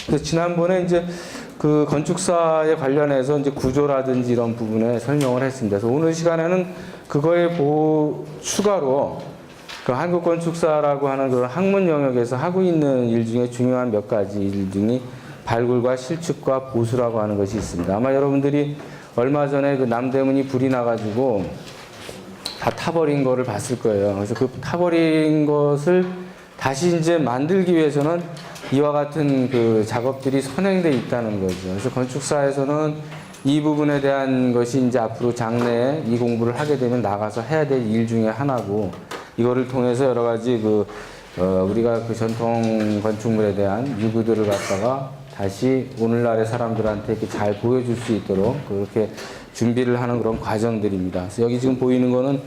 그래서 지난번에 이제 그 건축사에 관련해서 이제 구조라든지 이런 부분에 설명을 했습니다. 그래서 오늘 시간에는 그거에 추가로 그 한국건축사라고 하는 그런 학문 영역에서 하고 있는 일 중에 중요한 몇 가지 일 중에 발굴과 실측과 보수라고 하는 것이 있습니다. 아마 여러분들이 얼마 전에 그 남대문이 불이 나가지고 다 타버린 거를 봤을 거예요. 그래서 그 타버린 것을 다시 이제 만들기 위해서는 이와 같은 그 작업들이 선행돼 있다는 거죠. 그래서 건축사에서는 이 부분에 대한 것이 이제 앞으로 장래에 이 공부를 하게 되면 나가서 해야 될 일 중에 하나고, 이거를 통해서 여러 가지 우리가 그 전통 건축물에 대한 유구들을 갖다가 다시 오늘날의 사람들한테 이렇게 잘 보여줄 수 있도록 그렇게 준비를 하는 그런 과정들입니다. 그래서 여기 지금 보이는 거는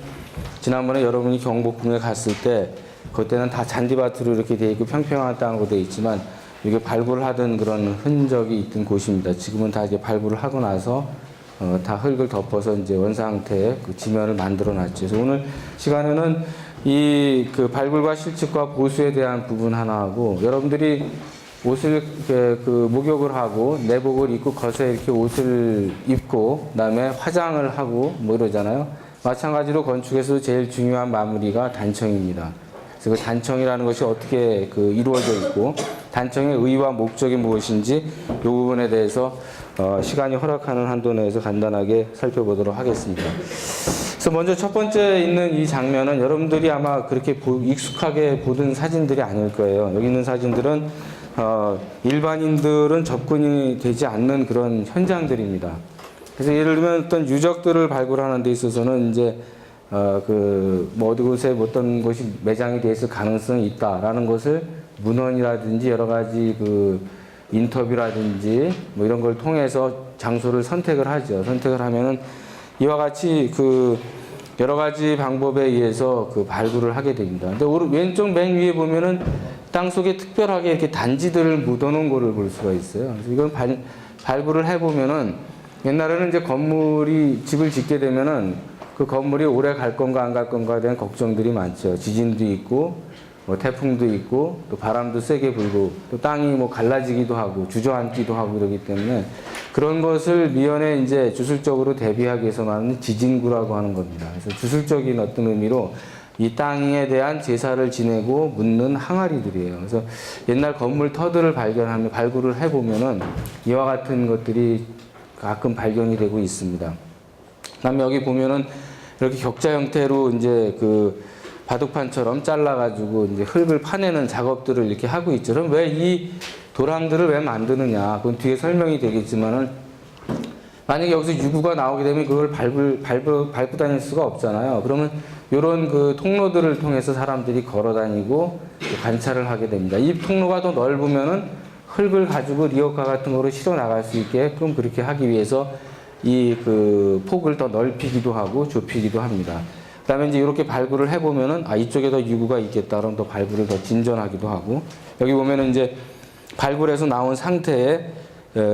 지난번에 여러분이 경복궁에 갔을 때 그때는 다 잔디밭으로 이렇게 돼 있고 평평한 땅으로 돼 있지만 이게 발굴을 하던 그런 흔적이 있던 곳입니다. 지금은 다 이제 발굴을 하고 나서 다 흙을 덮어서 이제 원상태의 그 지면을 만들어 놨죠. 그래서 오늘 시간에는 이 그 발굴과 실측과 보수에 대한 부분 하나하고, 여러분들이 옷을 이렇게 그 목욕을 하고 내복을 입고 겉에 이렇게 옷을 입고 그다음에 화장을 하고 뭐 이러잖아요. 마찬가지로 건축에서 제일 중요한 마무리가 단청입니다. 그래서 그 단청이라는 것이 어떻게 그 이루어져 있고 단청의 의의와 목적이 무엇인지 이 부분에 대해서 시간이 허락하는 한도 내에서 간단하게 살펴보도록 하겠습니다. 그래서 먼저 첫 번째 있는 이 장면은 여러분들이 아마 그렇게 익숙하게 보던 사진들이 아닐 거예요. 여기 있는 사진들은 일반인들은 접근이 되지 않는 그런 현장들입니다. 그래서 예를 들면 어떤 유적들을 발굴하는 데 있어서는 이제 뭐 어디 곳에 어떤 곳이 매장이 돼 있을 가능성이 있다라는 것을 문헌이라든지 여러 가지 그 인터뷰라든지 뭐 이런 걸 통해서 장소를 선택을 하죠. 선택을 하면은 이와 같이 그 여러 가지 방법에 의해서 그 발굴을 하게 됩니다. 근데 왼쪽 맨 위에 보면은 땅 속에 특별하게 이렇게 단지들을 묻어놓은 거를 볼 수가 있어요. 그래서 이건 발굴을 해보면은 옛날에는 이제 집을 짓게 되면은 그 건물이 오래 갈 건가 안 갈 건가에 대한 걱정들이 많죠. 지진도 있고, 뭐 태풍도 있고, 또 바람도 세게 불고, 또 땅이 뭐 갈라지기도 하고, 주저앉기도 하고 이러기 때문에 그런 것을 미연에 이제 주술적으로 대비하기 위해서 말하는 지진구라고 하는 겁니다. 그래서 주술적인 어떤 의미로 이 땅에 대한 제사를 지내고 묻는 항아리들이에요. 그래서 옛날 건물 터들을 발굴을 해보면은 이와 같은 것들이 가끔 발견이 되고 있습니다. 그다음에 여기 보면은 이렇게 격자 형태로 이제 그 바둑판처럼 잘라가지고 이제 흙을 파내는 작업들을 이렇게 하고 있죠. 그럼 왜 이 도랑들을 왜 만드느냐? 그건 뒤에 설명이 되겠지만은 만약에 여기서 유구가 나오게 되면 그걸 밟고 다닐 수가 없잖아요. 그러면 이런 그 통로들을 통해서 사람들이 걸어 다니고 관찰을 하게 됩니다. 이 통로가 더 넓으면은 흙을 가지고 리어카 같은 거로 실어 나갈 수 있게끔 그렇게 하기 위해서 이 그 폭을 더 넓히기도 하고 좁히기도 합니다. 그 다음에 이제 이렇게 발굴을 해보면은 이쪽에 더 유구가 있겠다. 그럼 더 발굴을 더 진전하기도 하고, 여기 보면은 이제 발굴해서 나온 상태의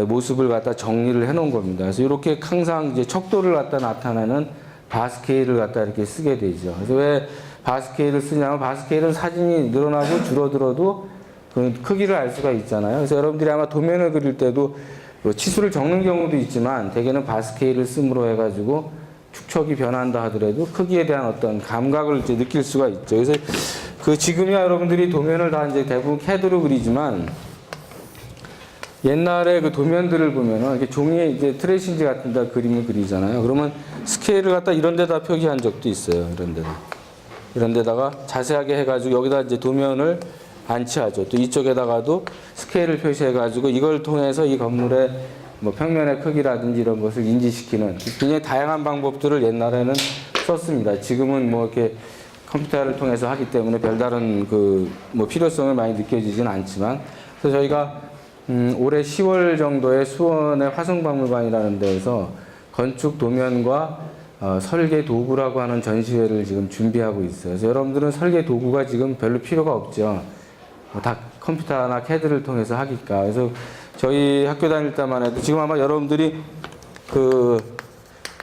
모습을 갖다 정리를 해 놓은 겁니다. 그래서 이렇게 항상 이제 척도를 갖다 나타내는 바스케일을 갖다 이렇게 쓰게 되죠. 그래서 왜 바스케일을 쓰냐면 바스케일은 사진이 늘어나고 줄어들어도 그 크기를 알 수가 있잖아요. 그래서 여러분들이 아마 도면을 그릴 때도 치수를 적는 경우도 있지만 대개는 바스케일을 씀으로 해가지고 축척이 변한다 하더라도 크기에 대한 어떤 감각을 이제 느낄 수가 있죠. 그래서 지금이야 여러분들이 도면을 다 이제 대부분 CAD로 그리지만 옛날에 그 도면들을 보면은 이렇게 종이에 이제 트레이싱지 같은 데 그림을 그리잖아요. 그러면 스케일을 갖다 이런 데다 표기한 적도 있어요. 이런 데다가 자세하게 해가지고 여기다 이제 도면을 안치하죠. 또 이쪽에다가도 스케일을 표시해가지고 이걸 통해서 이 건물의 뭐 평면의 크기라든지 이런 것을 인지시키는 굉장히 다양한 방법들을 옛날에는 썼습니다. 지금은 뭐 이렇게 컴퓨터를 통해서 하기 때문에 별다른 뭐 필요성을 많이 느껴지진 않지만, 그래서 저희가 올해 10월 정도에 수원의 화성박물관이라는 데에서 건축 도면과 설계 도구라고 하는 전시회를 지금 준비하고 있어요. 그래서 여러분들은 설계 도구가 지금 별로 필요가 없죠. 다 컴퓨터나 CAD를 통해서 하니까. 그래서 저희 학교 다닐 때만 해도 지금 아마 여러분들이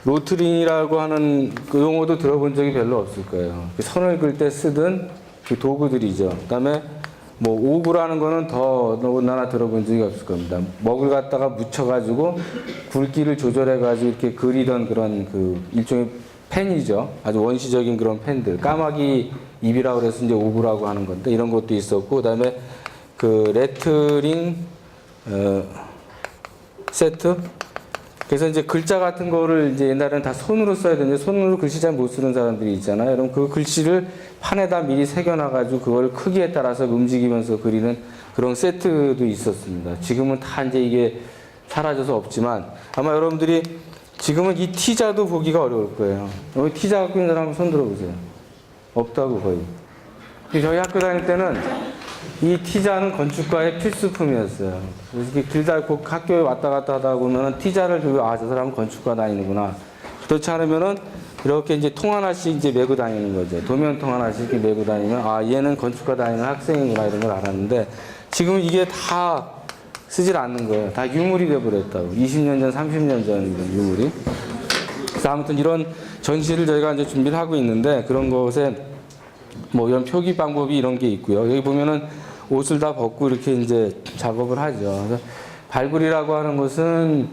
로트링이라고 하는 그 용어도 들어본 적이 별로 없을 거예요. 선을 그을 때 쓰던 그 도구들이죠. 그다음에 뭐 오구라는 거는 더더군다나 들어본 적이 없을 겁니다. 먹을 갖다가 묻혀가지고 굵기를 조절해가지고 이렇게 그리던 그런 그 일종의 펜이죠. 아주 원시적인 그런 펜들. 까마귀 입이라고 그래서 이제 오구라고 하는 건데 이런 것도 있었고, 그다음에 그 레터링 세트. 그래서 이제 글자 같은 거를 이제 옛날에는 다 손으로 써야 되는데 손으로 글씨 잘 못 쓰는 사람들이 있잖아요. 그럼 그 글씨를 판에다 미리 새겨놔가지고 그걸 크기에 따라서 움직이면서 그리는 그런 세트도 있었습니다. 지금은 다 이제 이게 사라져서 없지만 아마 여러분들이 지금은 이 T자도 보기가 어려울 거예요. 여기 T자 갖고 있는 사람 한번 손 들어보세요. 없다고 거의. 저희 학교 다닐 때는 이 T자는 건축가의 필수품이었어요. 그래서 이렇게 길다 학교에 왔다 갔다 하다 보면 T자를 들고 저 사람은 건축가 다니는구나. 그렇지 않으면은 이렇게 이제 통 하나씩 이제 메고 다니는 거죠. 도면통 하나씩 이렇게 메고 다니면 얘는 건축가 다니는 학생이구나 이런 걸 알았는데 지금은 이게 다 쓰질 않는 거예요. 다 유물이 돼버렸다고. 20년 전, 30년 전 이런 유물이. 그래서 아무튼 이런 전시를 저희가 이제 준비를 하고 있는데 그런 것에 뭐 이런 표기 방법이 이런 게 있고요. 여기 보면은 옷을 다 벗고 이렇게 이제 작업을 하죠. 그래서 발굴이라고 하는 것은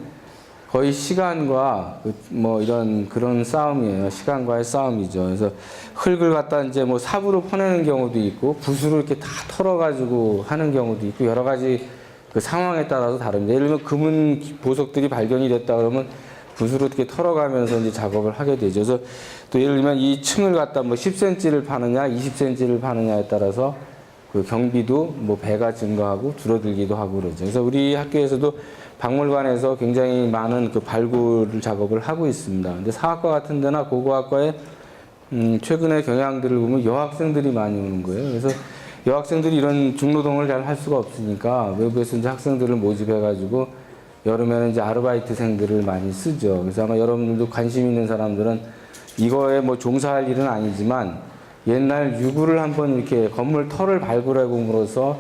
거의 시간과 뭐 이런 그런 싸움이에요. 시간과의 싸움이죠. 그래서 흙을 갖다 이제 뭐 삽으로 퍼내는 경우도 있고 붓으로 이렇게 다 털어가지고 하는 경우도 있고 여러 가지 그 상황에 따라서 다릅니다. 예를 들면 금은 보석들이 발견이 됐다 그러면 붓으로 이렇게 털어가면서 이제 작업을 하게 되죠. 그래서 또 예를 들면 이 층을 갖다 뭐 10cm를 파느냐, 20cm를 파느냐에 따라서 그 경비도 뭐 배가 증가하고 줄어들기도 하고 그러죠. 그래서 우리 학교에서도 박물관에서 굉장히 많은 그 발굴 작업을 하고 있습니다. 근데 사학과 같은 데나 고고학과에 최근의 경향들을 보면 여학생들이 많이 오는 거예요. 그래서 여학생들이 이런 중노동을 잘 할 수가 없으니까 외부에서 이제 학생들을 모집해가지고 여름에는 이제 아르바이트생들을 많이 쓰죠. 그래서 아마 여러분들도 관심 있는 사람들은 이거에 뭐 종사할 일은 아니지만 옛날 유구를 한번 이렇게 건물 털을 발굴해 봄으로써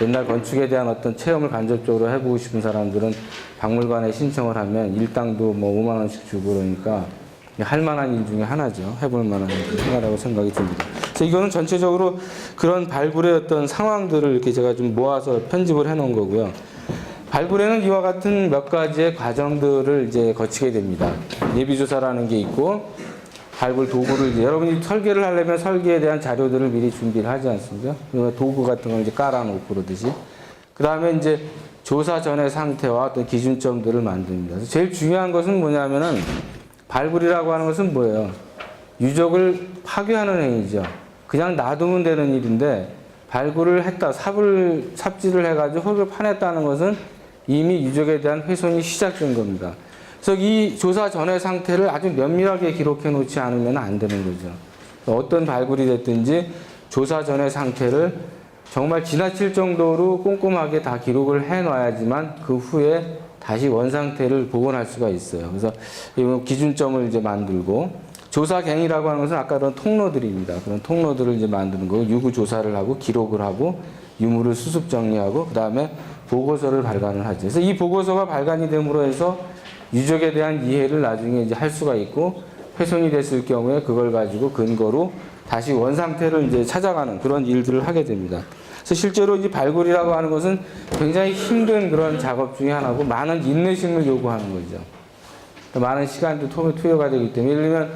옛날 건축에 대한 어떤 체험을 간접적으로 해보고 싶은 사람들은 박물관에 신청을 하면 일당도 뭐 5만 원씩 주고 그러니까 할 만한 일 중에 하나죠. 해볼 만한 일 중에 하나라고 생각이 듭니다. 그래서 이거는 전체적으로 그런 발굴의 어떤 상황들을 이렇게 제가 좀 모아서 편집을 해 놓은 거고요. 발굴에는 이와 같은 몇 가지의 과정들을 이제 거치게 됩니다. 예비조사라는 게 있고, 발굴 도구를 이제 여러분이 설계를 하려면 설계에 대한 자료들을 미리 준비를 하지 않습니까? 도구 같은 걸 이제 깔아놓고 그러듯이. 그 다음에 이제 조사 전의 상태와 어떤 기준점들을 만듭니다. 그래서 제일 중요한 것은 뭐냐면은 발굴이라고 하는 것은 뭐예요? 유적을 파괴하는 행위죠. 그냥 놔두면 되는 일인데 발굴을 했다, 삽질을 해가지고 흙을 파냈다는 것은 이미 유적에 대한 훼손이 시작된 겁니다. 그래서 이 조사 전의 상태를 아주 면밀하게 기록해 놓지 않으면 안 되는 거죠. 어떤 발굴이 됐든지 조사 전의 상태를 정말 지나칠 정도로 꼼꼼하게 다 기록을 해 놔야지만 그 후에 다시 원상태를 복원할 수가 있어요. 그래서 기준점을 이제 만들고, 조사갱이라고 하는 것은 아까 그런 통로들입니다. 그런 통로들을 이제 만드는 거고, 유구 조사를 하고 기록을 하고 유물을 수습 정리하고 그 다음에 보고서를 발간을 하죠. 그래서 이 보고서가 발간이 됨으로 해서 유적에 대한 이해를 나중에 이제 할 수가 있고, 훼손이 됐을 경우에 그걸 가지고 근거로 다시 원상태를 이제 찾아가는 그런 일들을 하게 됩니다. 그래서 실제로 이 발굴이라고 하는 것은 굉장히 힘든 그런 작업 중에 하나고 많은 인내심을 요구하는 거죠. 많은 시간도 투여가 되기 때문에, 예를 들면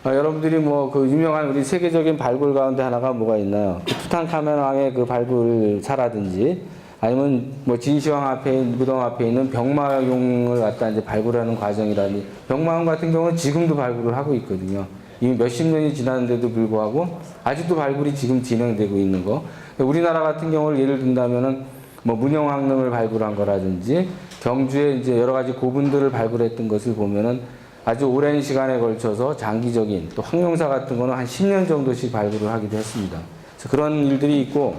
여러분들이 뭐 그 유명한 우리 세계적인 발굴 가운데 하나가 뭐가 있나요? 그 투탕카멘 왕의 그 발굴사라든지 아니면 뭐 진시황 앞에 무덤 앞에 있는 병마용을 갖다 이제 발굴하는 과정이라니, 병마용 같은 경우는 지금도 발굴을 하고 있거든요. 이미 몇십 년이 지났는데도 불구하고 아직도 발굴이 지금 진행되고 있는 거. 우리나라 같은 경우를 예를 든다면은 뭐 문영왕릉을 발굴한 거라든지 경주에 이제 여러 가지 고분들을 발굴했던 것을 보면은 아주 오랜 시간에 걸쳐서 장기적인, 또 황룡사 같은 거는 한 10년 정도씩 발굴을 하기도 했습니다. 그래서 그런 일들이 있고,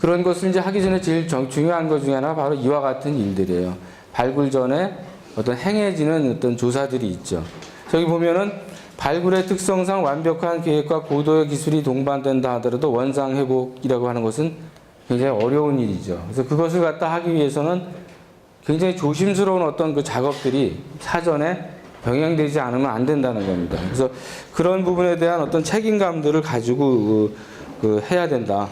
그런 것을 이제 하기 전에 제일 중요한 것 중에 하나가 바로 이와 같은 일들이에요. 발굴 전에 어떤 행해지는 어떤 조사들이 있죠. 저기 보면은 발굴의 특성상 완벽한 계획과 고도의 기술이 동반된다 하더라도 원상 회복이라고 하는 것은 굉장히 어려운 일이죠. 그래서 그것을 갖다 하기 위해서는 굉장히 조심스러운 어떤 그 작업들이 사전에 병행되지 않으면 안 된다는 겁니다. 그래서 그런 부분에 대한 어떤 책임감들을 가지고 해야 된다.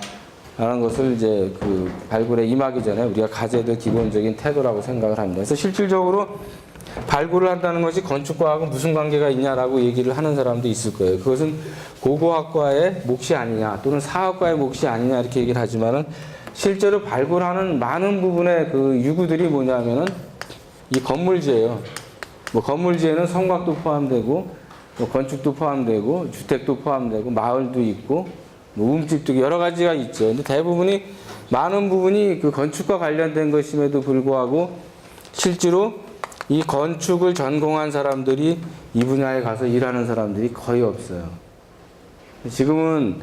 라는 것을 이제 그 발굴에 임하기 전에 우리가 가져야 될 기본적인 태도라고 생각을 합니다. 그래서 실질적으로 발굴을 한다는 것이 건축과하고 무슨 관계가 있냐라고 얘기를 하는 사람도 있을 거예요. 그것은 고고학과의 몫이 아니냐 또는 사학과의 몫이 아니냐 이렇게 얘기를 하지만은 실제로 발굴하는 많은 부분의 그 유구들이 뭐냐면은 이 건물지예요. 뭐 건물지에는 성곽도 포함되고 뭐 건축도 포함되고 주택도 포함되고 마을도 있고 뭐 움집도 여러 가지가 있죠. 근데 대부분이 많은 부분이 그 건축과 관련된 것임에도 불구하고 실제로 이 건축을 전공한 사람들이 이 분야에 가서 일하는 사람들이 거의 없어요. 지금은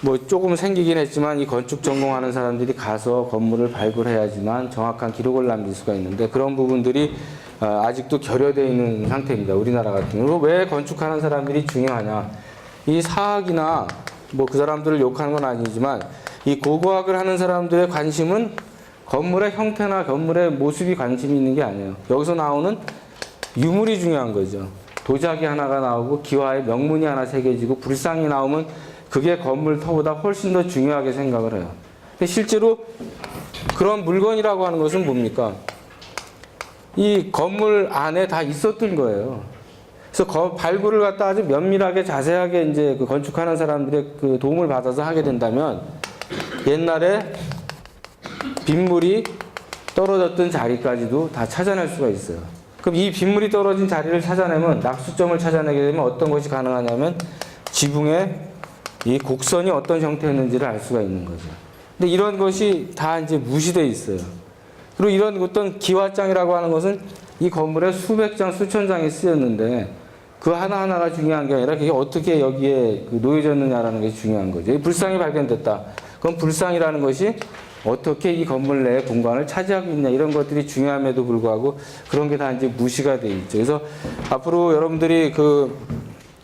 뭐 조금 생기긴 했지만 이 건축 전공하는 사람들이 가서 건물을 발굴해야지만 정확한 기록을 남길 수가 있는데 그런 부분들이 아직도 결여되어 있는 상태입니다. 우리나라 같은 경우. 왜 건축하는 사람들이 중요하냐. 이 사학이나 뭐 그 사람들을 욕하는 건 아니지만 이 고고학을 하는 사람들의 관심은 건물의 형태나 건물의 모습이 관심이 있는 게 아니에요. 여기서 나오는 유물이 중요한 거죠. 도자기 하나가 나오고 기와의 명문이 하나 새겨지고 불상이 나오면 그게 건물 터보다 훨씬 더 중요하게 생각을 해요. 근데 실제로 그런 물건이라고 하는 것은 뭡니까? 이 건물 안에 다 있었던 거예요. 그래서 발굴을 갖다 아주 면밀하게 자세하게 이제 그 건축하는 사람들의 그 도움을 받아서 하게 된다면 옛날에 빗물이 떨어졌던 자리까지도 다 찾아낼 수가 있어요. 그럼 이 빗물이 떨어진 자리를 찾아내면 낙수점을 찾아내게 되면 어떤 것이 가능하냐면 지붕의 이 곡선이 어떤 형태였는지를 알 수가 있는 거죠. 근데 이런 것이 다 이제 무시되어 있어요. 그리고 이런 어떤 기와장이라고 하는 것은 이 건물에 수백 장, 수천 장이 쓰였는데 그 하나하나가 중요한 게 아니라 그게 어떻게 여기에 놓여졌느냐라는 게 중요한 거죠. 이 불상이 발견됐다. 그럼 불상이라는 것이 어떻게 이 건물 내의 공간을 차지하고 있냐 이런 것들이 중요함에도 불구하고 그런 게 다 이제 무시가 돼 있죠. 그래서 앞으로 여러분들이 그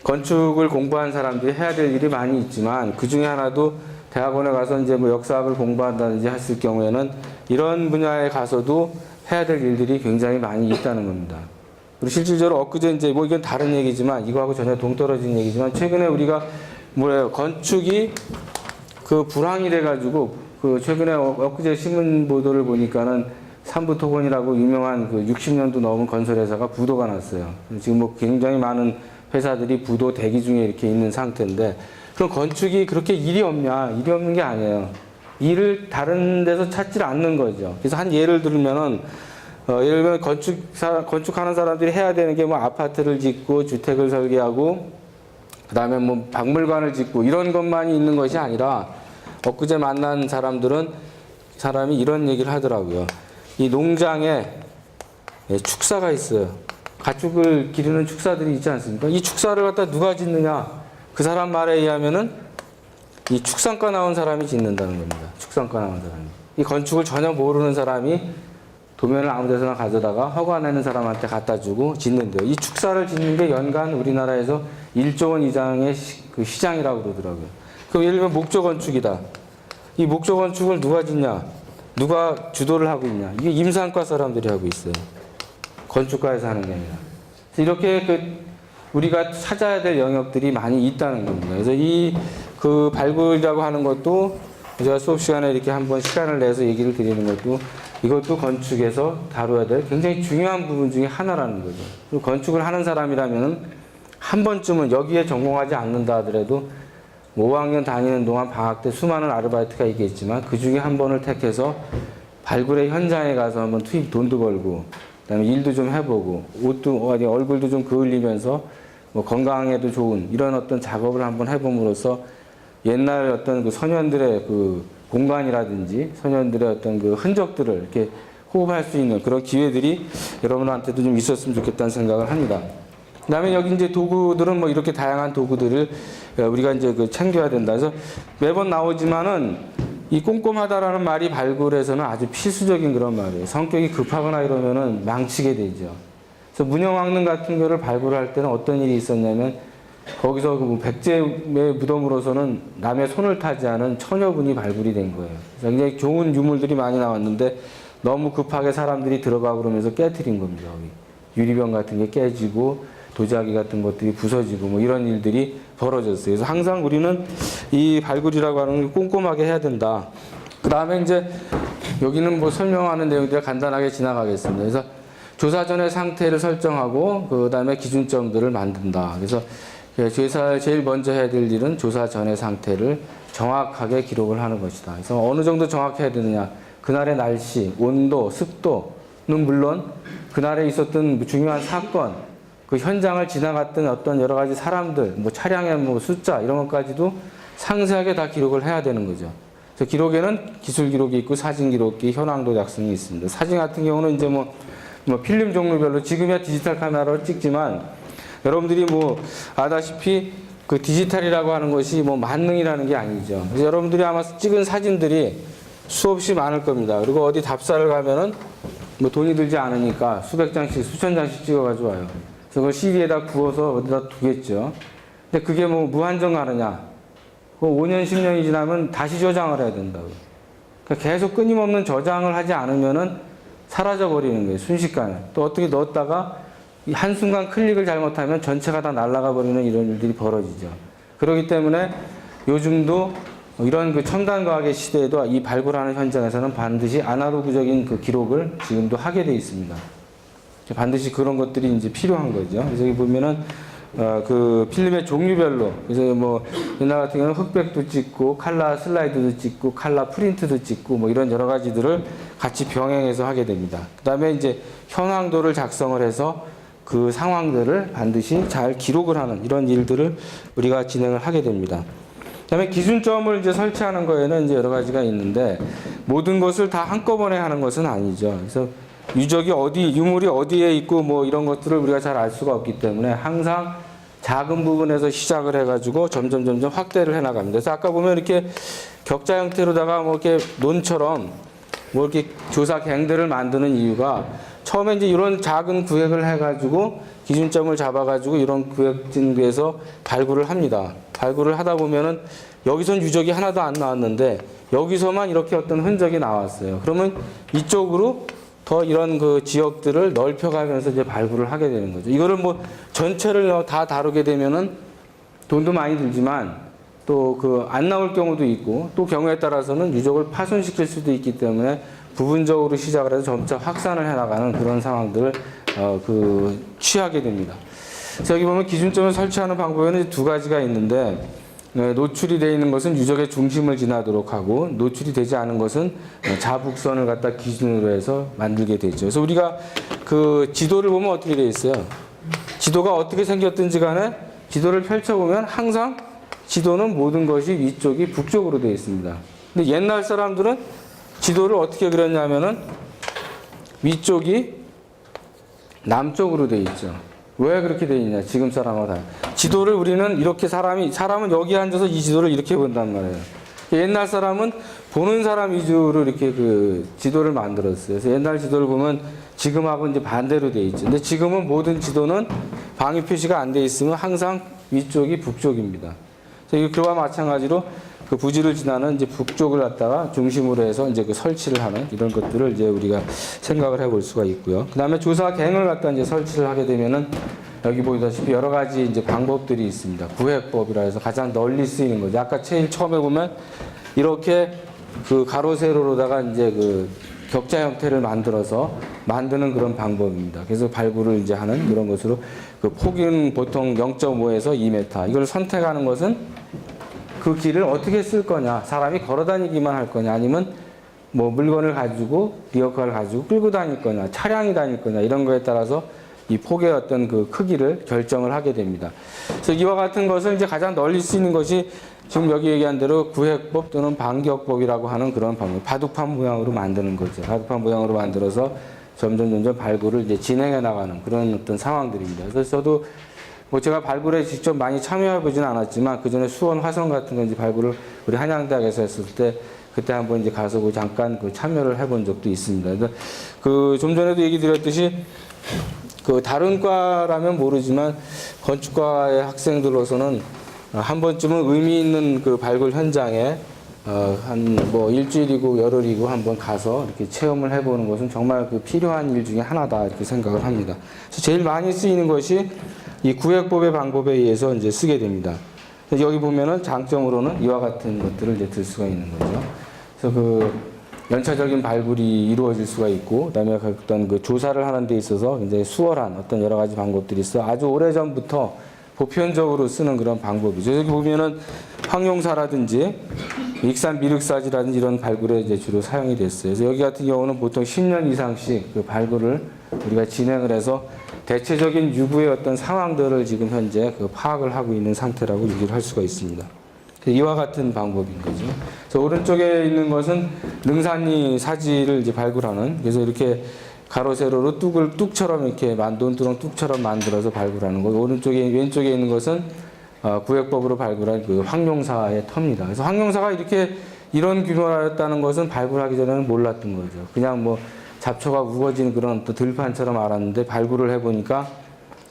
건축을 공부한 사람들이 해야 될 일이 많이 있지만 그 중에 하나도 대학원에 가서 이제 뭐 역사학을 공부한다든지 했을 경우에는 이런 분야에 가서도 해야 될 일들이 굉장히 많이 있다는 겁니다. 그리고 실질적으로 엊그제 이제 뭐 이건 다른 얘기지만 이거하고 전혀 동떨어진 얘기지만 최근에 우리가 뭐래요 건축이 그 불황이 돼가지고 그 최근에 엊그제 신문 보도를 보니까는 삼부토건이라고 유명한 그 60년도 넘은 건설회사가 부도가 났어요. 지금 뭐 굉장히 많은 회사들이 부도 대기 중에 이렇게 있는 상태인데 그럼 건축이 그렇게 일이 없냐? 일이 없는 게 아니에요. 일을 다른 데서 찾질 않는 거죠. 그래서 한 예를 들면은 예를 들면 건축하는 사람들이 해야 되는 게 뭐 아파트를 짓고 주택을 설계하고 그다음에 뭐 박물관을 짓고 이런 것만이 있는 것이 아니라 엊그제 만난 사람이 이런 얘기를 하더라고요. 이 농장에 축사가 있어요. 가축을 기르는 축사들이 있지 않습니까? 이 축사를 갖다 누가 짓느냐? 그 사람 말에 의하면은 이 축산과 나온 사람이 짓는다는 겁니다. 축산과 나온 사람이. 이 건축을 전혀 모르는 사람이 도면을 아무 데서나 가져다가 허가 내는 사람한테 갖다 주고 짓는데요. 이 축사를 짓는 게 연간 우리나라에서 1조 원 이상의 그 시장이라고 그러더라고요. 그럼 예를 들면 목조 건축이다. 이 목조 건축을 누가 짓냐? 누가 주도를 하고 있냐? 이게 임산과 사람들이 하고 있어요. 건축가에서 하는 게 아니라. 그래서 이렇게 그 우리가 찾아야 될 영역들이 많이 있다는 겁니다. 그래서 이 그 발굴이라고 하는 것도 제가 수업 시간에 이렇게 한번 시간을 내서 얘기를 드리는 것도 이것도 건축에서 다뤄야 될 굉장히 중요한 부분 중에 하나라는 거죠. 그리고 건축을 하는 사람이라면 한 번쯤은 여기에 전공하지 않는다 하더라도 5학년 다니는 동안 방학 때 수많은 아르바이트가 있겠지만 그 중에 한 번을 택해서 발굴의 현장에 가서 한번 돈도 벌고 그다음에 일도 좀 해보고 옷도 얼굴도 좀 그을리면서 뭐 건강에도 좋은 이런 어떤 작업을 한번 해봄으로써 옛날 어떤 그 소년들의 그 공간이라든지 소년들의 어떤 그 흔적들을 이렇게 호흡할 수 있는 그런 기회들이 여러분한테도 좀 있었으면 좋겠다는 생각을 합니다. 그다음에 여기 이제 도구들은 뭐 이렇게 다양한 도구들을 우리가 이제 그 챙겨야 된다. 그래서 매번 나오지만은 이 꼼꼼하다라는 말이 발굴에서는 아주 필수적인 그런 말이에요. 성격이 급하거나 이러면은 망치게 되죠. 그래서 문영왕릉 같은 거를 발굴할 때는 어떤 일이 있었냐면 거기서 그 백제의 무덤으로서는 남의 손을 타지 않은 처녀분이 발굴이 된 거예요. 그래서 굉장히 좋은 유물들이 많이 나왔는데 너무 급하게 사람들이 들어가고 그러면서 깨트린 겁니다. 유리병 같은 게 깨지고 도자기 같은 것들이 부서지고 뭐 이런 일들이 벌어졌어요. 그래서 항상 우리는 이 발굴이라고 하는 걸 꼼꼼하게 해야 된다. 그 다음에 이제 여기는 뭐 설명하는 내용들을 간단하게 지나가겠습니다. 그래서 조사 전의 상태를 설정하고 그 다음에 기준점들을 만든다. 그래서 제일 먼저 해야 될 일은 조사 전의 상태를 정확하게 기록을 하는 것이다. 그래서 어느 정도 정확해야 되느냐. 그날의 날씨, 온도, 습도는 물론 그날에 있었던 중요한 사건, 그 현장을 지나갔던 어떤 여러 가지 사람들, 뭐 차량의 뭐 숫자 이런 것까지도 상세하게 다 기록을 해야 되는 거죠. 그래서 기록에는 기술 기록이 있고 사진 기록이, 현황도 작성이 있습니다. 사진 같은 경우는 이제 뭐 필름 종류별로 지금이야 디지털 카메라로 찍지만 여러분들이 뭐 아다시피 그 디지털이라고 하는 것이 뭐 만능이라는 게 아니죠. 그래서 여러분들이 아마 찍은 사진들이 수없이 많을 겁니다. 그리고 어디 답사를 가면은 뭐 돈이 들지 않으니까 수백 장씩, 수천 장씩 찍어가지고 와요. 그래서 그걸 CD에다 구워서 어디다 두겠죠. 근데 그게 뭐 무한정 가느냐. 5년, 10년이 지나면 다시 저장을 해야 된다고. 그러니까 계속 끊임없는 저장을 하지 않으면은 사라져 버리는 거예요. 순식간에. 또 어떻게 넣었다가 한순간 클릭을 잘못하면 전체가 다 날아가 버리는 이런 일들이 벌어지죠. 그렇기 때문에 요즘도 이런 그 첨단 과학의 시대에도 이 발굴하는 현장에서는 반드시 아날로그적인 그 기록을 지금도 하게 돼 있습니다. 반드시 그런 것들이 이제 필요한 거죠. 그래서 여기 보면은 그 필름의 종류별로, 그래서 뭐 옛날 같은 경우는 흑백도 찍고 칼라 슬라이드도 찍고 칼라 프린트도 찍고 뭐 이런 여러 가지들을 같이 병행해서 하게 됩니다. 그 다음에 이제 현황도를 작성을 해서 그 상황들을 반드시 잘 기록을 하는 이런 일들을 우리가 진행을 하게 됩니다. 그 다음에 기준점을 이제 설치하는 거에는 이제 여러 가지가 있는데 모든 것을 다 한꺼번에 하는 것은 아니죠. 그래서 유적이 유물이 어디에 있고 뭐 이런 것들을 우리가 잘 알 수가 없기 때문에 항상 작은 부분에서 시작을 해가지고 점점 확대를 해 나갑니다. 그래서 아까 보면 이렇게 격자 형태로다가 뭐 이렇게 논처럼 뭐 이렇게 조사갱들을 만드는 이유가 처음에 이제 이런 작은 구획을 해가지고 기준점을 잡아가지고 이런 구획진에서 발굴을 합니다. 발굴을 하다 보면은 여기선 유적이 하나도 안 나왔는데 여기서만 이렇게 어떤 흔적이 나왔어요. 그러면 이쪽으로 더 이런 그 지역들을 넓혀가면서 이제 발굴을 하게 되는 거죠. 이거를 뭐 전체를 다 다루게 되면은 돈도 많이 들지만 또 그 안 나올 경우도 있고 또 경우에 따라서는 유적을 파손시킬 수도 있기 때문에 부분적으로 시작을 해서 점차 확산을 해나가는 그런 상황들을 취하게 됩니다. 그래서 여기 보면 기준점을 설치하는 방법에는 두 가지가 있는데 노출이 되어 있는 것은 유적의 중심을 지나도록 하고 노출이 되지 않은 것은 자북선을 갖다 기준으로 해서 만들게 되죠. 그래서 우리가 그 지도를 보면 어떻게 되어 있어요? 지도가 어떻게 생겼든지 간에 지도를 펼쳐보면 항상 지도는 모든 것이 위쪽이 북쪽으로 되어 있습니다. 근데 옛날 사람들은 지도를 어떻게 그렸냐면은 위쪽이 남쪽으로 되어 있죠. 왜 그렇게 되어 있냐? 지금 사람마다. 지도를 우리는 이렇게 사람은 여기 앉아서 이 지도를 이렇게 본단 말이에요. 옛날 사람은 보는 사람 위주로 이렇게 그 지도를 만들었어요. 그래서 옛날 지도를 보면 지금하고 이제 반대로 되어 있죠. 근데 지금은 모든 지도는 방위 표시가 안 되어 있으면 항상 위쪽이 북쪽입니다. 그래서 그와 마찬가지로 그 부지를 지나는 이제 북쪽을 갖다가 중심으로 해서 이제 그 설치를 하는 이런 것들을 이제 우리가 생각을 해볼 수가 있고요. 그 다음에 조사갱을 갖다 이제 설치를 하게 되면은 여기 보다시피 여러 가지 이제 방법들이 있습니다. 구획법이라 해서 가장 널리 쓰이는 거죠. 아까 제일 처음에 보면 이렇게 그 가로 세로로다가 이제 그 격자 형태를 만들어서 만드는 그런 방법입니다. 그래서 발굴을 이제 하는 이런 것으로 그 폭은 보통 0.5에서 2m. 이걸 선택하는 것은 그 길을 어떻게 쓸 거냐, 사람이 걸어 다니기만 할 거냐, 아니면 뭐 물건을 가지고 리어카를 가지고 끌고 다닐 거냐, 차량이 다닐 거냐 이런 거에 따라서 이 폭의 어떤 그 크기를 결정을 하게 됩니다. 그래서 이와 같은 것을 이제 가장 널리 쓰이는 것이 지금 여기 얘기한 대로 구획법 또는 반격법이라고 하는 그런 방법, 바둑판 모양으로 만드는 거죠. 바둑판 모양으로 만들어서 점점 발굴을 이제 진행해 나가는 그런 어떤 상황들입니다. 그래서 저도 뭐 제가 발굴에 직접 많이 참여해 보지는 않았지만 그 전에 수원 화성 같은 거 이제 발굴을 우리 한양대학에서 했을 때 그때 한번 이제 가서 그 잠깐 그 참여를 해본 적도 있습니다. 그래서 그 좀 전에도 얘기 드렸듯이 그 다른 과라면 모르지만 건축과의 학생들로서는 한 번쯤은 의미 있는 그 발굴 현장에 한 뭐 일주일이고 열흘이고 한번 가서 이렇게 체험을 해보는 것은 정말 그 필요한 일 중에 하나다 이렇게 생각을 합니다. 그래서 제일 많이 쓰이는 것이 이 구획법의 방법에 의해서 이제 쓰게 됩니다. 여기 보면은 장점으로는 이와 같은 것들을 이제 들 수가 있는 거죠. 그래서 그 연차적인 발굴이 이루어질 수가 있고, 그다음에 어떤 그 조사를 하는 데 있어서 굉장히 수월한 어떤 여러 가지 방법들이 있어 아주 오래 전부터 보편적으로 쓰는 그런 방법이죠. 여기 보면은 황룡사라든지 익산 미륵사지라든지 이런 발굴에 이제 주로 사용이 됐어요. 그래서 여기 같은 경우는 보통 10년 이상씩 그 발굴을 우리가 진행을 해서 대체적인 유구의 어떤 상황들을 지금 현재 그 파악을 하고 있는 상태라고 얘기를 할 수가 있습니다. 이와 같은 방법인 거죠. 그래서 오른쪽에 있는 것은 능산리 사지를 이제 발굴하는, 그래서 이렇게 가로 세로로 뚝처럼 이렇게 논두렁 뚝처럼 만들어서 발굴하는 것. 왼쪽에 있는 것은 구획법으로 발굴한 그 황룡사의 터입니다. 그래서 황룡사가 이렇게 이런 규모였다는 것은 발굴하기 전에는 몰랐던 거죠. 그냥 뭐 잡초가 우거진 그런 또 들판처럼 알았는데 발굴을 해보니까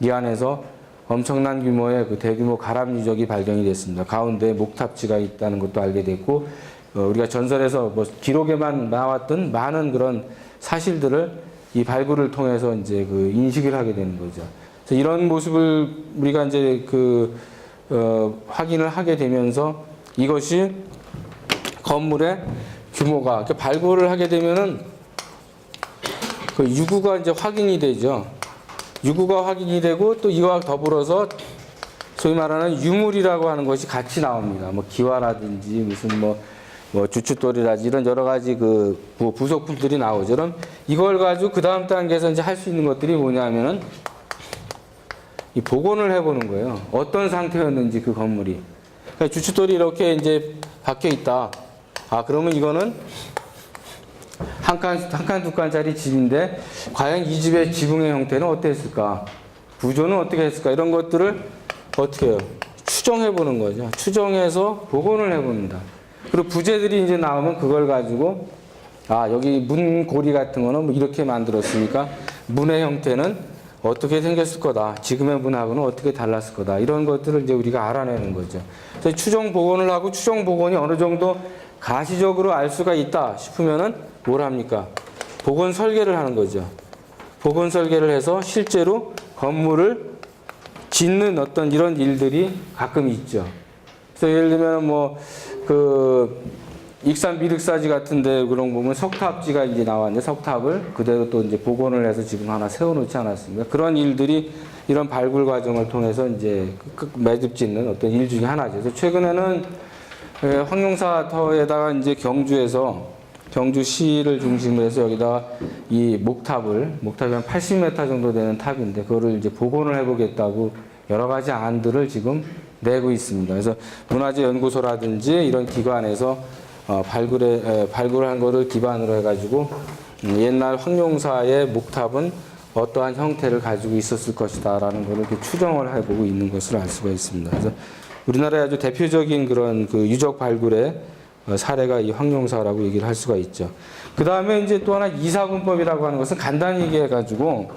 이 안에서 엄청난 규모의 그 대규모 가람 유적이 발견이 됐습니다. 가운데 목탑지가 있다는 것도 알게 됐고, 우리가 전설에서 뭐 기록에만 나왔던 많은 그런 사실들을 이 발굴을 통해서 이제 그 인식을 하게 되는 거죠. 그래서 이런 모습을 우리가 이제 확인을 하게 되면서 이것이 건물의 규모가, 그러니까 발굴을 하게 되면은 그 유구가 이제 확인이 되죠. 유구가 확인이 되고 또 이와 더불어서 소위 말하는 유물이라고 하는 것이 같이 나옵니다. 뭐 기와라든지 무슨 뭐 주춧돌이라든지 이런 여러 가지 그 부속품들이 나오죠. 그럼 이걸 가지고 그 다음 단계에서 이제 할 수 있는 것들이 뭐냐면은 이 복원을 해보는 거예요. 어떤 상태였는지 그 건물이. 그러니까 주춧돌이 이렇게 이제 박혀 있다. 아, 그러면 이거는 한 칸, 두 칸짜리 집인데 과연 이 집의 지붕의 형태는 어땠을까? 구조는 어떻게 했을까? 이런 것들을 어떻게 해요? 추정해 보는 거죠. 추정해서 복원을 해 봅니다. 그리고 부재들이 이제 나오면 그걸 가지고 여기 문고리 같은 거는 뭐 이렇게 만들었으니까 문의 형태는 어떻게 생겼을 거다. 지금의 문하고는 어떻게 달랐을 거다. 이런 것들을 이제 우리가 알아내는 거죠. 그래서 추정 복원을 하고 추정 복원이 어느 정도 가시적으로 알 수가 있다 싶으면은 뭘 합니까? 복원 설계를 하는 거죠. 복원 설계를 해서 실제로 건물을 짓는 어떤 이런 일들이 가끔 있죠. 그래서 예를 들면 익산 미륵사지 같은데 그런 거 보면 석탑지가 이제 나왔는데 석탑을 그대로 또 이제 복원을 해서 지금 하나 세워놓지 않았습니까? 그런 일들이 이런 발굴 과정을 통해서 이제 매듭 짓는 어떤 일 중에 하나죠. 그래서 최근에는 황룡사터에다가 이제 경주시를 중심으로 해서 여기다가 이 목탑이 한 80m 정도 되는 탑인데 그거를 이제 복원을 해보겠다고 여러 가지 안들을 지금 내고 있습니다. 그래서 문화재연구소라든지 이런 기관에서 발굴한 거를 기반으로 해가지고 옛날 황룡사의 목탑은 어떠한 형태를 가지고 있었을 것이다라는 것을 이렇게 추정을 해보고 있는 것을 알 수가 있습니다. 그래서 우리나라의 아주 대표적인 그런 그 유적 발굴의 사례가 이 황룡사라고 얘기를 할 수가 있죠. 그 다음에 이제 또 하나 이사분법이라고 하는 것은 간단히 얘기해가지고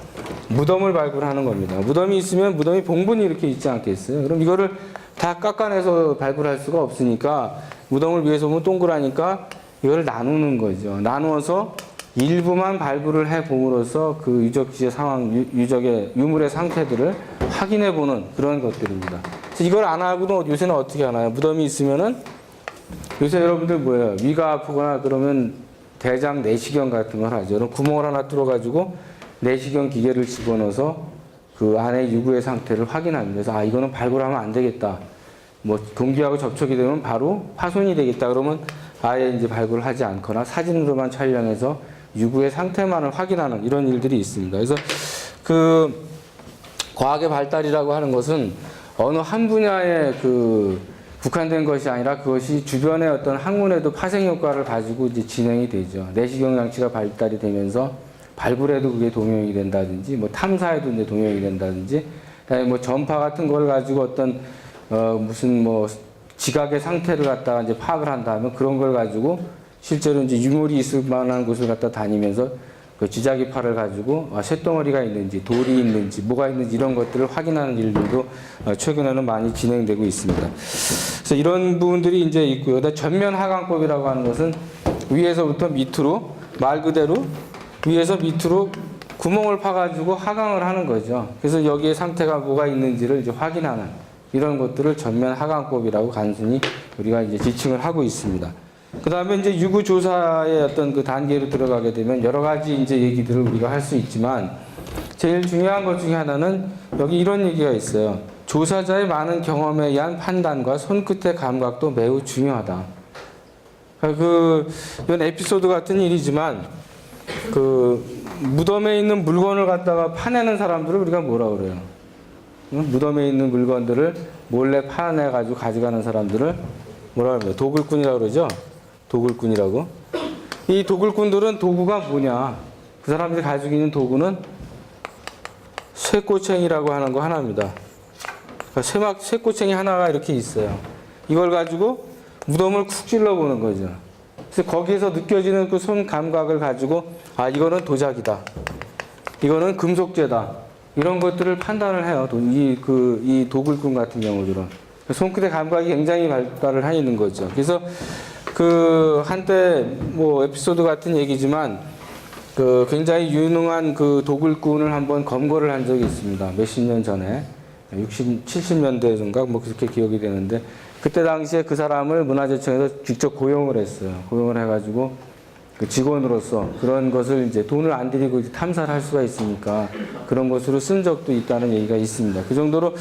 무덤을 발굴하는 겁니다. 무덤이 있으면 무덤이 봉분이 이렇게 있지 않겠어요? 그럼 이거를 다 깎아내서 발굴할 수가 없으니까 무덤을 위해서 보면 동그라니까 이걸 나누는 거죠. 나누어서 일부만 발굴을 해봄으로써 그 유적지의 상황, 유물의 상태들을 확인해 보는 그런 것들입니다. 그래서 이걸 안 하고도 요새는 어떻게 하나요? 무덤이 있으면은 요새 여러분들 뭐예요? 위가 아프거나 그러면 대장 내시경 같은 걸 하죠. 그럼 구멍을 하나 뚫어가지고 내시경 기계를 집어넣어서 그 안에 유구의 상태를 확인합니다. 그래서 이거는 발굴하면 안 되겠다. 뭐 공기하고 접촉이 되면 바로 파손이 되겠다. 그러면 아예 이제 발굴을 하지 않거나 사진으로만 촬영해서 유구의 상태만을 확인하는 이런 일들이 있습니다. 그래서 그 과학의 발달이라고 하는 것은 어느 한 분야에 국한된 것이 아니라 그것이 주변의 어떤 학문에도 파생 효과를 가지고 이제 진행이 되죠. 내시경 장치가 발달이 되면서 발굴에도 그게 동용이 된다든지, 뭐 탐사에도 이제 동용이 된다든지, 그다음에 뭐 전파 같은 걸 가지고 어떤 무슨 뭐 지각의 상태를 갖다가 이제 파악을 한다면 그런 걸 가지고 실제로 이제 유물이 있을 만한 곳을 갖다 다니면서 그 지자기파를 가지고 쇳덩어리가 있는지 돌이 있는지 뭐가 있는지 이런 것들을 확인하는 일들도 최근에는 많이 진행되고 있습니다. 그래서 이런 부분들이 이제 있고요. 전면 하강법이라고 하는 것은 위에서부터 밑으로 말 그대로 위에서 밑으로 구멍을 파가지고 하강을 하는 거죠. 그래서 여기에 상태가 뭐가 있는지를 이제 확인하는 이런 것들을 전면 하강법이라고 간순히 우리가 이제 지칭을 하고 있습니다. 그 다음에 이제 유구조사의 어떤 그 단계로 들어가게 되면 여러 가지 이제 얘기들을 우리가 할 수 있지만 제일 중요한 것 중에 하나는 여기 이런 얘기가 있어요. 조사자의 많은 경험에 의한 판단과 손끝의 감각도 매우 중요하다. 이건 에피소드 같은 일이지만 무덤에 있는 물건을 갖다가 파내는 사람들을 우리가 뭐라 그래요? 무덤에 있는 물건들을 몰래 파내가지고 가져가는 사람들을 뭐라 그래요? 도굴꾼이라고 그러죠? 도굴꾼이라고. 이 도굴꾼들은 도구가 뭐냐? 그 사람들이 가지고 있는 도구는 쇠꼬챙이라고 하는 거 하나입니다. 그러니까 쇠꼬챙이 하나가 이렇게 있어요. 이걸 가지고 무덤을 쿡 찔러보는 거죠. 그래서 거기에서 느껴지는 그 손 감각을 가지고 이거는 도자기다. 이거는 금속재다. 이런 것들을 판단을 해요. 이 도굴꾼 같은 경우들은. 손끝의 감각이 굉장히 발달을 해 있는 거죠. 그래서 한때 뭐 에피소드 같은 얘기지만 굉장히 유능한 도굴꾼을 한번 검거를 한 적이 있습니다. 몇십 년 전에. 60, 70년대인가 뭐 그렇게 기억이 되는데 그때 당시에 그 사람을 문화재청에서 직접 고용을 했어요. 고용을 해가지고 직원으로서 그런 것을 이제 돈을 안 들이고 탐사를 할 수가 있으니까 그런 것으로 쓴 적도 있다는 얘기가 있습니다. 그 정도로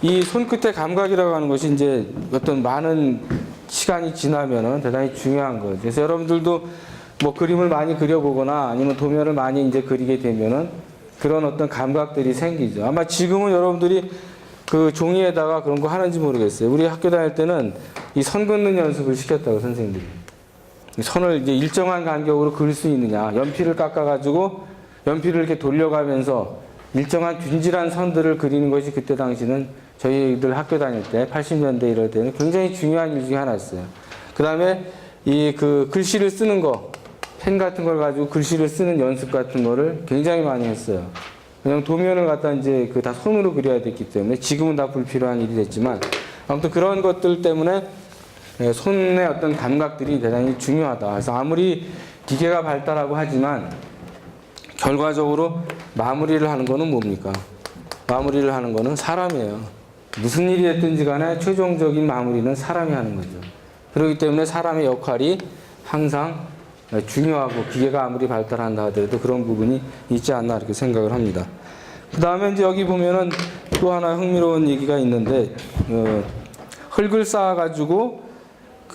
이 손끝의 감각이라고 하는 것이 이제 어떤 많은 시간이 지나면은 대단히 중요한 거죠. 그래서 여러분들도 뭐 그림을 많이 그려보거나 아니면 도면을 많이 이제 그리게 되면은 그런 어떤 감각들이 생기죠. 아마 지금은 여러분들이 종이에다가 그런 거 하는지 모르겠어요. 우리 학교 다닐 때는 이 선 긋는 연습을 시켰다고 선생님들이. 선을 이제 일정한 간격으로 그릴 수 있느냐. 연필을 깎아가지고 연필을 이렇게 돌려가면서 일정한 균질한 선들을 그리는 것이 그때 당시는 저희들 학교 다닐 때 80년대 이럴 때는 굉장히 중요한 일 중에 하나였어요. 그 다음에 글씨를 쓰는 거, 펜 같은 걸 가지고 글씨를 쓰는 연습 같은 거를 굉장히 많이 했어요. 그냥 도면을 갖다 이제 다 손으로 그려야 됐기 때문에 지금은 다 불필요한 일이 됐지만 아무튼 그런 것들 때문에 손의 어떤 감각들이 대단히 중요하다. 그래서 아무리 기계가 발달하고 하지만 결과적으로 마무리를 하는 거는 뭡니까? 마무리를 하는 거는 사람이에요. 무슨 일이 됐든지 간에 최종적인 마무리는 사람이 하는 거죠. 그렇기 때문에 사람의 역할이 항상 중요하고 기계가 아무리 발달한다 하더라도 그런 부분이 있지 않나 이렇게 생각을 합니다. 그 다음에 이제 여기 보면은 또 하나 흥미로운 얘기가 있는데 흙을 쌓아가지고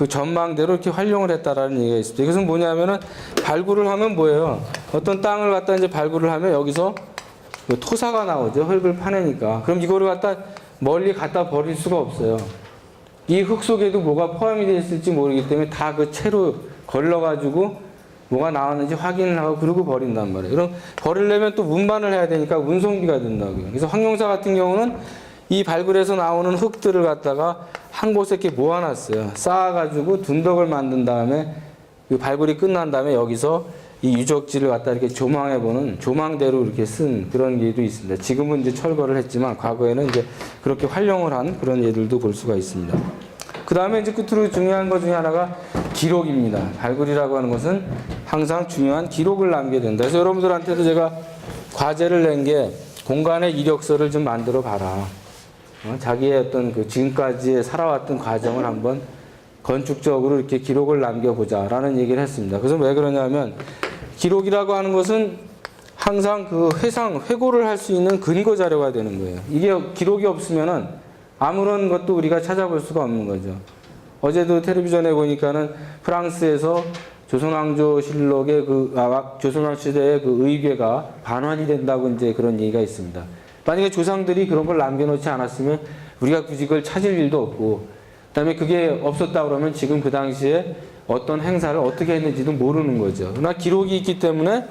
전망대로 이렇게 활용을 했다라는 얘기가 있습니다. 이것은 뭐냐면은 발굴을 하면 뭐예요? 어떤 땅을 갖다 이제 발굴을 하면 여기서 토사가 나오죠. 흙을 파내니까. 그럼 이거를 갖다 멀리 갖다 버릴 수가 없어요. 이 흙 속에도 뭐가 포함이 되어 있을지 모르기 때문에 다 채로 걸러가지고 뭐가 나왔는지 확인을 하고 그러고 버린단 말이에요. 그럼 버리려면 또 운반을 해야 되니까 운송비가 든다고요. 그래서 황용사 같은 경우는 이 발굴에서 나오는 흙들을 갖다가 한 곳에 이렇게 모아놨어요. 쌓아가지고 둔덕을 만든 다음에 발굴이 끝난 다음에 여기서 이 유적지를 갖다 이렇게 조망해보는 조망대로 이렇게 쓴 그런 예도 있습니다. 지금은 이제 철거를 했지만 과거에는 이제 그렇게 활용을 한 그런 예들도 볼 수가 있습니다. 그 다음에 이제 끝으로 중요한 것 중에 하나가 기록입니다. 발굴이라고 하는 것은 항상 중요한 기록을 남겨야 된다. 그래서 여러분들한테도 제가 과제를 낸 게 공간의 이력서를 좀 만들어 봐라. 자기의 어떤 지금까지 살아왔던 과정을 한번 건축적으로 이렇게 기록을 남겨보자 라는 얘기를 했습니다. 그래서 왜 그러냐면 기록이라고 하는 것은 항상 회고를 할 수 있는 근거 자료가 되는 거예요. 이게 기록이 없으면은 아무런 것도 우리가 찾아볼 수가 없는 거죠. 어제도 텔레비전에 보니까는 프랑스에서 조선왕조실록의 조선왕시대의 의궤가 반환이 된다고 이제 그런 얘기가 있습니다. 만약에 조상들이 그런 걸 남겨놓지 않았으면 우리가 굳이 그걸 찾을 일도 없고, 그 다음에 그게 없었다 그러면 지금 그 당시에 어떤 행사를 어떻게 했는지도 모르는 거죠. 그러나 기록이 있기 때문에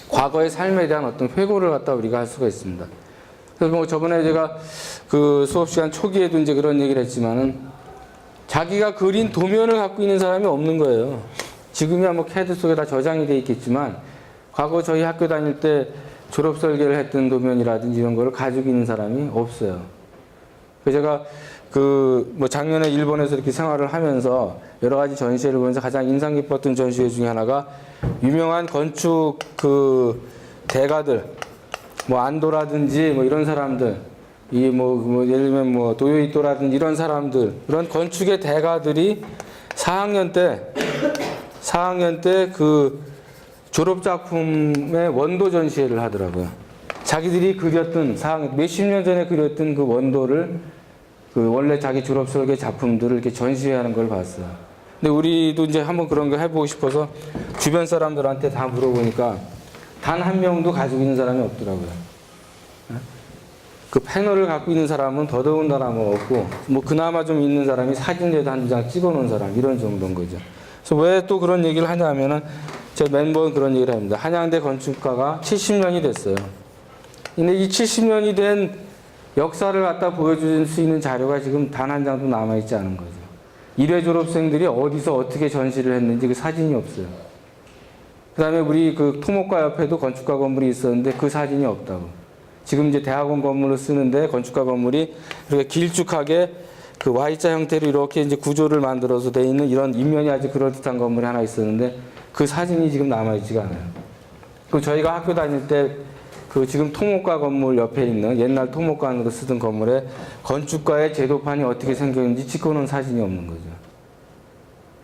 과거의 삶에 대한 어떤 회고를 갖다 우리가 할 수가 있습니다. 그래서 뭐 저번에 제가 수업 시간 초기에도 이제 그런 얘기를 했지만은 자기가 그린 도면을 갖고 있는 사람이 없는 거예요. 지금이야 뭐 캐드 속에 다 저장이 돼 있겠지만 과거 저희 학교 다닐 때 졸업 설계를 했던 도면이라든지 이런 거를 가지고 있는 사람이 없어요. 그래서 제가 뭐 작년에 일본에서 이렇게 생활을 하면서 여러 가지 전시회를 보면서 가장 인상 깊었던 전시회 중에 하나가 유명한 건축 대가들, 뭐 안도라든지 뭐 이런 사람들, 예를 들면 뭐 도요이토라든지 이런 사람들, 이런 건축의 대가들이 4학년 때 그 졸업 작품의 원도 전시회를 하더라고요. 자기들이 그렸던 몇십 년 전에 그렸던 그 원도를 그 원래 자기 졸업 설계 작품들을 이렇게 전시회하는 걸 봤어요. 근데 우리도 이제 한번 그런 거 해보고 싶어서 주변 사람들한테 다 물어보니까 단 한 명도 가지고 있는 사람이 없더라고요. 그 패널을 갖고 있는 사람은 더더군다나 뭐 없고, 뭐 그나마 좀 있는 사람이 사진에도 한 장 찍어 놓은 사람, 이런 정도인 거죠. 그래서 왜 또 그런 얘기를 하냐면은, 제 멤버는 그런 얘기를 합니다. 한양대 건축가가 70년이 됐어요. 근데 이 70년이 된 역사를 갖다 보여줄 수 있는 자료가 지금 단 한 장도 남아있지 않은 거죠. 1회 졸업생들이 어디서 어떻게 전시를 했는지 그 사진이 없어요. 그 다음에 우리 그 토목과 옆에도 건축가 건물이 있었는데 그 사진이 없다고. 지금 이제 대학원 건물을 쓰는데 건축가 건물이 이렇게 길쭉하게 그 Y자 형태로 이렇게 이제 구조를 만들어서 돼 있는 이런 인면이 아주 그럴듯한 건물이 하나 있었는데 그 사진이 지금 남아있지가 않아요. 그 저희가 학교 다닐 때 그 지금 토목과 건물 옆에 있는 옛날 토목관으로 쓰던 건물에 건축가의 제도판이 어떻게 생겼는지 찍어놓은 사진이 없는 거죠.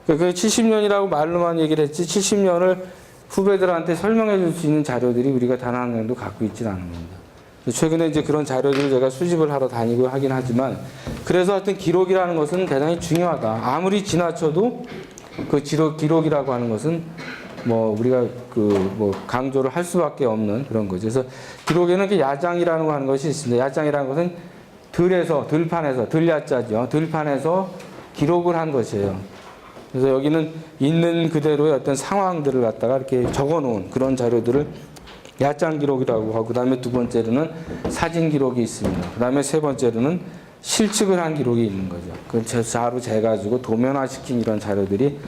그 70년이라고 말로만 얘기를 했지 70년을 후배들한테 설명해 줄 수 있는 자료들이 우리가 단 한 명도 갖고 있지는 않은 겁니다. 최근에 이제 그런 자료들을 제가 수집을 하러 다니고 하긴 하지만, 그래서 하여튼 기록이라는 것은 대단히 중요하다. 아무리 지나쳐도 그 기록이라고 하는 것은 뭐 우리가 그 뭐 강조를 할 수밖에 없는 그런 거죠. 그래서 기록에는 그 야장이라는 거 하는 것이 있습니다. 야장이라는 것은 들야자죠. 들판에서 기록을 한 것이에요. 그래서 여기는 있는 그대로의 어떤 상황들을 갖다가 이렇게 적어 놓은 그런 자료들을 야장 기록이라고 하고, 그 다음에 두 번째로는 사진 기록이 있습니다. 그 다음에 세 번째로는 실측을 한 기록이 있는 거죠. 그걸 자로 재가지고 도면화시킨 이런 자료들이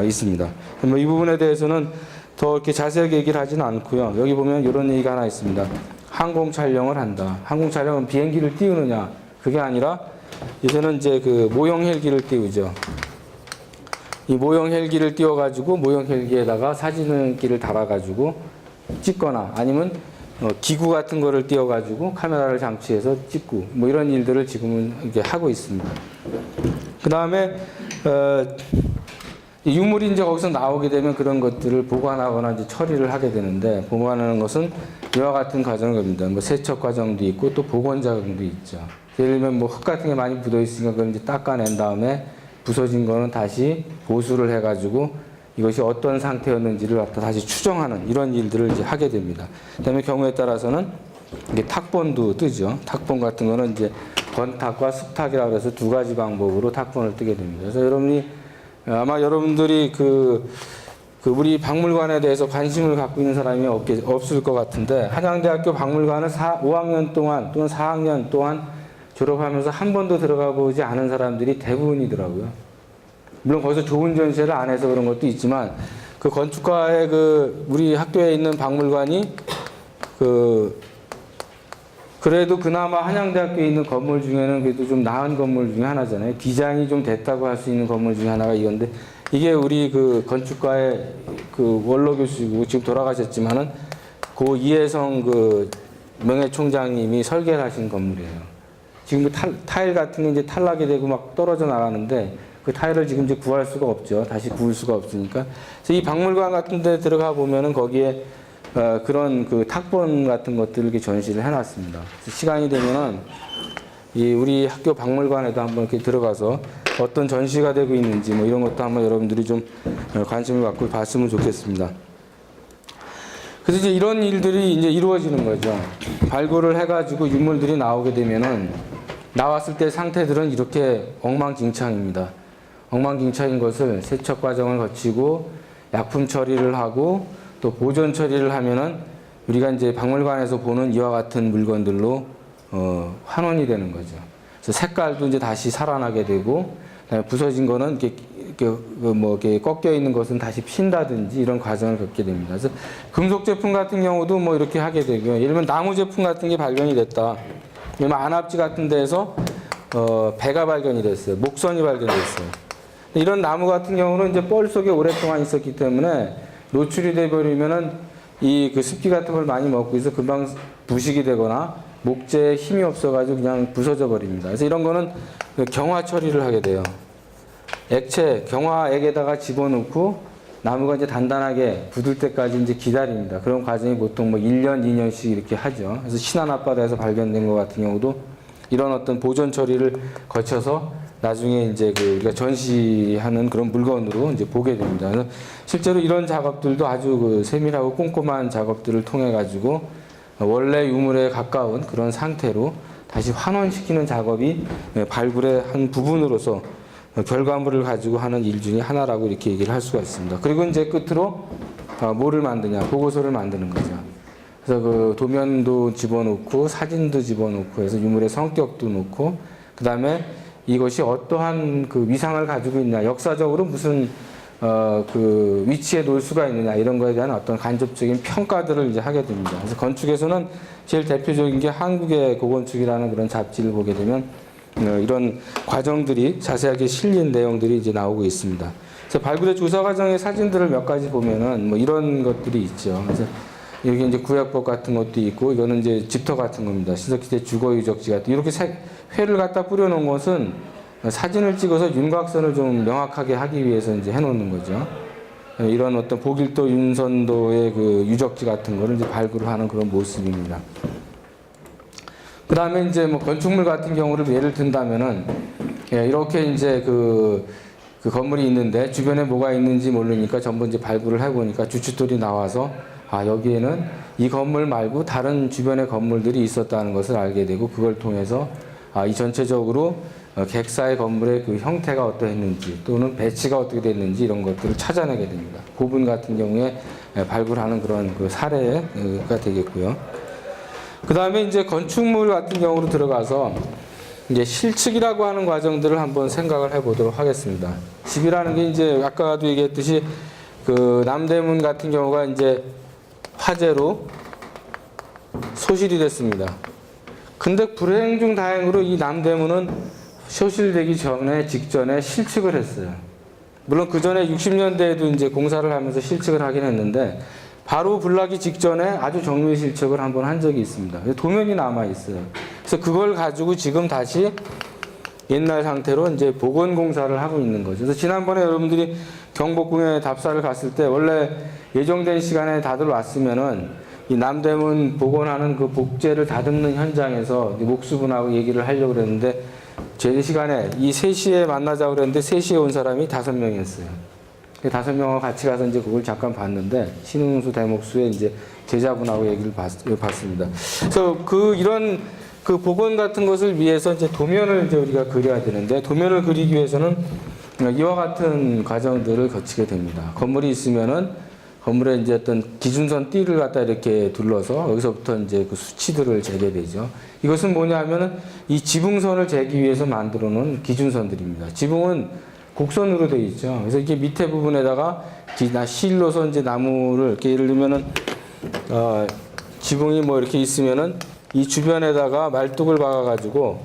있습니다. 뭐 이 부분에 대해서는 더 이렇게 자세하게 얘기를 하지는 않고요. 여기 보면 이런 얘기가 하나 있습니다. 항공 촬영을 한다. 항공 촬영은 비행기를 띄우느냐? 그게 아니라 이제는 이제 그 모형 헬기를 띄우죠. 이 모형 헬기를 띄워가지고 모형 헬기에다가 사진기를 달아가지고 찍거나 아니면 기구 같은 거를 띄워가지고 카메라를 장치해서 찍고 뭐 이런 일들을 지금은 이렇게 하고 있습니다. 그 다음에 유물이 이제 거기서 나오게 되면 그런 것들을 보관하거나 이제 처리를 하게 되는데, 보관하는 것은 이와 같은 과정을 겁니다. 뭐 세척 과정도 있고 또 복원 작업도 있죠. 예를 들면 뭐 흙 같은 게 많이 묻어 있으니까 그걸 이제 닦아낸 다음에 부서진 거는 다시 보수를 해가지고 이것이 어떤 상태였는지를 갖다 다시 추정하는 이런 일들을 이제 하게 됩니다. 그다음에 경우에 따라서는 이게 탁본도 뜨죠. 탁본 같은 거는 이제 건탁과 습탁이라고 해서 두 가지 방법으로 탁본을 뜨게 됩니다. 그래서 아마 여러분들이 우리 박물관에 대해서 관심을 갖고 있는 사람이 없을 것 같은데, 한양대학교 박물관을 5학년 동안 또는 4학년 동안 졸업하면서 한 번도 들어가 보지 않은 사람들이 대부분이더라고요. 물론 거기서 좋은 전시회를 안 해서 그런 것도 있지만, 그 건축가의 우리 학교에 있는 박물관이 그래도 그나마 한양대학교에 있는 건물 중에는 그래도 좀 나은 건물 중에 하나잖아요. 디자인이 좀 됐다고 할 수 있는 건물 중에 하나가 이건데, 이게 우리 그 건축가의 그 원로 교수고 지금 돌아가셨지만은 고 이혜성 그 명예총장님이 설계를 하신 건물이에요. 지금 그 타일 같은 게 이제 탈락이 되고 막 떨어져 나가는데, 그 타일을 지금 이제 구할 수가 없죠. 다시 구울 수가 없으니까. 그래서 이 박물관 같은 데 들어가 보면은 거기에 그런 그 탁본 같은 것들을 이렇게 전시를 해놨습니다. 시간이 되면은 우리 학교 박물관에도 한번 이렇게 들어가서 어떤 전시가 되고 있는지 뭐 이런 것도 한번 여러분들이 좀 관심을 갖고 봤으면 좋겠습니다. 그래서 이제 이런 일들이 이제 이루어지는 거죠. 발굴을 해가지고 유물들이 나오게 되면은 나왔을 때 상태들은 이렇게 엉망진창입니다. 엉망진창인 것을 세척 과정을 거치고 약품 처리를 하고 또 보존 처리를 하면은 우리가 이제 박물관에서 보는 이와 같은 물건들로 환원이 되는 거죠. 그래서 색깔도 이제 다시 살아나게 되고, 부서진 거는 이렇게 꺾여 있는 것은 다시 핀다든지 이런 과정을 겪게 됩니다. 그래서 금속 제품 같은 경우도 뭐 이렇게 하게 되고요. 예를 들면 나무 제품 같은 게 발견이 됐다. 그러면 안압지 같은 데에서 배가 발견이 됐어요. 목선이 발견됐어요. 이런 나무 같은 경우는 이제 뻘 속에 오랫동안 있었기 때문에 노출이 돼버리면은 그 습기 같은 걸 많이 먹고 있어 금방 부식이 되거나 목재에 힘이 없어가지고 그냥 부서져 버립니다. 그래서 이런 거는 경화 처리를 하게 돼요. 액체 경화액에다가 집어넣고 나무가 이제 단단하게 굳을 때까지 이제 기다립니다. 그런 과정이 보통 뭐 1년, 2년씩 이렇게 하죠. 그래서 신안 앞바다에서 발견된 것 같은 경우도 이런 어떤 보존 처리를 거쳐서 나중에 이제 그 우리가 전시하는 그런 물건으로 이제 보게 됩니다. 그래서 실제로 이런 작업들도 아주 그 세밀하고 꼼꼼한 작업들을 통해 가지고 원래 유물에 가까운 그런 상태로 다시 환원시키는 작업이 발굴의 한 부분으로서 결과물을 가지고 하는 일 중에 하나라고 이렇게 얘기를 할 수가 있습니다. 그리고 이제 끝으로 뭐를 만드냐, 보고서를 만드는 거죠. 그래서 그 도면도 집어넣고 사진도 집어넣고 해서 유물의 성격도 놓고 그 다음에 이것이 어떠한 그 위상을 가지고 있냐, 역사적으로 무슨 그 위치에 놓을 수가 있느냐 이런 거에 대한 어떤 간접적인 평가들을 이제 하게 됩니다. 그래서 건축에서는 제일 대표적인 게 한국의 고건축이라는 그런 잡지를 보게 되면 이런 과정들이 자세하게 실린 내용들이 이제 나오고 있습니다. 그래서 발굴의 조사 과정의 사진들을 몇 가지 보면은 뭐 이런 것들이 있죠. 그래서 여기 이제 구역법 같은 것도 있고 이거는 이제 집터 같은 겁니다. 신석시대 주거 유적지 같은 이렇게 회를 갖다 뿌려놓은 것은 사진을 찍어서 윤곽선을 좀 명확하게 하기 위해서 이제 해놓는 거죠. 이런 어떤 보길도 윤선도의 그 유적지 같은 거를 이제 발굴을 하는 그런 모습입니다. 그 다음에 이제 뭐 건축물 같은 경우를 예를 든다면은 이렇게 이제 그 건물이 있는데 주변에 뭐가 있는지 모르니까 전부 이제 발굴을 해보니까 주춧돌이 나와서 여기에는 이 건물 말고 다른 주변의 건물들이 있었다는 것을 알게 되고 그걸 통해서 이 전체적으로 객사의 건물의 그 형태가 어떠했는지 또는 배치가 어떻게 됐는지 이런 것들을 찾아내게 됩니다. 고분 같은 경우에 발굴하는 그런 그 사례가 되겠고요. 그 다음에 이제 건축물 같은 경우로 들어가서 이제 실측이라고 하는 과정들을 한번 생각을 해보도록 하겠습니다. 집이라는 게 이제 아까도 얘기했듯이 그 남대문 같은 경우가 이제 화재로 소실이 됐습니다. 근데 불행 중 다행으로 이 남대문은 소실되기 직전에 실측을 했어요. 물론 그 전에 60년대에도 이제 공사를 하면서 실측을 하긴 했는데 바로 불나기 직전에 아주 정밀 실측을 한번 한 적이 있습니다. 도면이 남아 있어요. 그래서 그걸 가지고 지금 다시 옛날 상태로 이제 복원 공사를 하고 있는 거죠. 그래서 지난번에 여러분들이 경복궁에 답사를 갔을 때 원래 예정된 시간에 다들 왔으면은 이 남대문 복원하는 그 복제를 다듬는 현장에서 목수분하고 얘기를 하려고 그랬는데 제 시간에 이 3시에 만나자고 그랬는데 3시에 온 사람이 5명이었어요. 5명하고 같이 가서 이제 그걸 잠깐 봤는데 신흥수 대목수의 이제 제자분하고 얘기를 봤습니다. 그래서 이런 그 복원 같은 것을 위해서 이제 도면을 이제 우리가 그려야 되는데 도면을 그리기 위해서는 이와 같은 과정들을 거치게 됩니다. 건물이 있으면은 건물에 이제 어떤 기준선 띠를 갖다 이렇게 둘러서 여기서부터 이제 그 수치들을 재게 되죠. 이것은 뭐냐면은 이 지붕선을 재기 위해서 만들어 놓은 기준선들입니다. 지붕은 곡선으로 되어 있죠. 그래서 이게 밑에 부분에다가 실로서 이제 나무를 이렇게 예를 들면은 지붕이 뭐 이렇게 있으면은 이 주변에다가 말뚝을 박아가지고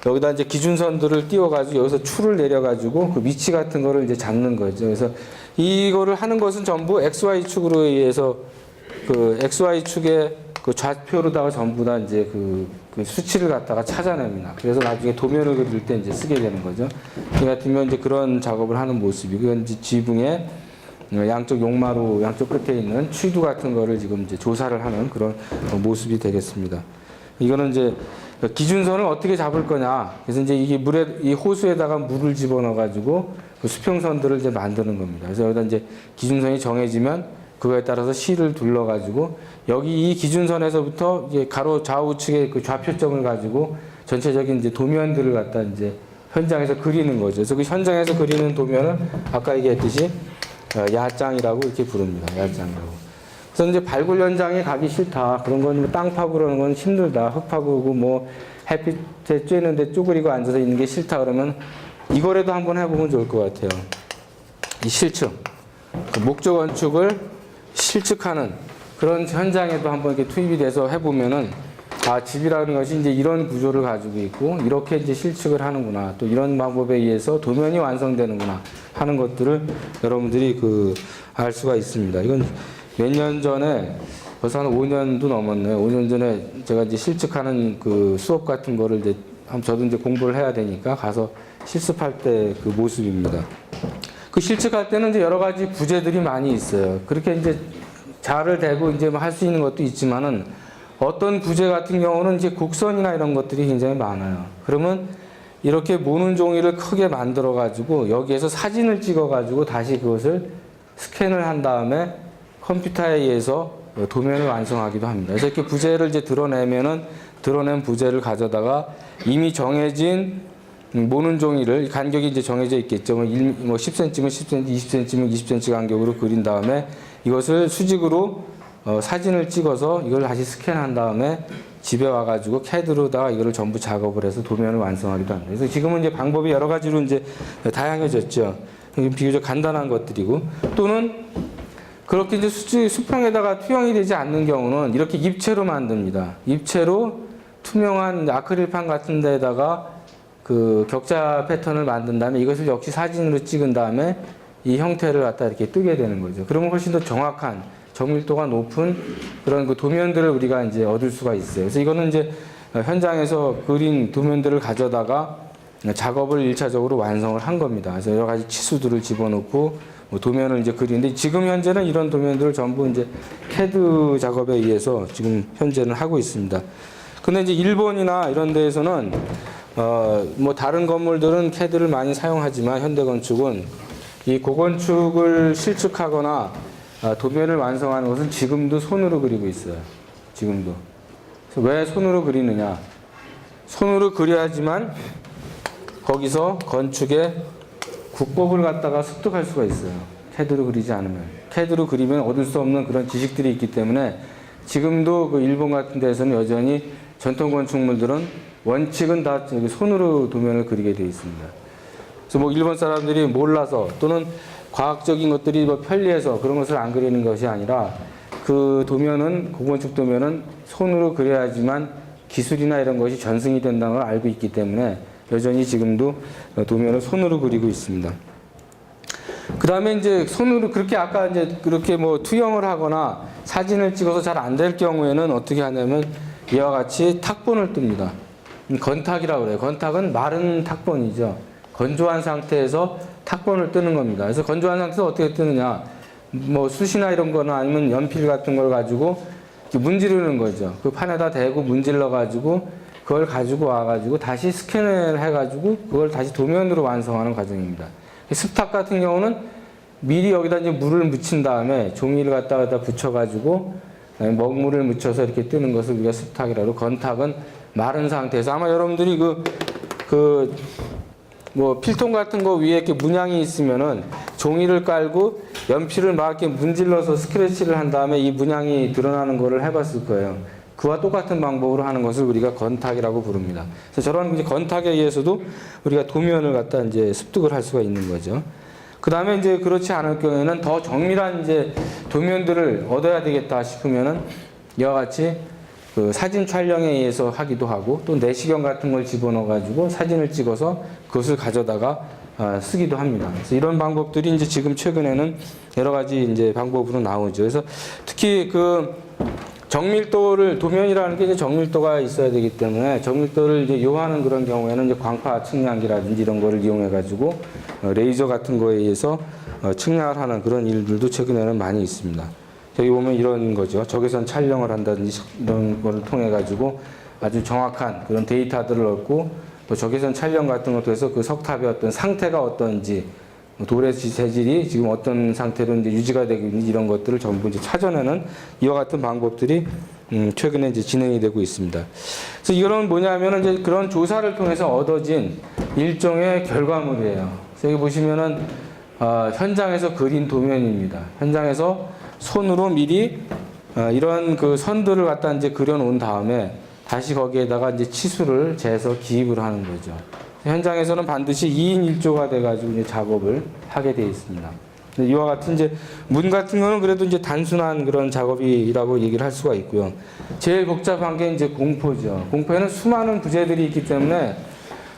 여기다 이제 기준선들을 띄워가지고 여기서 추를 내려가지고 그 위치 같은 거를 이제 잡는 거죠. 그래서 이거를 하는 것은 전부 XY축으로 의해서 그 XY축의 그 좌표로다가 전부 다 이제 그 수치를 갖다가 찾아냅니다. 그래서 나중에 도면을 그릴 때 이제 쓰게 되는 거죠. 이 같으면 이제 그런 작업을 하는 모습이고, 이건 이제 지붕의 양쪽 용마루 양쪽 끝에 있는 취두 같은 거를 지금 이제 조사를 하는 그런 모습이 되겠습니다. 이거는 이제 기준선을 어떻게 잡을 거냐. 그래서 이제 이게 이 호수에다가 물을 집어넣어 가지고 그 수평선들을 이제 만드는 겁니다. 그래서 여기다 이제 기준선이 정해지면 그거에 따라서 실을 둘러 가지고 여기 이 기준선에서부터 이제 가로 좌우측의 그 좌표점을 가지고 전체적인 이제 도면들을 갖다 이제 현장에서 그리는 거죠. 그래서 그 현장에서 그리는 도면을 아까 얘기했듯이 야장이라고 이렇게 부릅니다. 야장이라고. 그래서 이제 발굴 현장에 가기 싫다. 그런 건 땅 파고 그러는 건 힘들다. 흙 파고고 뭐 햇빛에 쬐는데 쪼그리고 앉아서 있는 게 싫다 그러면 이거라도 한번 해보면 좋을 것 같아요. 이 실측. 그 목조 건축을 실측하는 그런 현장에도 한번 이렇게 투입이 돼서 해보면은 집이라는 것이 이제 이런 구조를 가지고 있고 이렇게 이제 실측을 하는구나. 또 이런 방법에 의해서 도면이 완성되는구나 하는 것들을 여러분들이 알 수가 있습니다. 이건 몇 년 전에 벌써 한 5년도 넘었네요. 5년 전에 제가 이제 실측하는 그 수업 같은 거를 이제 저도 이제 공부를 해야 되니까 가서 실습할 때 그 모습입니다. 그 실측할 때는 이제 여러 가지 부재들이 많이 있어요. 그렇게 이제 자를 대고 이제 할 수 있는 것도 있지만은 어떤 부재 같은 경우는 이제 곡선이나 이런 것들이 굉장히 많아요. 그러면 이렇게 모는 종이를 크게 만들어 가지고 여기에서 사진을 찍어 가지고 다시 그것을 스캔을 한 다음에 컴퓨터에 의해서 도면을 완성하기도 합니다. 그래서 이렇게 부재를 이제 드러내면은 드러낸 부재를 가져다가 이미 정해진 모는 종이를 간격이 이제 정해져 있겠죠. 뭐 10cm면 10cm, 20cm면 20cm 간격으로 그린 다음에 이것을 수직으로 사진을 찍어서 이걸 다시 스캔한 다음에 집에 와가지고 CAD로다가 이거를 전부 작업을 해서 도면을 완성하기도 합니다. 그래서 지금은 이제 방법이 여러 가지로 이제 다양해졌죠. 비교적 간단한 것들이고 또는 그렇게 이제 수평에다가 투영이 되지 않는 경우는 이렇게 입체로 만듭니다. 입체로 투명한 아크릴판 같은 데다가 그 격자 패턴을 만든 다음에 이것을 역시 사진으로 찍은 다음에 이 형태를 갖다 이렇게 뜨게 되는 거죠. 그러면 훨씬 더 정확한 정밀도가 높은 그런 그 도면들을 우리가 이제 얻을 수가 있어요. 그래서 이거는 이제 현장에서 그린 도면들을 가져다가 작업을 1차적으로 완성을 한 겁니다. 그래서 여러 가지 치수들을 집어넣고 도면을 이제 그리는데 지금 현재는 이런 도면들을 전부 이제 CAD 작업에 의해서 지금 현재는 하고 있습니다. 근데 이제 일본이나 이런 데에서는 뭐 다른 건물들은 CAD를 많이 사용하지만 현대건축은 이 고건축을 실측하거나 도면을 완성하는 것은 지금도 손으로 그리고 있어요. 지금도. 그래서 왜 손으로 그리느냐? 손으로 그려야지만 거기서 건축의 국법을 갖다가 습득할 수가 있어요. CAD로 그리지 않으면. CAD로 그리면 얻을 수 없는 그런 지식들이 있기 때문에 지금도 그 일본 같은 데서는 여전히 전통 건축물들은 원칙은 다 손으로 도면을 그리게 되어 있습니다. 그래서 뭐 일본 사람들이 몰라서 또는 과학적인 것들이 뭐 편리해서 그런 것을 안 그리는 것이 아니라 그 도면은 고건축 도면은 손으로 그려야지만 기술이나 이런 것이 전승이 된다는 걸 알고 있기 때문에 여전히 지금도 도면을 손으로 그리고 있습니다. 그 다음에 이제 손으로 그렇게 아까 이제 그렇게 뭐 투영을 하거나 사진을 찍어서 잘 안 될 경우에는 어떻게 하냐면 이와 같이 탁본을 뜹니다. 건탁이라고 그래요. 건탁은 마른 탁본이죠. 건조한 상태에서 탁본을 뜨는 겁니다. 그래서 건조한 상태에서 어떻게 뜨느냐. 뭐 숯이나 이런 거나 아니면 연필 같은 걸 가지고 문지르는 거죠. 그 판에다 대고 문질러 가지고 그걸 가지고 와가지고 다시 스캔을 해가지고 그걸 다시 도면으로 완성하는 과정입니다. 습탁 같은 경우는 미리 여기다 이제 물을 묻힌 다음에 종이를 갖다가 붙여가지고 먹물을 묻혀서 이렇게 뜨는 것을 우리가 습탁이라고, 건탁은 마른 상태에서 아마 여러분들이 뭐 필통 같은 거 위에 이렇게 문양이 있으면은 종이를 깔고 연필을 막 이렇게 문질러서 스크래치를 한 다음에 이 문양이 드러나는 거를 해봤을 거예요. 그와 똑같은 방법으로 하는 것을 우리가 건탁이라고 부릅니다. 그래서 저런 이제 건탁에 의해서도 우리가 도면을 갖다 이제 습득을 할 수가 있는 거죠. 그 다음에 이제 그렇지 않을 경우에는 더 정밀한 이제 도면들을 얻어야 되겠다 싶으면은 이와 같이 그 사진 촬영에 의해서 하기도 하고 또 내시경 같은 걸 집어넣어 가지고 사진을 찍어서 그것을 가져다가 쓰기도 합니다. 그래서 이런 방법들이 이제 지금 최근에는 여러 가지 이제 방법으로 나오죠. 그래서 특히 그 정밀도를, 도면이라는 게 이제 정밀도가 있어야 되기 때문에 정밀도를 이제 요하는 그런 경우에는 이제 광파 측량기라든지 이런 거를 이용해 가지고 레이저 같은 거에 의해서 측량을 하는 그런 일들도 최근에는 많이 있습니다. 여기 보면 이런 거죠. 적외선 촬영을 한다든지 이런 거를 통해 가지고 아주 정확한 그런 데이터들을 얻고 또 적외선 촬영 같은 것도 해서 그 석탑의 어떤 상태가 어떤지, 돌의 재질이 지금 어떤 상태로 이제 유지가 되고 있는지 이런 것들을 전부 이제 찾아내는 이와 같은 방법들이 최근에 이제 진행이 되고 있습니다. 그래서 이거는 뭐냐면은 이제 그런 조사를 통해서 얻어진 일종의 결과물이에요. 그래서 여기 보시면은 현장에서 그린 도면입니다. 현장에서 손으로 미리 이런 그 선들을 갖다 이제 그려놓은 다음에 다시 거기에다가 이제 치수를 재서 기입을 하는 거죠. 현장에서는 반드시 2인 1조가 돼가지고 이제 작업을 하게 되어 있습니다. 이와 같은 이제 문 같은 거는 그래도 이제 단순한 그런 작업이라고 얘기를 할 수가 있고요. 제일 복잡한 게 이제 공포죠. 공포에는 수많은 부재들이 있기 때문에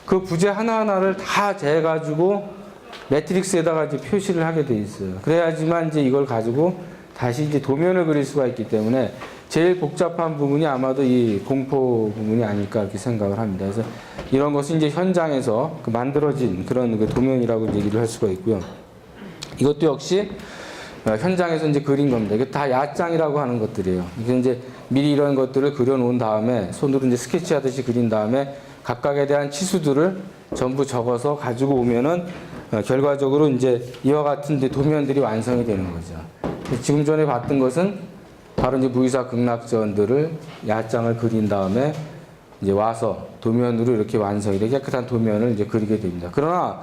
그 부재 하나하나를 다 재가지고 매트릭스에다가 이제 표시를 하게 되어 있어요. 그래야지만 이제 이걸 가지고 다시 이제 도면을 그릴 수가 있기 때문에 제일 복잡한 부분이 아마도 이 공포 부분이 아닐까 이렇게 생각을 합니다. 그래서 이런 것은 이제 현장에서 그 만들어진 그런 그 도면이라고 얘기를 할 수가 있고요. 이것도 역시 현장에서 이제 그린 겁니다. 이게 다 야장이라고 하는 것들이에요. 이게 이제 미리 이런 것들을 그려놓은 다음에 손으로 이제 스케치하듯이 그린 다음에 각각에 대한 치수들을 전부 적어서 가지고 오면은 결과적으로 이제 이와 같은 이제 도면들이 완성이 되는 거죠. 지금 전에 봤던 것은 바로 이제 무의사 극락전들을 야장을 그린 다음에 이제 와서 도면으로 이렇게 완성이 되게 깨끗한 도면을 이제 그리게 됩니다. 그러나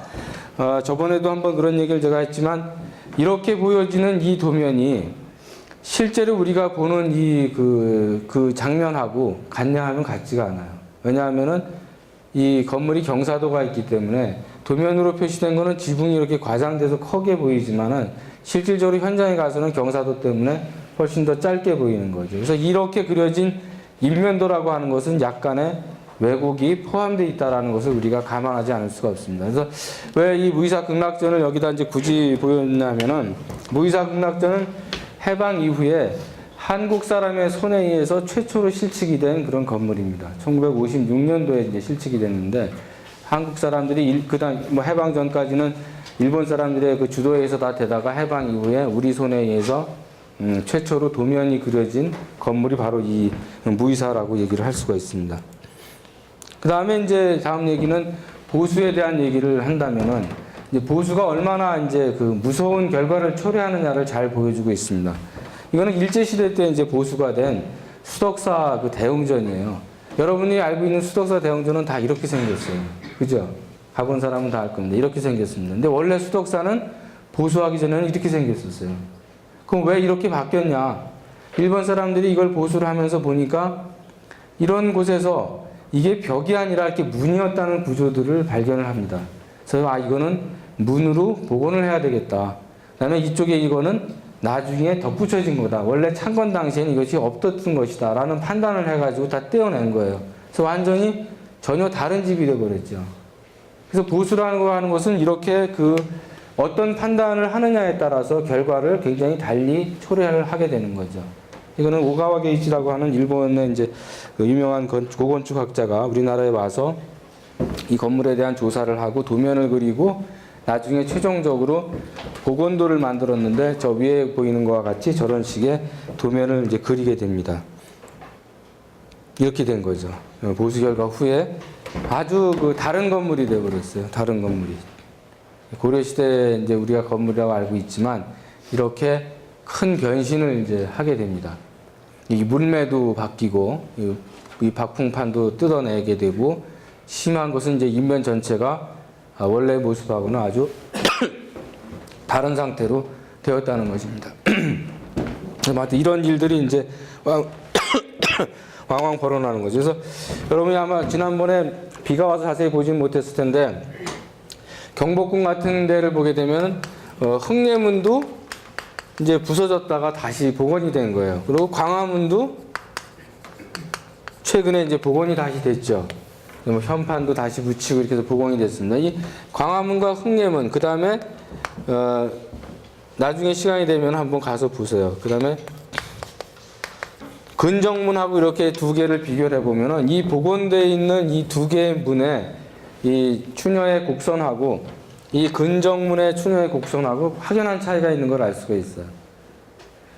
저번에도 한번 그런 얘기를 제가 했지만 이렇게 보여지는 이 도면이 실제로 우리가 보는 그 장면하고 같냐하면 같지가 않아요. 왜냐하면은 이 건물이 경사도가 있기 때문에 도면으로 표시된 거는 지붕이 이렇게 과장돼서 크게 보이지만은 실질적으로 현장에 가서는 경사도 때문에 훨씬 더 짧게 보이는 거죠. 그래서 이렇게 그려진 일면도라고 하는 것은 약간의 왜곡이 포함되어 있다는 것을 우리가 감안하지 않을 수가 없습니다. 그래서 왜 이 무의사 극락전을 여기다 이제 굳이 보였냐면은 무의사 극락전은 해방 이후에 한국 사람의 손에 의해서 최초로 실측이 된 그런 건물입니다. 1956년도에 이제 실측이 됐는데 한국 사람들이 그다음 뭐 해방 전까지는 일본 사람들의 그 주도에서 다 되다가 해방 이후에 우리 손에 의해서 최초로 도면이 그려진 건물이 바로 이 무의사라고 얘기를 할 수가 있습니다. 그 다음에 이제 다음 얘기는 보수에 대한 얘기를 한다면은 이제 보수가 얼마나 이제 그 무서운 결과를 초래하느냐를 잘 보여주고 있습니다. 이거는 일제시대 때 이제 보수가 된 수덕사 그 대웅전이에요. 여러분이 알고 있는 수덕사 대웅전은 다 이렇게 생겼어요. 그죠? 가본 사람은 다 알 겁니다. 이렇게 생겼습니다. 근데 원래 수덕사는 보수하기 전에는 이렇게 생겼었어요. 그럼 왜 이렇게 바뀌었냐? 일본 사람들이 이걸 보수를 하면서 보니까 이런 곳에서 이게 벽이 아니라 이렇게 문이었다는 구조들을 발견을 합니다. 그래서 이거는 문으로 복원을 해야 되겠다. 그다음에 이쪽에 이거는 나중에 덧붙여진 거다. 원래 창건 당시에는 이것이 없었던 것이다. 라는 판단을 해가지고 다 떼어낸 거예요. 그래서 완전히 전혀 다른 집이 되어버렸죠. 그래서 보수라는 거 하는 것은 이렇게 그 어떤 판단을 하느냐에 따라서 결과를 굉장히 달리 초래를 하게 되는 거죠. 이거는 오가와 게이치라고 하는 일본의 이제 그 유명한 고건축학자가 우리나라에 와서 이 건물에 대한 조사를 하고 도면을 그리고 나중에 최종적으로 복원도를 만들었는데 저 위에 보이는 것과 같이 저런 식의 도면을 이제 그리게 됩니다. 이렇게 된 거죠. 보수 결과 후에 아주 그 다른 건물이 되어버렸어요. 다른 건물이. 고려시대 이제 우리가 건물이라고 알고 있지만 이렇게 큰 변신을 이제 하게 됩니다. 이 물매도 바뀌고 이 박풍판도 뜯어내게 되고 심한 것은 이제 인면 전체가 원래 모습하고는 아주 다른 상태로 되었다는 것입니다. 이런 일들이 이제 왕왕 벌어나는 거죠. 그래서 여러분이 아마 지난번에 비가 와서 자세히 보진 못했을 텐데 경복궁 같은 데를 보게 되면 흥례문도 이제 부서졌다가 다시 복원이 된 거예요. 그리고 광화문도 최근에 이제 복원이 다시 됐죠. 뭐 현판도 다시 붙이고 이렇게 해서 복원이 됐습니다. 이 광화문과 흥례문, 그 다음에 나중에 시간이 되면 한번 가서 보세요. 그 다음에 근정문하고 이렇게 두 개를 비교를 해보면은 이 복원되어 있는 이 두 개의 문에 이 추녀의 곡선하고 이 근정문의 추녀의 곡선하고 확연한 차이가 있는 걸 알 수가 있어요.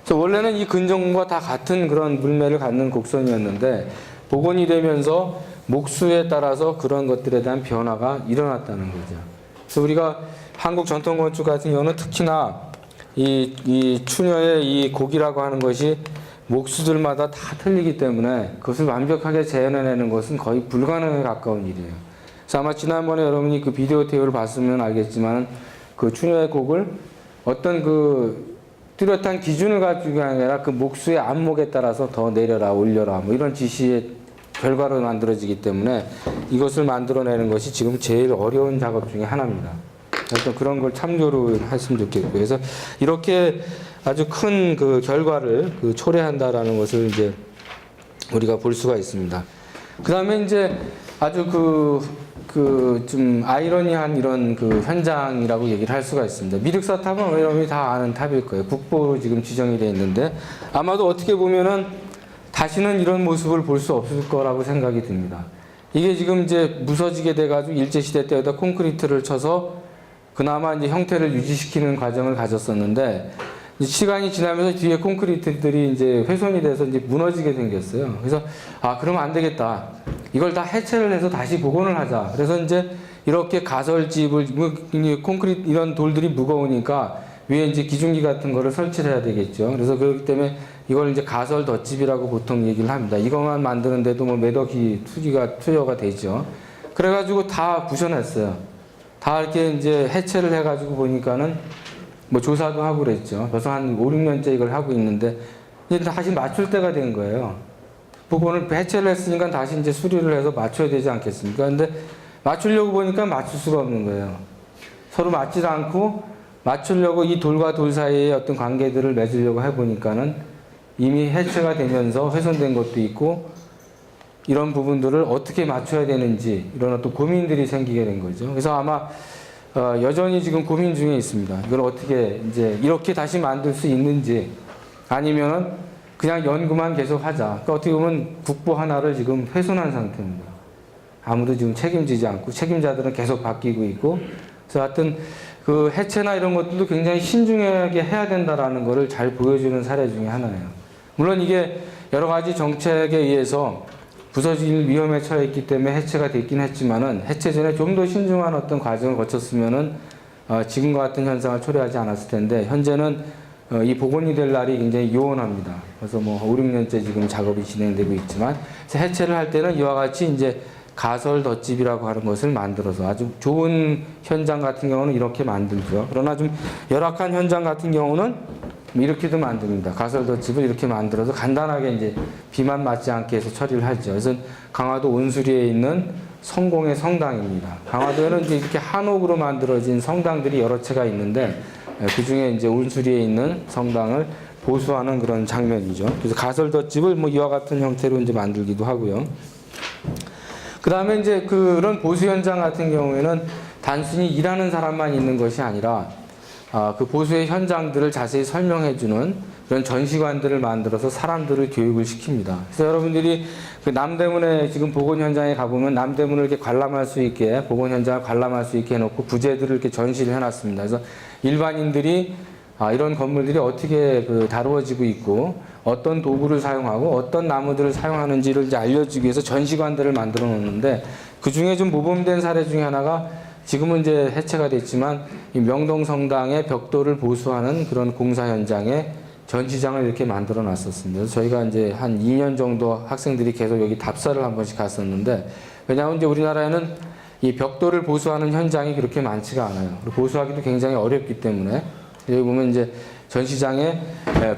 그래서 원래는 이 근정문과 다 같은 그런 물매를 갖는 곡선이었는데 복원이 되면서 목수에 따라서 그런 것들에 대한 변화가 일어났다는 거죠. 그래서 우리가 한국 전통 건축 같은 경우는 특히나 이 추녀의 이 곡이라고 하는 것이 목수들마다 다 틀리기 때문에 그것을 완벽하게 재현해내는 것은 거의 불가능에 가까운 일이에요. 그래서 아마 지난번에 여러분이 그 비디오 테이프를 봤으면 알겠지만 그 추녀의 곡을 어떤 그 뚜렷한 기준을 가지고 아니라 그 목수의 안목에 따라서 더 내려라 올려라 뭐 이런 지시의 결과로 만들어지기 때문에 이것을 만들어내는 것이 지금 제일 어려운 작업 중에 하나입니다. 그래서 그런 걸 참조를 했으면 좋겠고요. 그래서 이렇게 아주 큰 그 결과를 그 초래한다라는 것을 이제 우리가 볼 수가 있습니다. 그 다음에 이제 아주 좀 아이러니한 이런 그 현장이라고 얘기를 할 수가 있습니다. 미륵사 탑은 여러분이 다 아는 탑일 거예요. 국보로 지금 지정이 되어 있는데 아마도 어떻게 보면은 다시는 이런 모습을 볼 수 없을 거라고 생각이 듭니다. 이게 지금 이제 무서지게 돼가지고 일제시대 때에다 콘크리트를 쳐서 그나마 이제 형태를 유지시키는 과정을 가졌었는데, 시간이 지나면서 뒤에 콘크리트들이 이제 훼손이 돼서 이제 무너지게 생겼어요. 그래서, 그러면 안 되겠다. 이걸 다 해체를 해서 다시 복원을 하자. 그래서 이제 이렇게 가설집을, 콘크리트, 이런 돌들이 무거우니까 위에 이제 기중기 같은 거를 설치를 해야 되겠죠. 그래서 그렇기 때문에 이걸 이제 가설 덧집이라고 보통 얘기를 합니다. 이것만 만드는데도 뭐 몇 억이 투여가 되죠. 그래가지고 다 부셔냈어요. 다 이렇게 이제 해체를 해가지고 보니까는 뭐 조사도 하고 그랬죠. 벌써 한 5, 6년째 이걸 하고 있는데 이제 다시 맞출 때가 된 거예요. 복원을 해체를 했으니까 다시 이제 수리를 해서 맞춰야 되지 않겠습니까? 근데 맞추려고 보니까 맞출 수가 없는 거예요. 서로 맞질 않고 맞추려고 이 돌과 돌 사이에 어떤 관계들을 맺으려고 해보니까는 이미 해체가 되면서 훼손된 것도 있고 이런 부분들을 어떻게 맞춰야 되는지 이런 어떤 고민들이 생기게 된 거죠. 그래서 아마 여전히 지금 고민 중에 있습니다. 이걸 어떻게 이제 이렇게 다시 만들 수 있는지 아니면은 그냥 연구만 계속 하자. 그러니까 어떻게 보면 국보 하나를 지금 훼손한 상태입니다. 아무도 지금 책임지지 않고 책임자들은 계속 바뀌고 있고 그래서 하여튼 그 해체나 이런 것들도 굉장히 신중하게 해야 된다라는 것을 잘 보여주는 사례 중에 하나예요. 물론 이게 여러 가지 정책에 의해서 부서질 위험에 처했기 때문에 해체가 됐긴 했지만은 해체 전에 좀 더 신중한 어떤 과정을 거쳤으면은 지금과 같은 현상을 초래하지 않았을 텐데 현재는 이 복원이 될 날이 굉장히 요원합니다. 그래서 뭐 5, 6년째 지금 작업이 진행되고 있지만 해체를 할 때는 이와 같이 이제 가설 덧집이라고 하는 것을 만들어서 아주 좋은 현장 같은 경우는 이렇게 만들죠. 그러나 좀 열악한 현장 같은 경우는 이렇게도 만듭니다. 가설 덧집을 이렇게 만들어서 간단하게 이제 비만 맞지 않게 해서 처리를 하죠. 그래서 강화도 온수리에 있는 성공의 성당입니다. 강화도에는 이제 이렇게 한옥으로 만들어진 성당들이 여러 채가 있는데 그 중에 이제 온수리에 있는 성당을 보수하는 그런 장면이죠. 그래서 가설 덧집을 뭐 이와 같은 형태로 이제 만들기도 하고요. 그 다음에 이제 그런 보수 현장 같은 경우에는 단순히 일하는 사람만 있는 것이 아니라 그 보수의 현장들을 자세히 설명해주는 그런 전시관들을 만들어서 사람들을 교육을 시킵니다. 그래서 여러분들이 그 남대문에 지금 복원 현장에 가보면 남대문을 이렇게 관람할 수 있게 복원 현장을 관람할 수 있게 해놓고 부재들을 이렇게 전시를 해놨습니다. 그래서 일반인들이 이런 건물들이 어떻게 다루어지고 있고 어떤 도구를 사용하고 어떤 나무들을 사용하는지를 이제 알려주기 위해서 전시관들을 만들어 놓는데 그 중에 좀 모범된 사례 중에 하나가 지금은 이제 해체가 됐지만 이 명동성당의 벽돌을 보수하는 그런 공사 현장에 전시장을 이렇게 만들어 놨었습니다. 그래서 저희가 이제 한 2년 정도 학생들이 계속 여기 답사를 한 번씩 갔었는데 왜냐하면 이제 우리나라에는 이 벽돌을 보수하는 현장이 그렇게 많지가 않아요. 보수하기도 굉장히 어렵기 때문에 여기 보면 이제 전시장에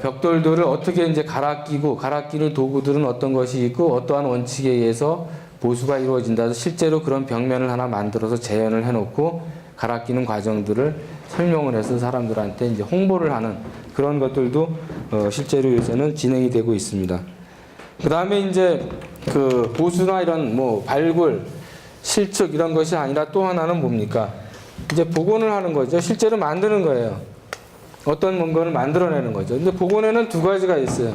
벽돌들을 어떻게 이제 갈아 끼는 도구들은 어떤 것이 있고 어떠한 원칙에 의해서 보수가 이루어진다 해서 실제로 그런 벽면을 하나 만들어서 재현을 해놓고 갈아 끼는 과정들을 설명을 해서 사람들한테 이제 홍보를 하는 그런 것들도 실제로 요새는 진행이 되고 있습니다. 그 다음에 이제 그 보수나 이런 뭐 발굴, 실측 이런 것이 아니라 또 하나는 뭡니까? 이제 복원을 하는 거죠. 실제로 만드는 거예요. 어떤 뭔가를 만들어내는 거죠. 근데 복원에는 두 가지가 있어요.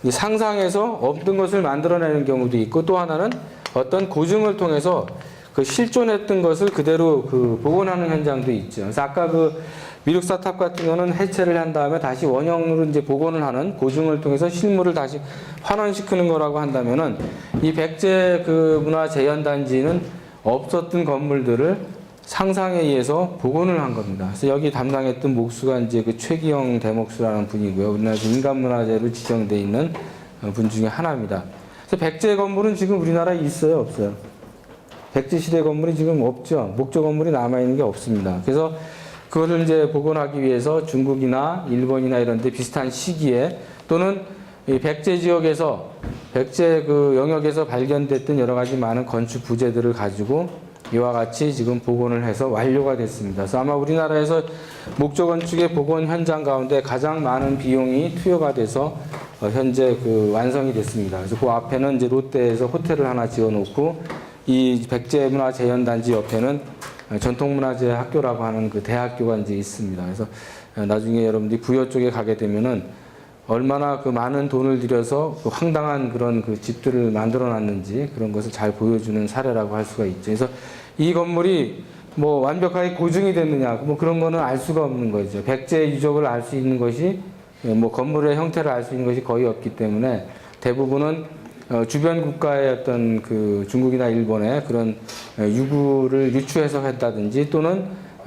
상상해서 없던 것을 만들어내는 경우도 있고 또 하나는 어떤 고증을 통해서 그 실존했던 것을 그대로 그 복원하는 현장도 있죠. 그래서 아까 그 미륵사탑 같은 거는 해체를 한 다음에 다시 원형으로 이제 복원을 하는 고증을 통해서 실물을 다시 환원시키는 거라고 한다면은 이 백제 그 문화재현단지는 없었던 건물들을 상상에 의해서 복원을 한 겁니다. 그래서 여기 담당했던 목수가 이제 그 최기영 대목수라는 분이고요. 우리나라에서 인간문화재로 지정되어 있는 분 중에 하나입니다. 그래서 백제 건물은 지금 우리나라에 있어요, 없어요? 백제 시대 건물이 지금 없죠. 목조 건물이 남아있는 게 없습니다. 그래서 그것을 이제 복원하기 위해서 중국이나 일본이나 이런 데 비슷한 시기에 또는 이 백제 지역에서 백제 그 영역에서 발견됐던 여러 가지 많은 건축 부재들을 가지고 이와 같이 지금 복원을 해서 완료가 됐습니다. 그래서 아마 우리나라에서 목조 건축의 복원 현장 가운데 가장 많은 비용이 투여가 돼서 현재 그 완성이 됐습니다. 그래서 그 앞에는 이제 롯데에서 호텔을 하나 지어놓고 이 백제문화재현단지 옆에는 전통문화재 학교라고 하는 그 대학교가 이제 있습니다. 그래서 나중에 여러분들이 부여 쪽에 가게 되면은 얼마나 그 많은 돈을 들여서 그 황당한 그런 그 집들을 만들어 놨는지 그런 것을 잘 보여주는 사례라고 할 수가 있죠. 그래서 이 건물이 뭐 완벽하게 고증이 됐느냐, 뭐 그런 거는 알 수가 없는 거죠. 백제 유적을 알 수 있는 것이 뭐 건물의 형태를 알 수 있는 것이 거의 없기 때문에 대부분은 주변 국가의 어떤 그 중국이나 일본의 그런 유구를 유추해서 했다든지 또는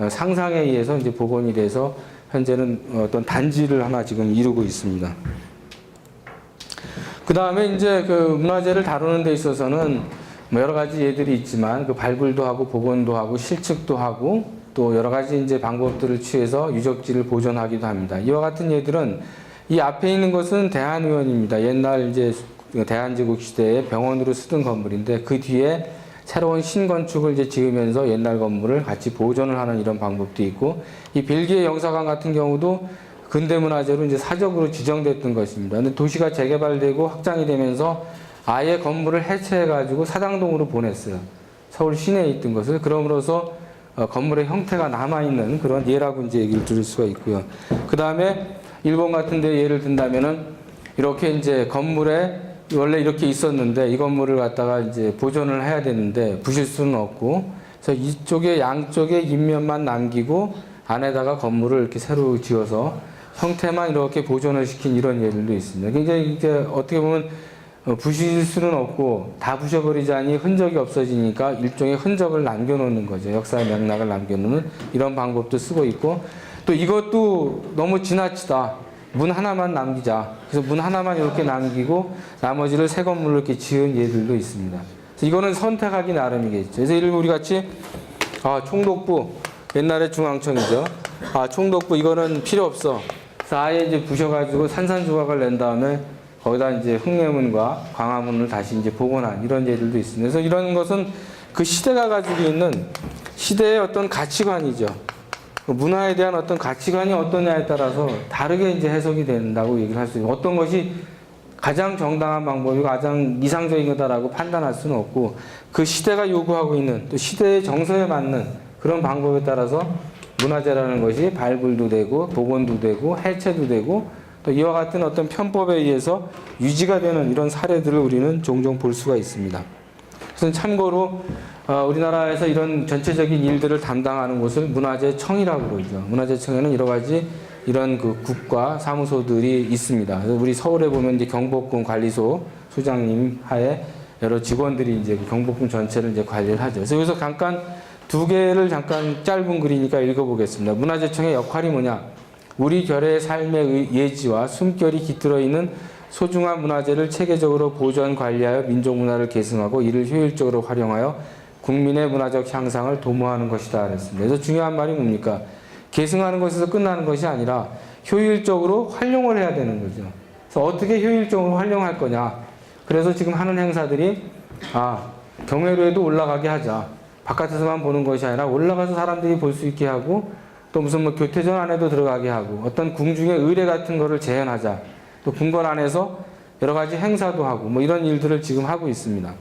상상에 의해서 이제 복원이 돼서 현재는 어떤 단지를 하나 지금 이루고 있습니다. 그 다음에 이제 그 문화재를 다루는 데 있어서는 뭐 여러 가지 예들이 있지만 그 발굴도 하고 복원도 하고 실측도 하고 또 여러 가지 이제 방법들을 취해서 유적지를 보존하기도 합니다. 이와 같은 예들은 이 앞에 있는 것은 대한의원입니다. 옛날 이제 대한제국 시대에 병원으로 쓰던 건물인데 그 뒤에 새로운 신건축을 이제 지으면서 옛날 건물을 같이 보존을 하는 이런 방법도 있고, 이 벨기에 영사관 같은 경우도 근대문화재로 이제 사적으로 지정됐던 것입니다. 근데 도시가 재개발되고 확장이 되면서 아예 건물을 해체해가지고 사당동으로 보냈어요. 서울 시내에 있던 것을. 그럼으로써 건물의 형태가 남아있는 그런 예라고 이제 얘기를 들을 수가 있고요. 그 다음에 일본 같은 데 예를 든다면은 이렇게 이제 건물에 원래 이렇게 있었는데 이 건물을 갖다가 이제 보존을 해야 되는데 부실 수는 없고, 그래서 이쪽에 양쪽에 인면만 남기고 안에다가 건물을 이렇게 새로 지어서 형태만 이렇게 보존을 시킨 이런 예들도 있습니다. 굉장히 이제 어떻게 보면 부실 수는 없고 다 부셔버리자니 흔적이 없어지니까 일종의 흔적을 남겨놓는 거죠. 역사의 맥락을 남겨놓는 이런 방법도 쓰고 있고, 또 이것도 너무 지나치다. 문 하나만 남기자. 그래서 문 하나만 이렇게 남기고 나머지를 새 건물로 이렇게 지은 예들도 있습니다. 그래서 이거는 선택하기 나름이겠죠. 그래서 예를 들면 우리 같이 총독부 옛날에 중앙청이죠. 총독부 이거는 필요 없어. 그래서 아예 이제 부셔가지고 산산조각을 낸 다음에 거기다 이제 흥례문과 광화문을 다시 이제 복원한 이런 예들도 있습니다. 그래서 이런 것은 그 시대가 가지고 있는 시대의 어떤 가치관이죠. 문화에 대한 어떤 가치관이 어떠냐에 따라서 다르게 이제 해석이 된다고 얘기를 할 수 있고, 어떤 것이 가장 정당한 방법이고 가장 이상적인 거다라고 판단할 수는 없고, 그 시대가 요구하고 있는 또 시대의 정서에 맞는 그런 방법에 따라서 문화재라는 것이 발굴도 되고 복원도 되고 해체도 되고 또 이와 같은 어떤 편법에 의해서 유지가 되는 이런 사례들을 우리는 종종 볼 수가 있습니다. 그래서 참고로 우리나라에서 이런 전체적인 일들을 담당하는 곳을 문화재청이라고 그러죠. 문화재청에는 여러 가지 이런 그 국가 사무소들이 있습니다. 그래서 우리 서울에 보면 이제 경복궁 관리소 소장님 하에 여러 직원들이 이제 그 경복궁 전체를 이제 관리를 하죠. 그래서 여기서 잠깐 두 개를 잠깐 짧은 글이니까 읽어보겠습니다. 문화재청의 역할이 뭐냐? 우리 결의 삶의 예지와 숨결이 깃들어 있는 소중한 문화재를 체계적으로 보존 관리하여 민족 문화를 계승하고 이를 효율적으로 활용하여 국민의 문화적 향상을 도모하는 것이다 그랬습니다. 그래서 중요한 말이 뭡니까? 계승하는 것에서 끝나는 것이 아니라 효율적으로 활용을 해야 되는 거죠. 그래서 어떻게 효율적으로 활용할 거냐? 그래서 지금 하는 행사들이 경회로에도 올라가게 하자. 바깥에서만 보는 것이 아니라 올라가서 사람들이 볼 수 있게 하고, 또 무슨 뭐 교태전 안에도 들어가게 하고, 어떤 궁중의 의례 같은 거를 재현하자. 또 궁궐 안에서 여러 가지 행사도 하고 뭐 이런 일들을 지금 하고 있습니다.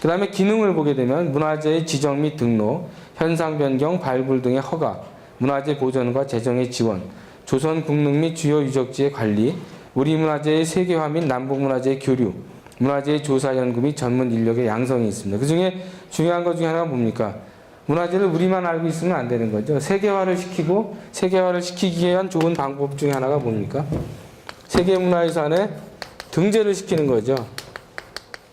그 다음에 기능을 보게 되면 문화재의 지정 및 등록, 현상 변경, 발굴 등의 허가, 문화재 보존과 재정의 지원, 조선 국능 및 주요 유적지의 관리, 우리 문화재의 세계화 및 남북 문화재의 교류, 문화재의 조사 연구 및 전문 인력의 양성이 있습니다. 그 중에 중요한 것 중에 하나가 뭡니까? 문화재를 우리만 알고 있으면 안 되는 거죠. 세계화를 시키고, 세계화를 시키기 위한 좋은 방법 중에 하나가 뭡니까? 세계문화유산에 등재를 시키는 거죠.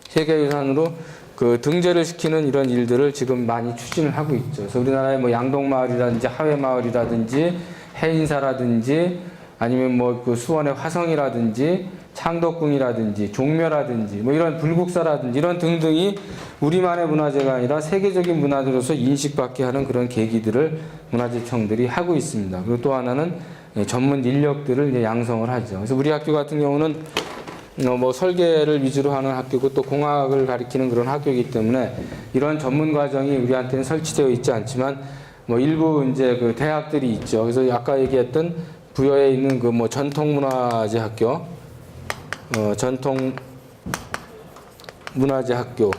세계유산으로 그 등재를 시키는 이런 일들을 지금 많이 추진을 하고 있죠. 그래서 우리나라의 뭐 양동마을이라든지 하회마을이라든지 해인사라든지 아니면 뭐 그 수원의 화성이라든지 창덕궁이라든지 종묘라든지 뭐 이런 불국사라든지 이런 등등이 우리만의 문화재가 아니라 세계적인 문화재로서 인식받게 하는 그런 계기들을 문화재청들이 하고 있습니다. 그리고 또 하나는 전문 인력들을 이제 양성을 하죠. 그래서 우리 학교 같은 경우는 뭐 설계를 위주로 하는 학교고 또 공학을 가리키는 그런 학교이기 때문에 이런 전문 과정이 우리한테는 설치되어 있지 않지만 뭐 일부 이제 그 대학들이 있죠. 그래서 아까 얘기했던 부여에 있는 그 뭐 전통문화재 학교, 전통문화재 학교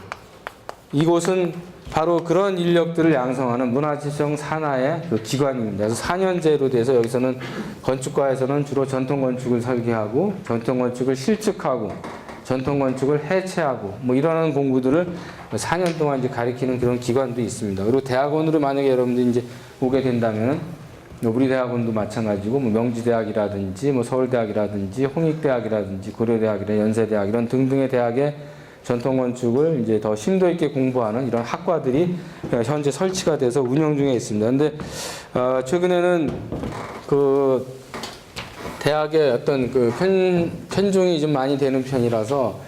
이곳은 바로 그런 인력들을 양성하는 문화재청 산하의 그 기관입니다. 그래서 4년제로 돼서 여기서는 건축과에서는 주로 전통 건축을 설계하고 전통 건축을 실측하고 전통 건축을 해체하고 뭐 이러는 공부들을 4년 동안 이제 가리키는 그런 기관도 있습니다. 그리고 대학원으로 만약에 여러분들이 이제 오게 된다면 우리 대학원도 마찬가지고 뭐 명지대학이라든지 뭐 서울대학이라든지 홍익대학이라든지 고려대학이나 연세대학 이런 등등의 대학의 전통 건축을 이제 더 심도 있게 공부하는 이런 학과들이 현재 설치가 돼서 운영 중에 있습니다. 근데 최근에는 그 대학의 어떤 그 편중이 좀 많이 되는 편이라서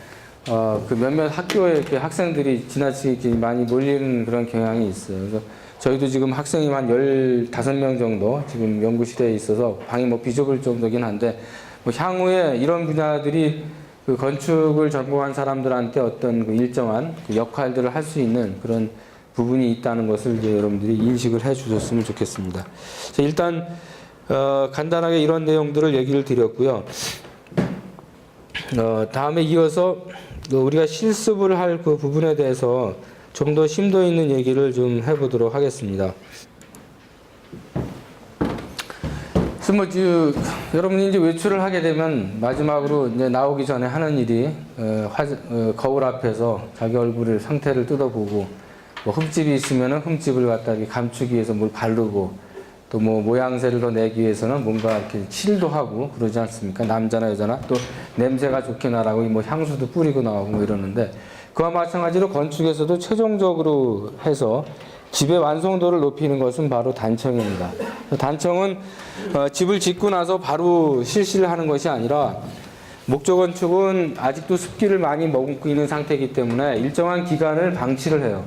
그 몇몇 학교에 이렇게 학생들이 지나치게 많이 몰리는 그런 경향이 있어요. 그래서 저희도 지금 학생이 한 15명 정도 지금 연구실에 있어서 방이 뭐 비좁을 정도긴 한데 뭐 향후에 이런 분야들이 그 건축을 전공한 사람들한테 어떤 그 일정한 그 역할들을 할 수 있는 그런 부분이 있다는 것을 이제 여러분들이 인식을 해 주셨으면 좋겠습니다. 일단 간단하게 이런 내용들을 얘기를 드렸고요. 다음에 이어서 우리가 실습을 할 그 부분에 대해서 좀 더 심도 있는 얘기를 좀 해보도록 하겠습니다. 그래서 뭐 여러분이 이제 외출을 하게 되면 마지막으로 이제 나오기 전에 하는 일이 거울 앞에서 자기 얼굴을 상태를 뜯어보고 뭐 흠집이 있으면은 흠집을 갖다 이렇게 감추기 위해서 뭘 바르고 또 뭐 모양새를 더 내기 위해서는 뭔가 이렇게 칠도 하고 그러지 않습니까? 남자나 여자나 또 냄새가 좋게 나라고 뭐 향수도 뿌리고 나오고 뭐 이러는데 그와 마찬가지로 건축에서도 최종적으로 해서 집의 완성도를 높이는 것은 바로 단청입니다. 단청은 집을 짓고 나서 바로 실시를 하는 것이 아니라 목조 건축은 아직도 습기를 많이 머금고 있는 상태이기 때문에 일정한 기간을 방치를 해요.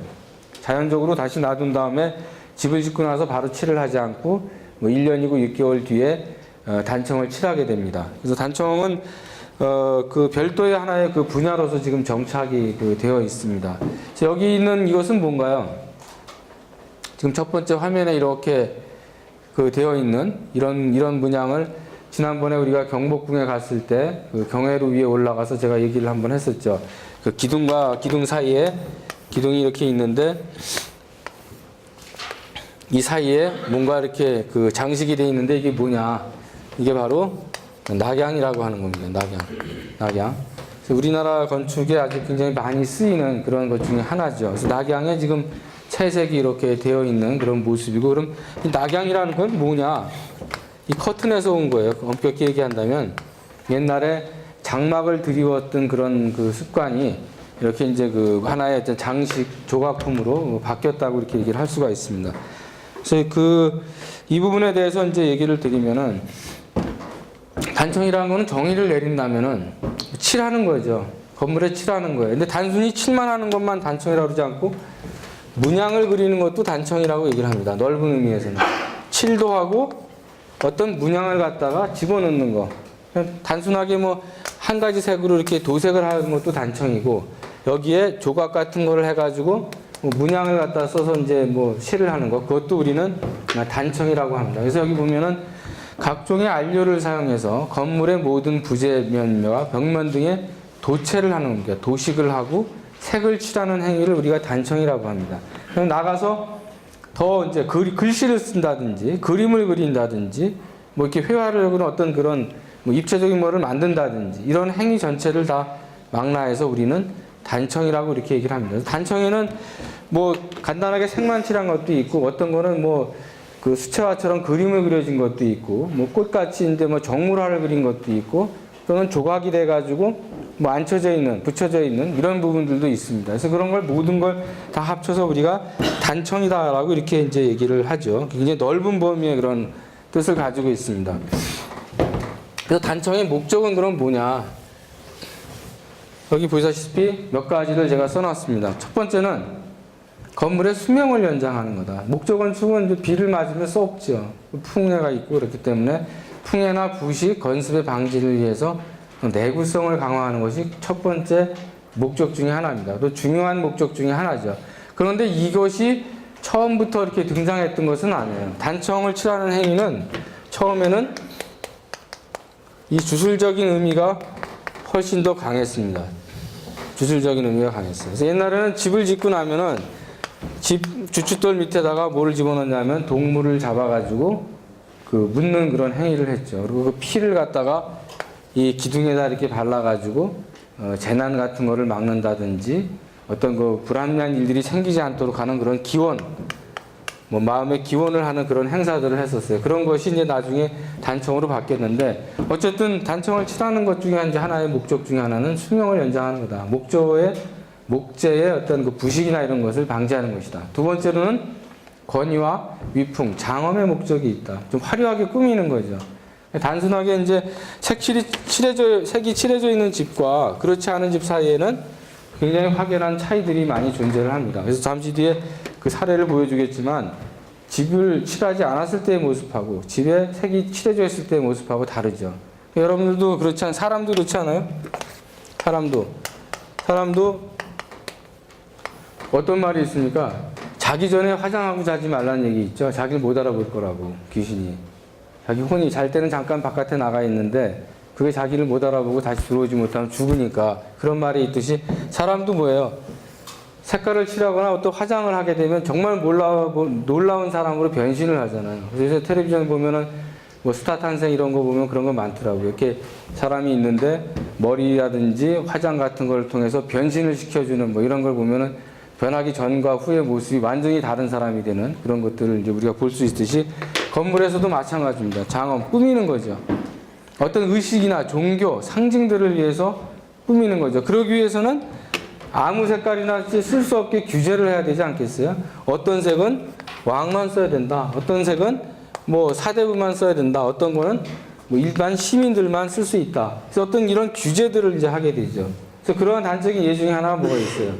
자연적으로 다시 놔둔 다음에 집을 짓고 나서 바로 칠을 하지 않고 뭐 1년이고 6개월 뒤에 단청을 칠하게 됩니다. 그래서 단청은 그 별도의 하나의 그 분야로서 지금 정착이 되어 있습니다. 여기 있는 이것은 뭔가요? 지금 첫 번째 화면에 이렇게 되어 있는 이런 문양을 지난번에 우리가 경복궁에 갔을 때 그 경회로 위에 올라가서 제가 얘기를 한번 했었죠. 그 기둥과 기둥 사이에 기둥이 이렇게 있는데 이 사이에 뭔가 이렇게 그 장식이 되어 있는데 이게 뭐냐? 이게 바로 낙양이라고 하는 겁니다. 낙양. 그래서 우리나라 건축에 아주 굉장히 많이 쓰이는 그런 것 중에 하나죠. 그래서 낙양에 지금 채색이 이렇게 되어 있는 그런 모습이고, 그럼 이 낙양이라는 건 뭐냐? 이 커튼에서 온 거예요. 엄격히 얘기한다면 옛날에 장막을 드리웠던 그런 그 습관이 이렇게 이제 그 하나의 어떤 장식 조각품으로 바뀌었다고 이렇게 얘기를 할 수가 있습니다. 그래서 이 부분에 대해서 이제 얘기를 드리면은 단청이라는 거는 정의를 내린다면은 칠하는 거죠. 건물에 칠하는 거예요. 근데 단순히 칠만 하는 것만 단청이라고 그러지 않고 문양을 그리는 것도 단청이라고 얘기를 합니다. 넓은 의미에서는. 칠도 하고 어떤 문양을 갖다가 집어넣는 거. 단순하게 뭐 한 가지 색으로 이렇게 도색을 하는 것도 단청이고, 여기에 조각 같은 거를 해가지고 뭐 문양을 갖다 써서 이제 뭐 실을 하는 거, 그것도 우리는 단청이라고 합니다. 그래서 여기 보면은 각종의 안료를 사용해서 건물의 모든 부재면과 벽면 등에 도체를 하는 겁니다. 도식을 하고 색을 칠하는 행위를 우리가 단청이라고 합니다. 그럼 나가서 더 이제 글씨를 쓴다든지 그림을 그린다든지 뭐 이렇게 회화를 하는 어떤 그런 뭐 입체적인 뭐를 만든다든지 이런 행위 전체를 다 망라해서 우리는 단청이라고 이렇게 얘기를 합니다. 단청에는 뭐 간단하게 색만 칠한 것도 있고, 어떤 거는 뭐 그 수채화처럼 그림을 그려진 것도 있고, 뭐 꽃같이 이제 뭐 정물화를 그린 것도 있고, 또는 조각이 돼가지고 뭐 앉혀져 있는, 붙여져 있는 이런 부분들도 있습니다. 그래서 그런 걸 모든 걸 다 합쳐서 우리가 단청이다라고 이렇게 이제 얘기를 하죠. 굉장히 넓은 범위의 그런 뜻을 가지고 있습니다. 그래서 단청의 목적은 그럼 뭐냐? 여기 보시다시피 몇 가지를 제가 써놨습니다. 첫 번째는 건물의 수명을 연장하는 거다. 목조 건축은 비를 맞으면 썩죠. 풍해가 있고 그렇기 때문에 풍해나 부식, 건습의 방지를 위해서 내구성을 강화하는 것이 첫 번째 목적 중에 하나입니다. 또 중요한 목적 중에 하나죠. 그런데 이것이 처음부터 이렇게 등장했던 것은 아니에요. 단청을 칠하는 행위는 처음에는 이 주술적인 의미가 훨씬 더 강했습니다. 주술적인 의미가 강했어요. 그래서 옛날에는 집을 짓고 나면은 집 주춧돌 밑에다가 뭐를 집어넣냐면 동물을 잡아가지고 그 묻는 그런 행위를 했죠. 그리고 그 피를 갖다가 이 기둥에다 이렇게 발라가지고 재난 같은 거를 막는다든지 어떤 그 불합리한 일들이 생기지 않도록 하는 그런 기원, 뭐 마음의 기원을 하는 그런 행사들을 했었어요. 그런 것이 이제 나중에 단청으로 바뀌었는데 어쨌든 단청을 칠하는 것 중에 이제 하나의 목적 중에 하나는 수명을 연장하는 거다. 목재의 어떤 그 부식이나 이런 것을 방지하는 것이다. 두 번째로는 건의와 위풍, 장엄의 목적이 있다. 좀 화려하게 꾸미는 거죠. 단순하게 이제 색이 칠해져 있는 집과 그렇지 않은 집 사이에는 굉장히 확연한 차이들이 많이 존재를 합니다. 그래서 잠시 뒤에 그 사례를 보여주겠지만 집을 칠하지 않았을 때의 모습하고 집에 색이 칠해져 있을 때의 모습하고 다르죠. 여러분들도 그렇지 않아요? 사람도 그렇지 않아요? 사람도 어떤 말이 있습니까? 자기 전에 화장하고 자지 말라는 얘기 있죠. 자기를 못 알아볼 거라고, 귀신이. 자기 혼이 잘 때는 잠깐 바깥에 나가 있는데 그게 자기를 못 알아보고 다시 들어오지 못하면 죽으니까. 그런 말이 있듯이 사람도 뭐예요? 색깔을 칠하거나 어떤 화장을 하게 되면 정말 놀라운 사람으로 변신을 하잖아요. 그래서 텔레비전 보면은 뭐 스타 탄생 이런 거 보면 그런 거 많더라고요. 이렇게 사람이 있는데 머리라든지 화장 같은 걸 통해서 변신을 시켜주는 뭐 이런 걸 보면은 변하기 전과 후의 모습이 완전히 다른 사람이 되는 그런 것들을 이제 우리가 볼 수 있듯이 건물에서도 마찬가지입니다. 장엄, 꾸미는 거죠. 어떤 의식이나 종교, 상징들을 위해서 꾸미는 거죠. 그러기 위해서는 아무 색깔이나 쓸 수 없게 규제를 해야 되지 않겠어요? 어떤 색은 왕만 써야 된다. 어떤 색은 뭐 사대부만 써야 된다. 어떤 거는 뭐 일반 시민들만 쓸 수 있다. 그래서 어떤 이런 규제들을 이제 하게 되죠. 그래서 그러한 단적인 예 중에 하나가 뭐가 있어요?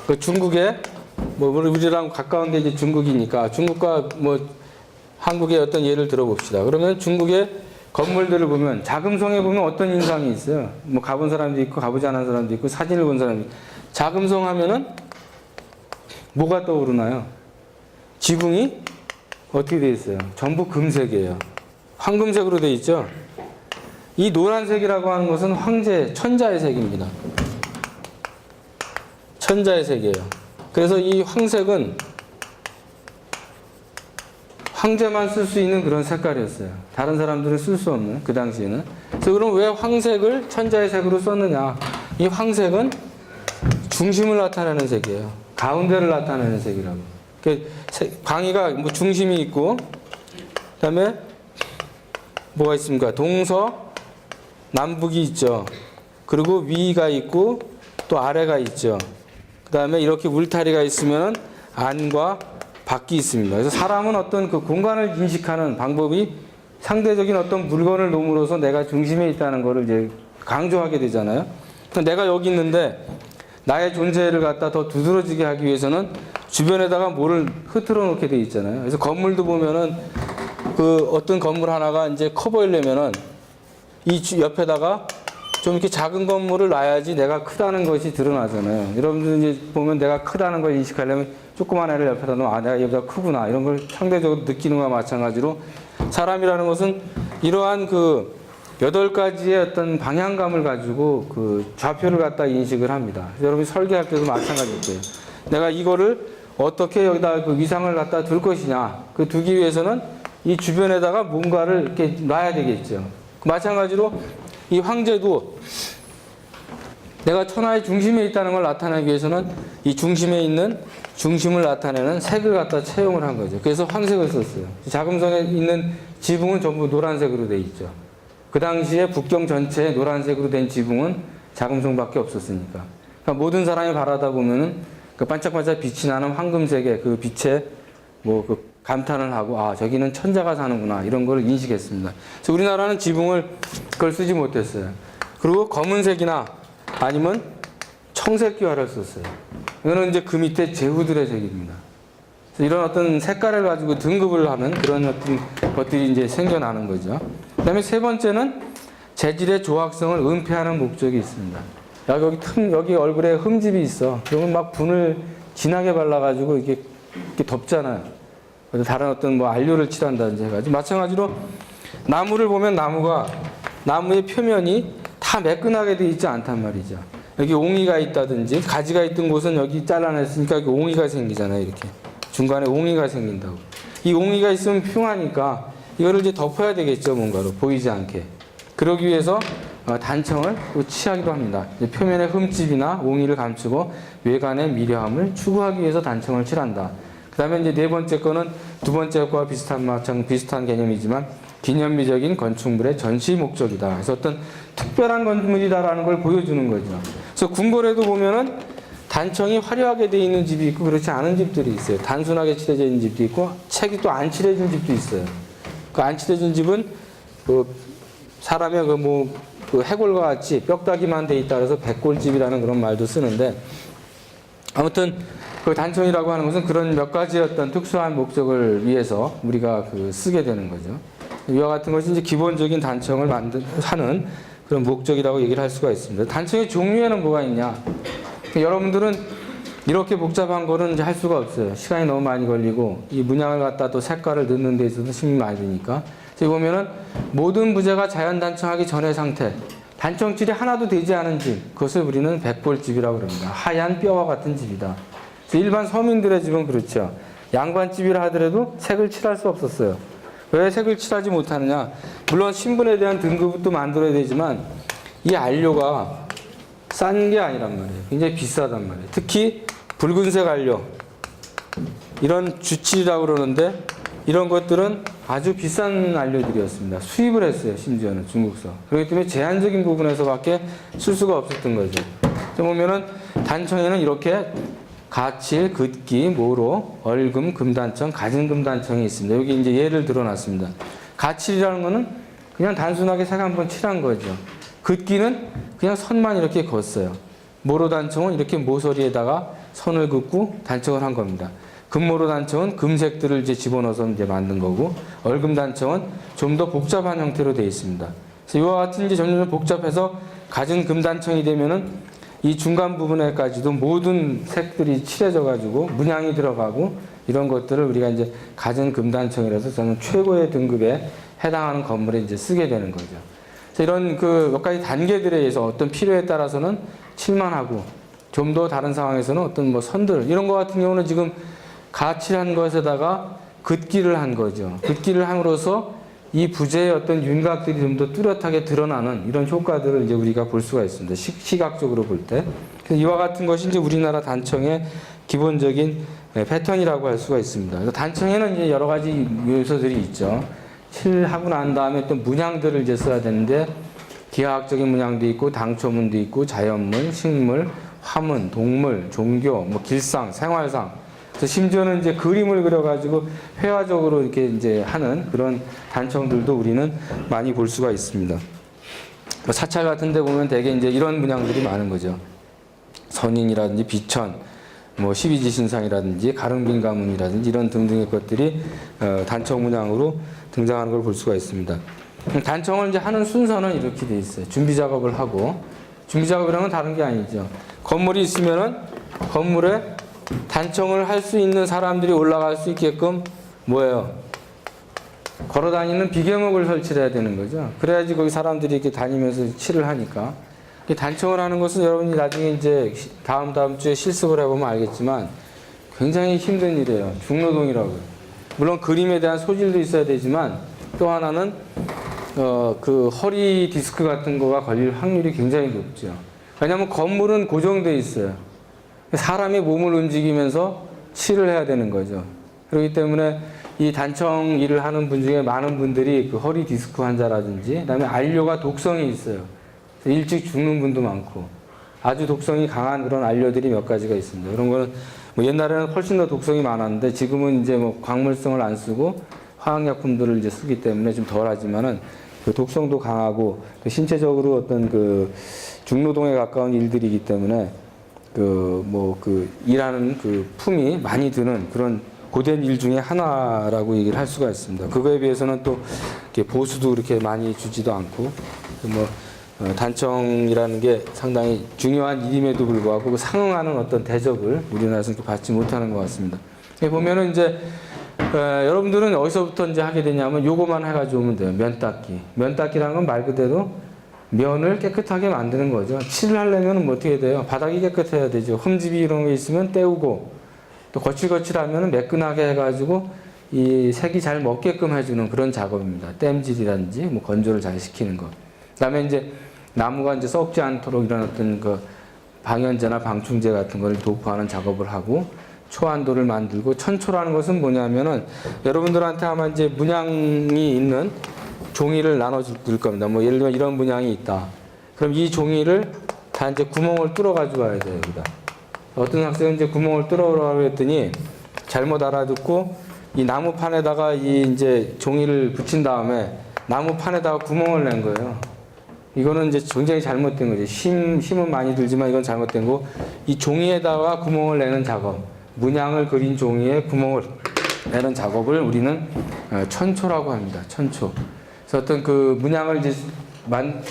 그 중국에 뭐 우리랑 가까운 게 이제 중국이니까 중국과 뭐 한국의 어떤 예를 들어봅시다. 그러면 중국의 건물들을 보면 자금성에 보면 어떤 인상이 있어요? 뭐 가본 사람도 있고 가보지 않은 사람도 있고 사진을 본 사람도 있고. 자금성 하면은 뭐가 떠오르나요? 지붕이 어떻게 되어 있어요? 전부 금색이에요. 황금색으로 되어 있죠? 이 노란색이라고 하는 것은 황제, 천자의 색입니다. 천자의 색이에요. 그래서 이 황색은 황제만 쓸 수 있는 그런 색깔이었어요. 다른 사람들은 쓸 수 없는, 그 당시에는. 그래서 그럼 왜 황색을 천자의 색으로 썼느냐? 이 황색은 중심을 나타내는 색이에요. 가운데를 나타내는 색이라고. 광희가 뭐 중심이 있고, 그 다음에 뭐가 있습니까? 동서, 남북이 있죠. 그리고 위가 있고, 또 아래가 있죠. 그 다음에 이렇게 울타리가 있으면 안과 밖이 있습니다. 그래서 사람은 어떤 그 공간을 인식하는 방법이 상대적인 어떤 물건을 놓음으로써 내가 중심에 있다는 것을 이제 강조하게 되잖아요. 내가 여기 있는데 나의 존재를 갖다 더 두드러지게 하기 위해서는 주변에다가 뭐를 흐트러 놓게 돼 있잖아요. 그래서 건물도 보면은 그 어떤 건물 하나가 이제 커 보이려면은 이 옆에다가 좀 이렇게 작은 건물을 놔야지 내가 크다는 것이 드러나잖아요. 여러분들 이제 보면 내가 크다는 걸 인식하려면 조그만 애를 옆에다 놓으면 아, 내가 여기가 크구나. 이런 걸 상대적으로 느끼는 것과 마찬가지로 사람이라는 것은 이러한 그 8가지의 어떤 방향감을 가지고 그 좌표를 갖다 인식을 합니다. 여러분이 설계할 때도 마찬가지일 거예요. 내가 이거를 어떻게 여기다 그 위상을 갖다 둘 것이냐. 그 두기 위해서는 이 주변에다가 뭔가를 이렇게 놔야 되겠죠. 마찬가지로 이 황제도 내가 천하의 중심에 있다는 걸 나타내기 위해서는 이 중심에 있는 중심을 나타내는 색을 갖다 채용을 한 거죠. 그래서 황색을 썼어요. 자금성에 있는 지붕은 전부 노란색으로 되어 있죠. 그 당시에 북경 전체에 노란색으로 된 지붕은 자금성밖에 없었으니까. 그러니까 모든 사람이 바라다 보면은 그 반짝반짝 빛이 나는 황금색의 그 빛에 뭐 그 감탄을 하고 아 저기는 천자가 사는구나 이런 걸 인식했습니다. 그래서 우리나라는 지붕을 그걸 쓰지 못했어요. 그리고 검은색이나 아니면 청색기화를 썼어요. 이거는 이제 그 밑에 제후들의 색입니다. 그래서 이런 어떤 색깔을 가지고 등급을 하는 그런 어떤 것들이 이제 생겨나는 거죠. 그 다음에 세 번째는 재질의 조각성을 은폐하는 목적이 있습니다. 여기 얼굴에 흠집이 있어. 그러면 막 분을 진하게 발라가지고 이렇게 덮잖아요. 다른 어떤 뭐 안료를 칠한다든지 해가지고. 마찬가지로 나무를 보면 나무의 표면이 다 매끈하게 되어 있지 않단 말이죠. 여기 옹이가 있다든지 가지가 있던 곳은 여기 잘라냈으니까 여기 옹이가 생기잖아요. 이렇게 중간에 옹이가 생긴다고. 이 옹이가 있으면 흉하니까 이거를 이제 덮어야 되겠죠. 뭔가로 보이지 않게. 그러기 위해서 단청을 또 칠하기도 합니다. 표면의 흠집이나 옹이를 감추고 외관의 미려함을 추구하기 위해서 단청을 칠한다. 그 다음에 이제 네 번째 거는 두 번째 거와 비슷한 개념이지만 기념비적인 건축물의 전시 목적이다. 그래서 어떤 특별한 건물이다라는 걸 보여주는 거죠. 그래서 궁궐에도 보면은 단청이 화려하게 되어 있는 집이 있고 그렇지 않은 집들이 있어요. 단순하게 칠해져 있는 집도 있고 책이 또 안 칠해진 집도 있어요. 그 안 칠해진 집은 그 사람의 그 해골과 같이 뼈다귀만 돼 있다 그래서 백골집이라는 그런 말도 쓰는데 아무튼 그 단청이라고 하는 것은 그런 몇 가지 어떤 특수한 목적을 위해서 우리가 쓰게 되는 거죠. 이와 같은 것이 이제 기본적인 단청을 하는 그런 목적이라고 얘기를 할 수가 있습니다. 단청의 종류에는 뭐가 있냐? 여러분들은 이렇게 복잡한 거는 이제 할 수가 없어요. 시간이 너무 많이 걸리고 이 문양을 갖다 또 색깔을 넣는 데 있어서 힘이 많이 드니까. 여기 보면은 모든 부재가 자연 단청하기 전의 상태, 단청질이 하나도 되지 않은 집, 그것을 우리는 백골집이라고 합니다. 하얀 뼈와 같은 집이다. 일반 서민들의 집은 그렇죠. 양반집이라 하더라도 색을 칠할 수 없었어요. 왜 색을 칠하지 못하느냐? 물론 신분에 대한 등급도 만들어야 되지만 이 안료가 싼 게 아니란 말이에요. 굉장히 비싸단 말이에요. 특히 붉은색 안료, 이런 주칠이라고 그러는데 이런 것들은 아주 비싼 안료들이었습니다. 수입을 했어요. 심지어는 중국서. 그렇기 때문에 제한적인 부분에서밖에 쓸 수가 없었던 거죠. 보면은 단청에는 이렇게 가칠, 긋기, 모로, 얼금, 금단청, 가진 금단청이 있습니다. 여기 이제 예를 들어놨습니다. 가칠이라는 거는 그냥 단순하게 색 한번 칠한 거죠. 긋기는 그냥 선만 이렇게 긋어요. 모로 단청은 이렇게 모서리에다가 선을 긋고 단청을 한 겁니다. 금모로 단청은 금색들을 이제 집어넣어서 이제 만든 거고, 얼금 단청은 좀 더 복잡한 형태로 되어 있습니다. 그래서 이와 같은 이제 점점 복잡해서 가진 금단청이 되면은 이 중간 부분에까지도 모든 색들이 칠해져 가지고 문양이 들어가고 이런 것들을 우리가 이제 가진 금단청이라서 저는 최고의 등급에 해당하는 건물에 이제 쓰게 되는 거죠. 그래서 이런 몇 가지 단계들에 의해서 어떤 필요에 따라서는 칠만 하고 좀 더 다른 상황에서는 어떤 선들 이런 것 같은 경우는 지금 가칠한 것에다가 긋기를 한 거죠. 긋기를 함으로써 이 부재의 어떤 윤곽들이 좀 더 뚜렷하게 드러나는 이런 효과들을 이제 우리가 볼 수가 있습니다. 시각적으로 볼 때. 그래서 이와 같은 것이 이제 우리나라 단청의 기본적인 패턴이라고 할 수가 있습니다. 그래서 단청에는 이제 여러 가지 요소들이 있죠. 칠하고 난 다음에 또 문양들을 이제 써야 되는데 기하학적인 문양도 있고 당초문도 있고 자연문, 식물, 화문, 동물, 종교, 길상, 생활상. 그래서 심지어는 이제 그림을 그려가지고 회화적으로 이렇게 이제 하는 그런 단청들도 우리는 많이 볼 수가 있습니다. 사찰 같은 데 보면 대개 이제 이런 문양들이 많은 거죠. 선인이라든지 비천, 12지신상이라든지 가릉빈 가문이라든지 이런 등등의 것들이 단청 문양으로 등장하는 걸 볼 수가 있습니다. 단청을 이제 하는 순서는 이렇게 돼 있어요. 준비 작업을 하고, 준비 작업이라는 건 다른 게 아니죠. 건물이 있으면은 건물에 단청을 할 수 있는 사람들이 올라갈 수 있게끔 걸어 다니는 비경목을 설치를 해야 되는 거죠. 그래야지 거기 사람들이 이렇게 다니면서 칠을 하니까. 단청을 하는 것은 여러분이 나중에 이제 다음 주에 실습을 해보면 알겠지만 굉장히 힘든 일이에요. 중노동이라고. 물론 그림에 대한 소질도 있어야 되지만 또 하나는 그 허리 디스크 같은 거가 걸릴 확률이 굉장히 높죠. 왜냐하면 건물은 고정되어 있어요. 사람이 몸을 움직이면서 칠을 해야 되는 거죠. 그렇기 때문에 이 단청 일을 하는 분 중에 많은 분들이 그 허리 디스크 환자라든지 그다음에 안료가 독성이 있어요. 일찍 죽는 분도 많고 아주 독성이 강한 그런 안료들이 몇 가지가 있습니다. 그런 거는 옛날에는 훨씬 더 독성이 많았는데 지금은 이제 광물성을 안 쓰고 화학약품들을 이제 쓰기 때문에 좀 덜하지만은 그 독성도 강하고 그 신체적으로 어떤 그 중노동에 가까운 일들이기 때문에 일하는 품이 많이 드는 그런 고된 일 중에 하나라고 얘기를 할 수가 있습니다. 그거에 비해서는 또 이렇게 보수도 그렇게 많이 주지도 않고, 단청이라는 게 상당히 중요한 일임에도 불구하고 그 상응하는 어떤 대접을 우리나라에서 받지 못하는 것 같습니다. 보면은 이제, 여러분들은 어디서부터 이제 하게 되냐면 요거만 해가지고 오면 돼요. 면 닦기. 면 닦기라는 건 말 그대로 면을 깨끗하게 만드는 거죠. 칠을 하려면 뭐 어떻게 돼요? 바닥이 깨끗해야 되죠. 흠집이 이런 게 있으면 떼우고, 또 거칠거칠하면 매끈하게 해가지고 이 색이 잘 먹게끔 해주는 그런 작업입니다. 땜질이라든지 뭐 건조를 잘 시키는 거. 그다음에 이제 나무가 이제 썩지 않도록 이런 어떤 그 방연제나 방충제 같은 걸 도포하는 작업을 하고, 초안도를 만들고, 천초라는 것은 뭐냐면은 여러분들한테 아마 이제 문양이 있는 종이를 나눠줄 겁니다. 뭐 예를 들면 이런 문양이 있다. 그럼 이 종이를 다 이제 구멍을 뚫어 가지고 와야 돼요, 여기다. 어떤 학생은 이제 구멍을 뚫어 오라고 했더니 잘못 알아듣고 이 나무판에다가 이 이제 종이를 붙인 다음에 나무판에다가 구멍을 낸 거예요. 이거는 이제 굉장히 잘못된 거죠. 힘은 많이 들지만 이건 잘못된 거. 이 종이에다가 구멍을 내는 작업, 문양을 그린 종이에 구멍을 내는 작업을 우리는 천초라고 합니다. 천초. 그래서 어떤 그 문양을 이제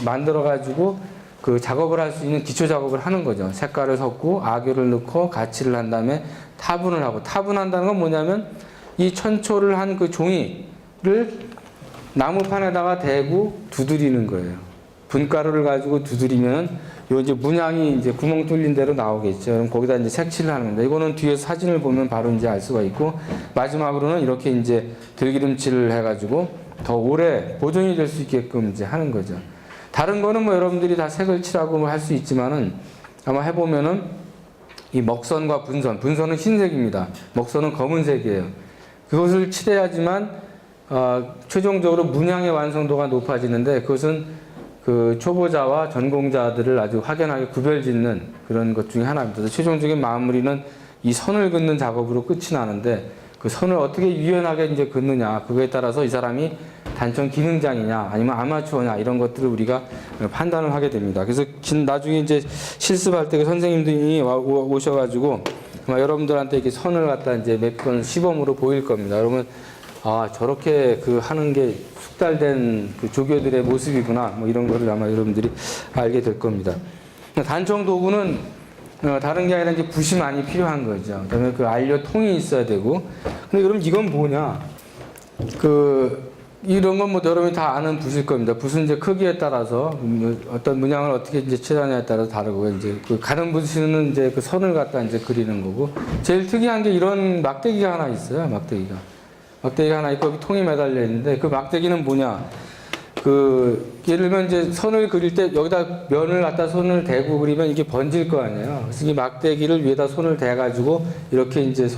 만들어 가지고 그 작업을 할 수 있는 기초 작업을 하는 거죠. 색깔을 섞고 악유를 넣고 가치를 한 다음에 타분을 하고, 타분한다는 건 뭐냐면 이 천초를 한 그 종이를 나무판에다가 대고 두드리는 거예요. 분가루를 가지고 두드리면 요 이제 문양이 이제 구멍 뚫린 대로 나오겠죠. 그럼 거기다 이제 색칠을 하는 겁니다. 이거는 뒤에서 사진을 보면 바로 이제 알 수가 있고, 마지막으로는 이렇게 이제 들기름칠을 해가지고 더 오래 보존이 될 수 있게끔 이제 하는 거죠. 다른 거는 뭐 여러분들이 다 색을 칠하고 뭐 할 수 있지만은 아마 해보면은 이 먹선과 분선, 분선은 흰색입니다. 먹선은 검은색이에요. 그것을 칠해야지만 최종적으로 문양의 완성도가 높아지는데, 그것은 그 초보자와 전공자들을 아주 확연하게 구별짓는 그런 것 중에 하나입니다. 그래서 최종적인 마무리는 이 선을 긋는 작업으로 끝이 나는데, 그 선을 어떻게 유연하게 이제 긋느냐, 그거에 따라서 이 사람이 단청 기능장이냐 아니면 아마추어냐 이런 것들을 우리가 판단을 하게 됩니다. 그래서 나중에 이제 실습할 때 그 선생님들이 오셔가지고 아마 여러분들한테 이렇게 선을 갖다 이제 몇 번 시범으로 보일 겁니다. 여러분, 아, 저렇게 그 하는 게 숙달된 그 조교들의 모습이구나, 뭐 이런 거를 아마 여러분들이 알게 될 겁니다. 단청 도구는 다른 게 아니라 이제 붓이 많이 필요한 거죠. 그다음에 그 안료통이 있어야 되고. 근데 그럼 이건 뭐냐? 이런 건 뭐 여러분이 다 아는 붓일 겁니다. 붓은 이제 크기에 따라서 어떤 문양을 어떻게 이제 칠하냐에 따라서 다르고, 이제 그 가는 붓은 이제 그 선을 갖다 이제 그리는 거고, 제일 특이한 게 이런 막대기가 하나 있어요. 막대기가 하나 있고 여기 통이 매달려 있는데, 그 막대기는 뭐냐? 예를 들면 이제 선을 그릴 때 여기다 면을 갖다 손을 대고 그리면 이게 번질 거 아니에요. 그래서 이 막대기를 위에다 손을 대가지고 이렇게 이제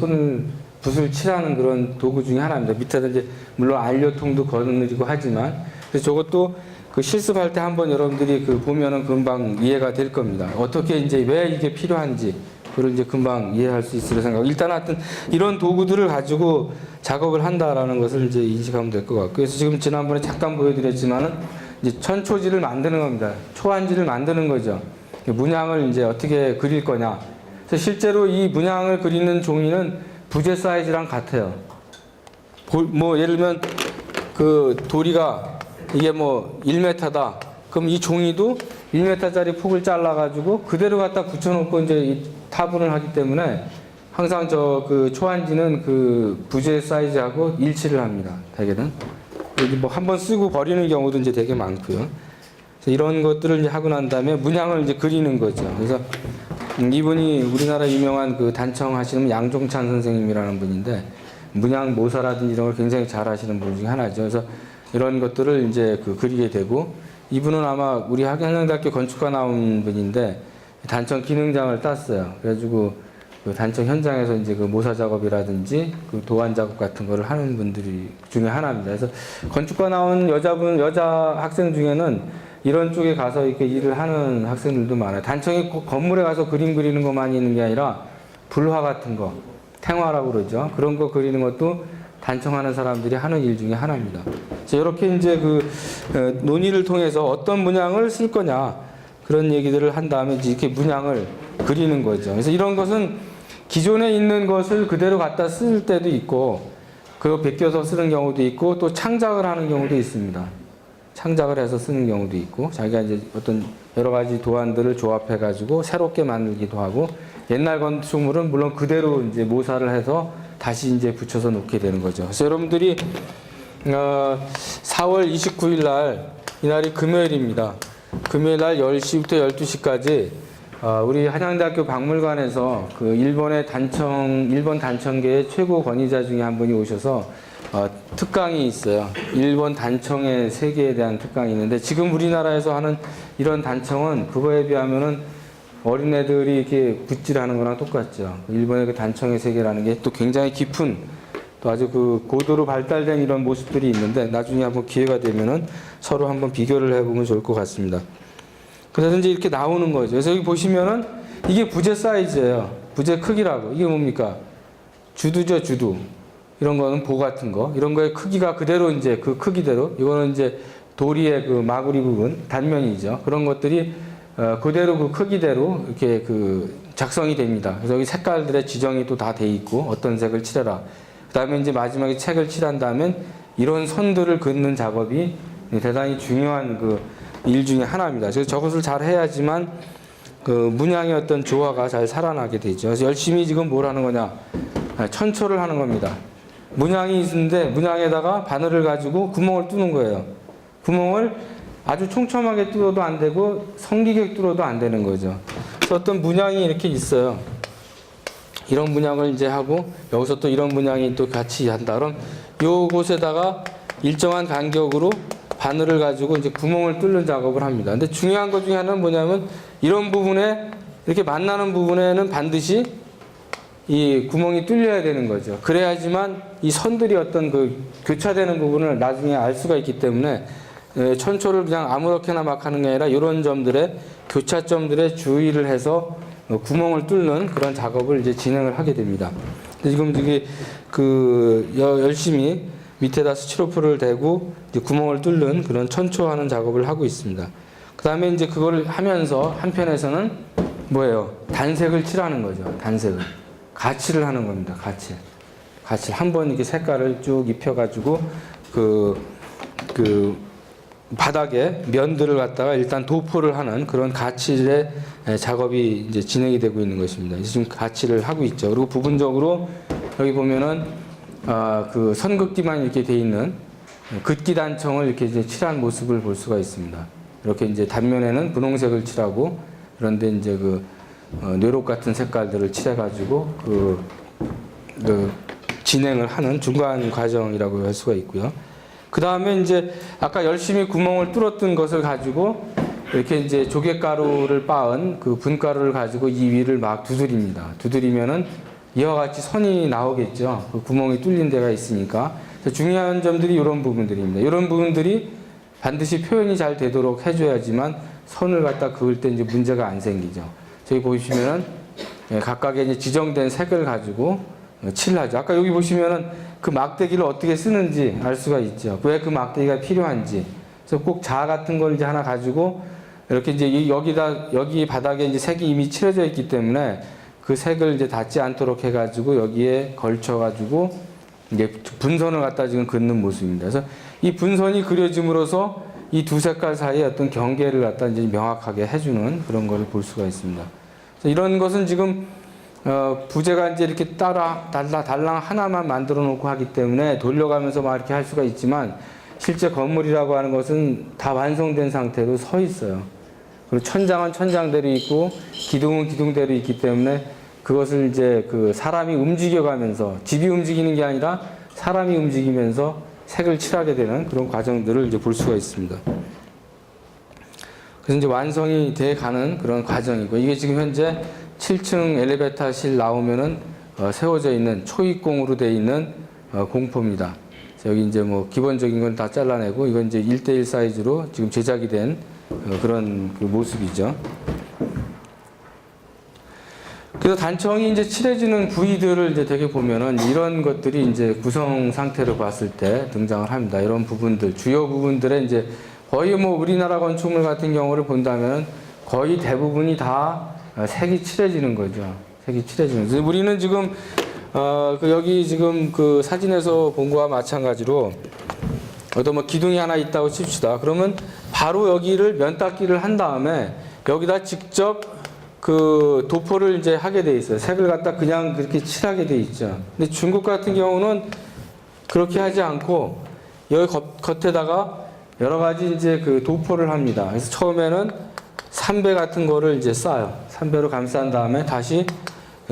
붓을 칠하는 그런 도구 중에 하나입니다. 밑에다 이제 물론 안료통도 거느리고 하지만, 그래서 저것도 그 실습할 때 한번 여러분들이 보면은 금방 이해가 될 겁니다. 어떻게 이제 왜 이게 필요한지 그걸 이제 금방 이해할 수 있을 생각. 일단 하여튼 이런 도구들을 가지고 작업을 한다라는 것을 이제 인식하면 될 것 같고, 그래서 지금 지난번에 잠깐 보여드렸지만은 이제 천초지를 만드는 겁니다. 초안지를 만드는 거죠. 문양을 이제 어떻게 그릴 거냐. 그래서 실제로 이 문양을 그리는 종이는 부재 사이즈랑 같아요. 뭐 예를 들면 그 도리가 이게 뭐 1m다. 그럼 이 종이도 1m짜리 폭을 잘라가지고 그대로 갖다 붙여놓고 이제 타분을 하기 때문에 항상 그 초안지는 그 부재 사이즈하고 일치를 합니다. 대개는. 여기 뭐 한번 쓰고 버리는 경우도 이제 되게 많고요. 그래서 이런 것들을 이제 하고 난 다음에 문양을 이제 그리는 거죠. 그래서 이분이 우리나라 유명한 그 단청 하시는 양종찬 선생님이라는 분인데, 문양 모사라든지 이런 걸 굉장히 잘 하시는 분 중에 하나죠. 그래서 이런 것들을 이제 그리게 되고, 이분은 아마 우리 한양대학교 건축과 나온 분인데 단청 기능장을 땄어요. 그래가지고 그 단청 현장에서 이제 그 모사 작업이라든지 그 도안 작업 같은 거를 하는 분들이 중에 하나입니다. 그래서 건축과 나온 여자 학생 중에는 이런 쪽에 가서 이렇게 일을 하는 학생들도 많아요. 단청이 꼭 건물에 가서 그림 그리는 것만 있는 게 아니라 불화 같은 거, 탱화라고 그러죠. 그런 거 그리는 것도 단청하는 사람들이 하는 일 중에 하나입니다. 이렇게 이제 논의를 통해서 어떤 문양을 쓸 거냐, 그런 얘기들을 한 다음에 이렇게 문양을 그리는 거죠. 그래서 이런 것은 기존에 있는 것을 그대로 갖다 쓸 때도 있고, 그거 베껴서 쓰는 경우도 있고, 또 창작을 하는 경우도 있습니다. 창작을 해서 쓰는 경우도 있고, 자기가 이제 어떤 여러 가지 도안들을 조합해가지고 새롭게 만들기도 하고, 옛날 건축물은 물론 그대로 이제 모사를 해서 다시 이제 붙여서 놓게 되는 거죠. 그래서 여러분들이 4월 29일 날, 이날이 금요일입니다. 금요일 날 10시부터 12시까지 우리 한양대학교 박물관에서 그 일본 단청계의 최고 권위자 중에 한 분이 오셔서 특강이 있어요. 일본 단청의 세계에 대한 특강이 있는데, 지금 우리나라에서 하는 이런 단청은 그거에 비하면은 어린애들이 이렇게 굿질하는 거랑 똑같죠. 일본의 그 단청의 세계라는 게 또 굉장히 깊은, 또 아주 그 고도로 발달된 이런 모습들이 있는데, 나중에 한번 기회가 되면은 서로 한번 비교를 해보면 좋을 것 같습니다. 그래서 이제 이렇게 나오는 거죠. 그래서 여기 보시면은 이게 부재 사이즈예요. 부재 크기라고. 이게 뭡니까? 주두죠, 주두. 이런 거는 보 같은 거. 이런 거의 크기가 그대로 이제 그 크기대로. 이거는 이제 도리의 그 마구리 부분, 단면이죠. 그런 것들이 그대로 그 크기대로 이렇게 그 작성이 됩니다. 그래서 여기 색깔들의 지정이 또 다 돼 있고, 어떤 색을 칠해라. 그 다음에 이제 마지막에 책을 칠한 다음에 이런 선들을 긋는 작업이 대단히 중요한 그 일 중에 하나입니다. 그래서 저것을 잘 해야지만 그 문양의 어떤 조화가 잘 살아나게 되죠. 그래서 열심히 지금 뭘 하는 거냐? 천초를 하는 겁니다. 문양이 있는데 문양에다가 바늘을 가지고 구멍을 뚫는 거예요. 구멍을 아주 촘촘하게 뚫어도 안 되고 성기게 뚫어도 안 되는 거죠. 그래서 어떤 문양이 이렇게 있어요. 이런 문양을 이제 하고, 여기서 또 이런 문양이 또 같이 한다. 그럼 요곳에다가 일정한 간격으로 바늘을 가지고 이제 구멍을 뚫는 작업을 합니다. 근데 중요한 것 중에 하나는 뭐냐면, 이런 부분에, 이렇게 만나는 부분에는 반드시 이 구멍이 뚫려야 되는 거죠. 그래야지만 이 선들이 어떤 그 교차되는 부분을 나중에 알 수가 있기 때문에, 천초를 그냥 아무렇게나 막 하는 게 아니라 이런 점들의 교차점들에 주의를 해서 구멍을 뚫는 그런 작업을 이제 진행을 하게 됩니다. 지금 이게 그 열심히 밑에다 스티로폼을 대고 이제 구멍을 뚫는 그런 천초하는 작업을 하고 있습니다. 그 다음에 이제 그걸 하면서 한편에서는 뭐예요? 단색을 칠하는 거죠. 단색을. 가칠을 하는 겁니다. 가칠. 한번 이렇게 색깔을 쭉 입혀가지고 그 바닥에 면들을 갖다가 일단 도포를 하는 그런 가칠의 작업이 이제 진행이 되고 있는 것입니다. 지금 가칠을 하고 있죠. 그리고 부분적으로 여기 보면은 그 선긋기만 이렇게 돼 있는 긋기 단청을 이렇게 이제 칠한 모습을 볼 수가 있습니다. 이렇게 이제 단면에는 분홍색을 칠하고, 그런데 이제 그 뇌록 같은 색깔들을 칠해가지고 그 진행을 하는 중간 과정이라고 할 수가 있고요. 그 다음에 이제 아까 열심히 구멍을 뚫었던 것을 가지고 이렇게 이제 조개가루를 빻은 그 분가루를 가지고 이 위를 막 두드립니다. 두드리면은 이와 같이 선이 나오겠죠. 그 구멍이 뚫린 데가 있으니까. 그래서 중요한 점들이 이런 부분들입니다. 이런 부분들이 반드시 표현이 잘 되도록 해줘야지만 선을 갖다 그을 때 이제 문제가 안 생기죠. 저기 보시면은 각각의 이제 지정된 색을 가지고 칠하죠. 아까 여기 보시면은 그 막대기를 어떻게 쓰는지 알 수가 있죠. 왜 그 막대기가 필요한지. 그래서 꼭 자 같은 걸 이제 하나 가지고 이렇게 이제 여기 바닥에 이제 색이 이미 칠해져 있기 때문에 그 색을 이제 닿지 않도록 해가지고 여기에 걸쳐가지고 이제 분선을 갖다 지금 긋는 모습입니다. 그래서 이 분선이 그려짐으로써 이 두 색깔 사이에 어떤 경계를 갖다 이제 명확하게 해주는 그런 거를 볼 수가 있습니다. 그래서 이런 것은 지금 부재가 이제 이렇게 달랑 하나만 만들어 놓고 하기 때문에 돌려가면서 막 이렇게 할 수가 있지만, 실제 건물이라고 하는 것은 다 완성된 상태로 서 있어요. 그리고 천장은 천장대로 있고 기둥은 기둥대로 있기 때문에 그것을 이제 그 사람이 움직여가면서, 집이 움직이는 게 아니라 사람이 움직이면서 색을 칠하게 되는 그런 과정들을 이제 볼 수가 있습니다. 그래서 이제 완성이 돼 가는 그런 과정이고, 이게 지금 현재 7층 엘리베이터실 나오면은 세워져 있는 초입공으로 되어 있는 공포입니다. 여기 이제 뭐 기본적인 건 다 잘라내고, 이건 이제 1:1 사이즈로 지금 제작이 된 그런 그 모습이죠. 그래서 단청이 이제 칠해지는 부위들을 이제 되게 보면은 이런 것들이 이제 구성 상태로 봤을 때 등장을 합니다. 이런 부분들, 주요 부분들에 이제 거의 뭐 우리나라 건축물 같은 경우를 본다면 거의 대부분이 다 색이 칠해지는 거죠. 색이 칠해지는. 그래서 우리는 지금 여기 지금 그 사진에서 본 거와 마찬가지로 어떤 뭐 기둥이 하나 있다고 칩시다. 그러면 바로 여기를 면닦기를 한 다음에 여기다 직접 그 도포를 이제 하게 돼 있어요. 색을 갖다 그냥 그렇게 칠하게 돼 있죠. 근데 중국 같은 경우는 그렇게 하지 않고 여기 겉에다가 여러 가지 이제 그 도포를 합니다. 그래서 처음에는 삼배 같은 거를 이제 쏴요. 삼배로 감싼 다음에 다시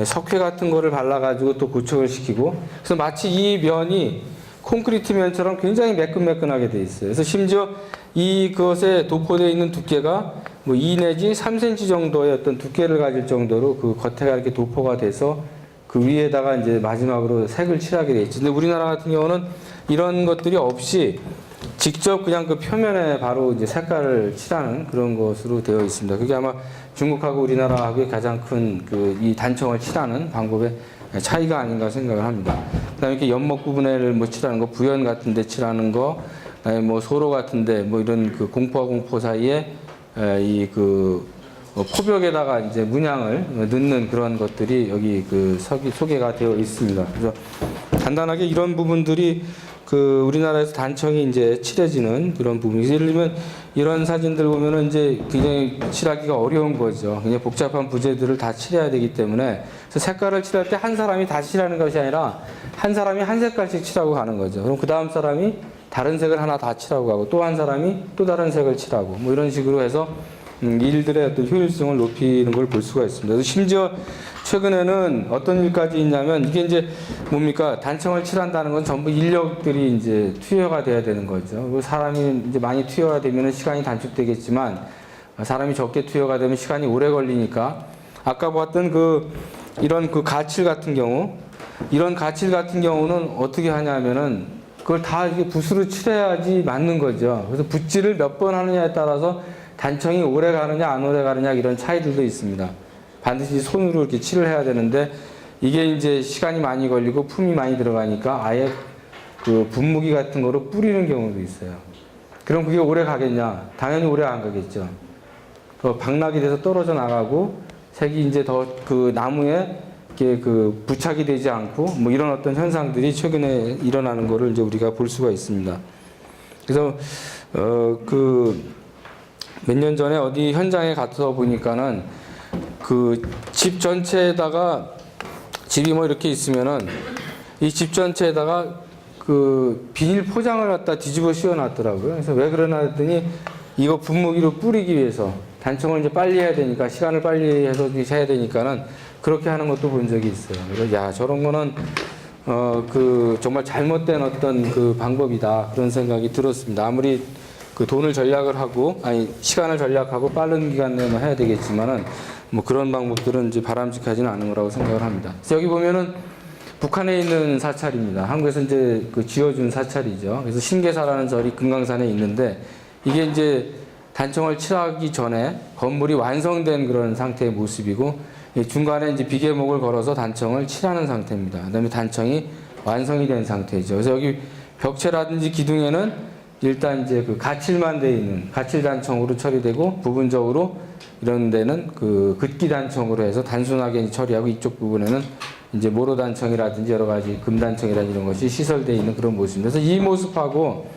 석회 같은 거를 발라가지고 또 고착을 시키고, 그래서 마치 이 면이 콘크리트 면처럼 굉장히 매끈매끈하게 돼 있어요. 그래서 심지어 그것에 도포되어 있는 두께가 뭐 2 내지 3cm 정도의 어떤 두께를 가질 정도로 그 겉에가 이렇게 도포가 돼서 그 위에다가 이제 마지막으로 색을 칠하게 돼 있죠. 근데 우리나라 같은 경우는 이런 것들이 없이 직접 그냥 그 표면에 바로 이제 색깔을 칠하는 그런 것으로 되어 있습니다. 그게 아마 중국하고 우리나라하고의 가장 큰 그 이 단청을 칠하는 방법의 차이가 아닌가 생각을 합니다. 그다음에 이렇게 연목 부분을 뭐 칠하는 거, 부연 같은 데 칠하는 거, 그다음에 뭐 소로 같은 데 뭐 이런 그 공포와 공포 사이에 이 그 포벽에다가 이제 문양을 넣는 그런 것들이 여기 그 소개가 되어 있습니다. 그래서 간단하게 이런 부분들이 그 우리나라에서 단청이 이제 칠해지는 그런 부분이, 예를 들면 이런 사진들 보면은 이제 굉장히 칠하기가 어려운 거죠. 굉장히 복잡한 부재들을 다 칠해야 되기 때문에, 그래서 색깔을 칠할 때 한 사람이 다 칠하는 것이 아니라 한 사람이 한 색깔씩 칠하고 가는 거죠. 그럼 그 다음 사람이 다른 색을 하나 다 칠하고 가고, 또 한 사람이 또 다른 색을 칠하고, 뭐 이런 식으로 해서 일들의 어떤 효율성을 높이는 걸 볼 수가 있습니다. 그래서 심지어 최근에는 어떤 일까지 있냐면, 이게 이제 뭡니까? 단청을 칠한다는 건 전부 인력들이 이제 투여가 돼야 되는 거죠. 사람이 이제 많이 투여가 되면 시간이 단축되겠지만, 사람이 적게 투여가 되면 시간이 오래 걸리니까, 아까 봤던 이런 가칠 같은 경우, 이런 가칠 같은 경우는 어떻게 하냐면은 그걸 다 이렇게 붓으로 칠해야지 맞는 거죠. 그래서 붓질을 몇 번 하느냐에 따라서 단청이 오래 가느냐 안 오래 가느냐 이런 차이들도 있습니다. 반드시 손으로 이렇게 칠을 해야 되는데, 이게 이제 시간이 많이 걸리고 품이 많이 들어가니까 아예 그 분무기 같은 거로 뿌리는 경우도 있어요. 그럼 그게 오래 가겠냐? 당연히 오래 안 가겠죠. 박락이 돼서 떨어져 나가고 색이 이제 더 그 나무에 이렇게 그 부착이 되지 않고 뭐 이런 어떤 현상들이 최근에 일어나는 거를 이제 우리가 볼 수가 있습니다. 그래서 몇 년 전에 어디 현장에 가서 보니까는 그 집 전체에다가, 집이 뭐 이렇게 있으면은 이 집 전체에다가 그 비닐 포장을 갖다 뒤집어 씌워 놨더라고요. 그래서 왜 그러나 했더니 이거 분무기로 뿌리기 위해서, 단청을 이제 빨리 해야 되니까, 시간을 빨리 해서 해야 되니까는 그렇게 하는 것도 본 적이 있어요. 그래서 야, 저런 거는 그 정말 잘못된 어떤 그 방법이다, 그런 생각이 들었습니다. 아무리 그 돈을 절약을 하고, 시간을 절약하고 빠른 기간 내에 해야 되겠지만은 뭐 그런 방법들은 이제 바람직하지는 않은 거라고 생각을 합니다. 그래서 여기 보면은 북한에 있는 사찰입니다. 한국에서 이제 그 지어준 사찰이죠. 그래서 신계사라는 절이 금강산에 있는데, 이게 이제 단청을 칠하기 전에 건물이 완성된 그런 상태의 모습이고, 중간에 이제 비계목을 걸어서 단청을 칠하는 상태입니다. 그다음에 단청이 완성이 된 상태죠. 그래서 여기 벽체라든지 기둥에는 일단 이제 그 가칠만 돼 있는 가칠 단청으로 처리되고, 부분적으로 이런 데는 그 긋기 단청으로 해서 단순하게 처리하고, 이쪽 부분에는 이제 모로 단청이라든지 여러 가지 금 단청이라든지 이런 것이 시설되어 있는 그런 모습입니다. 그래서 이 모습하고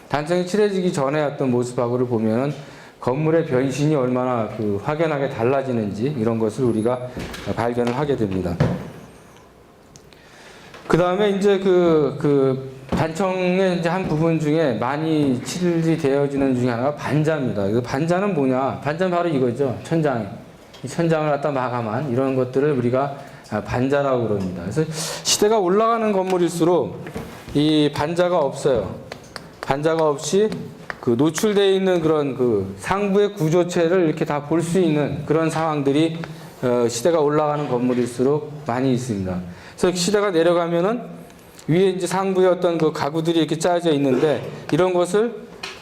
단청이 칠해지기 전에 어떤 모습하고를 보면은 건물의 변신이 얼마나 그 확연하게 달라지는지, 이런 것을 우리가 발견을 하게 됩니다. 그 다음에 이제 단청의 이제 한 부분 중에 많이 칠이 되어지는 중에 하나가 반자입니다. 그 반자는 뭐냐? 반자는 바로 이거죠. 천장. 이 천장을 갖다 마감한 이런 것들을 우리가 반자라고 그럽니다. 그래서 시대가 올라가는 건물일수록 이 반자가 없어요. 반자가 없이 그 노출되어 있는 그런 그 상부의 구조체를 이렇게 다 볼 수 있는 그런 상황들이 시대가 올라가는 건물일수록 많이 있습니다. 그래서 시대가 내려가면은 위에 이제 상부에 어떤 그 가구들이 이렇게 짜져 있는데, 이런 것을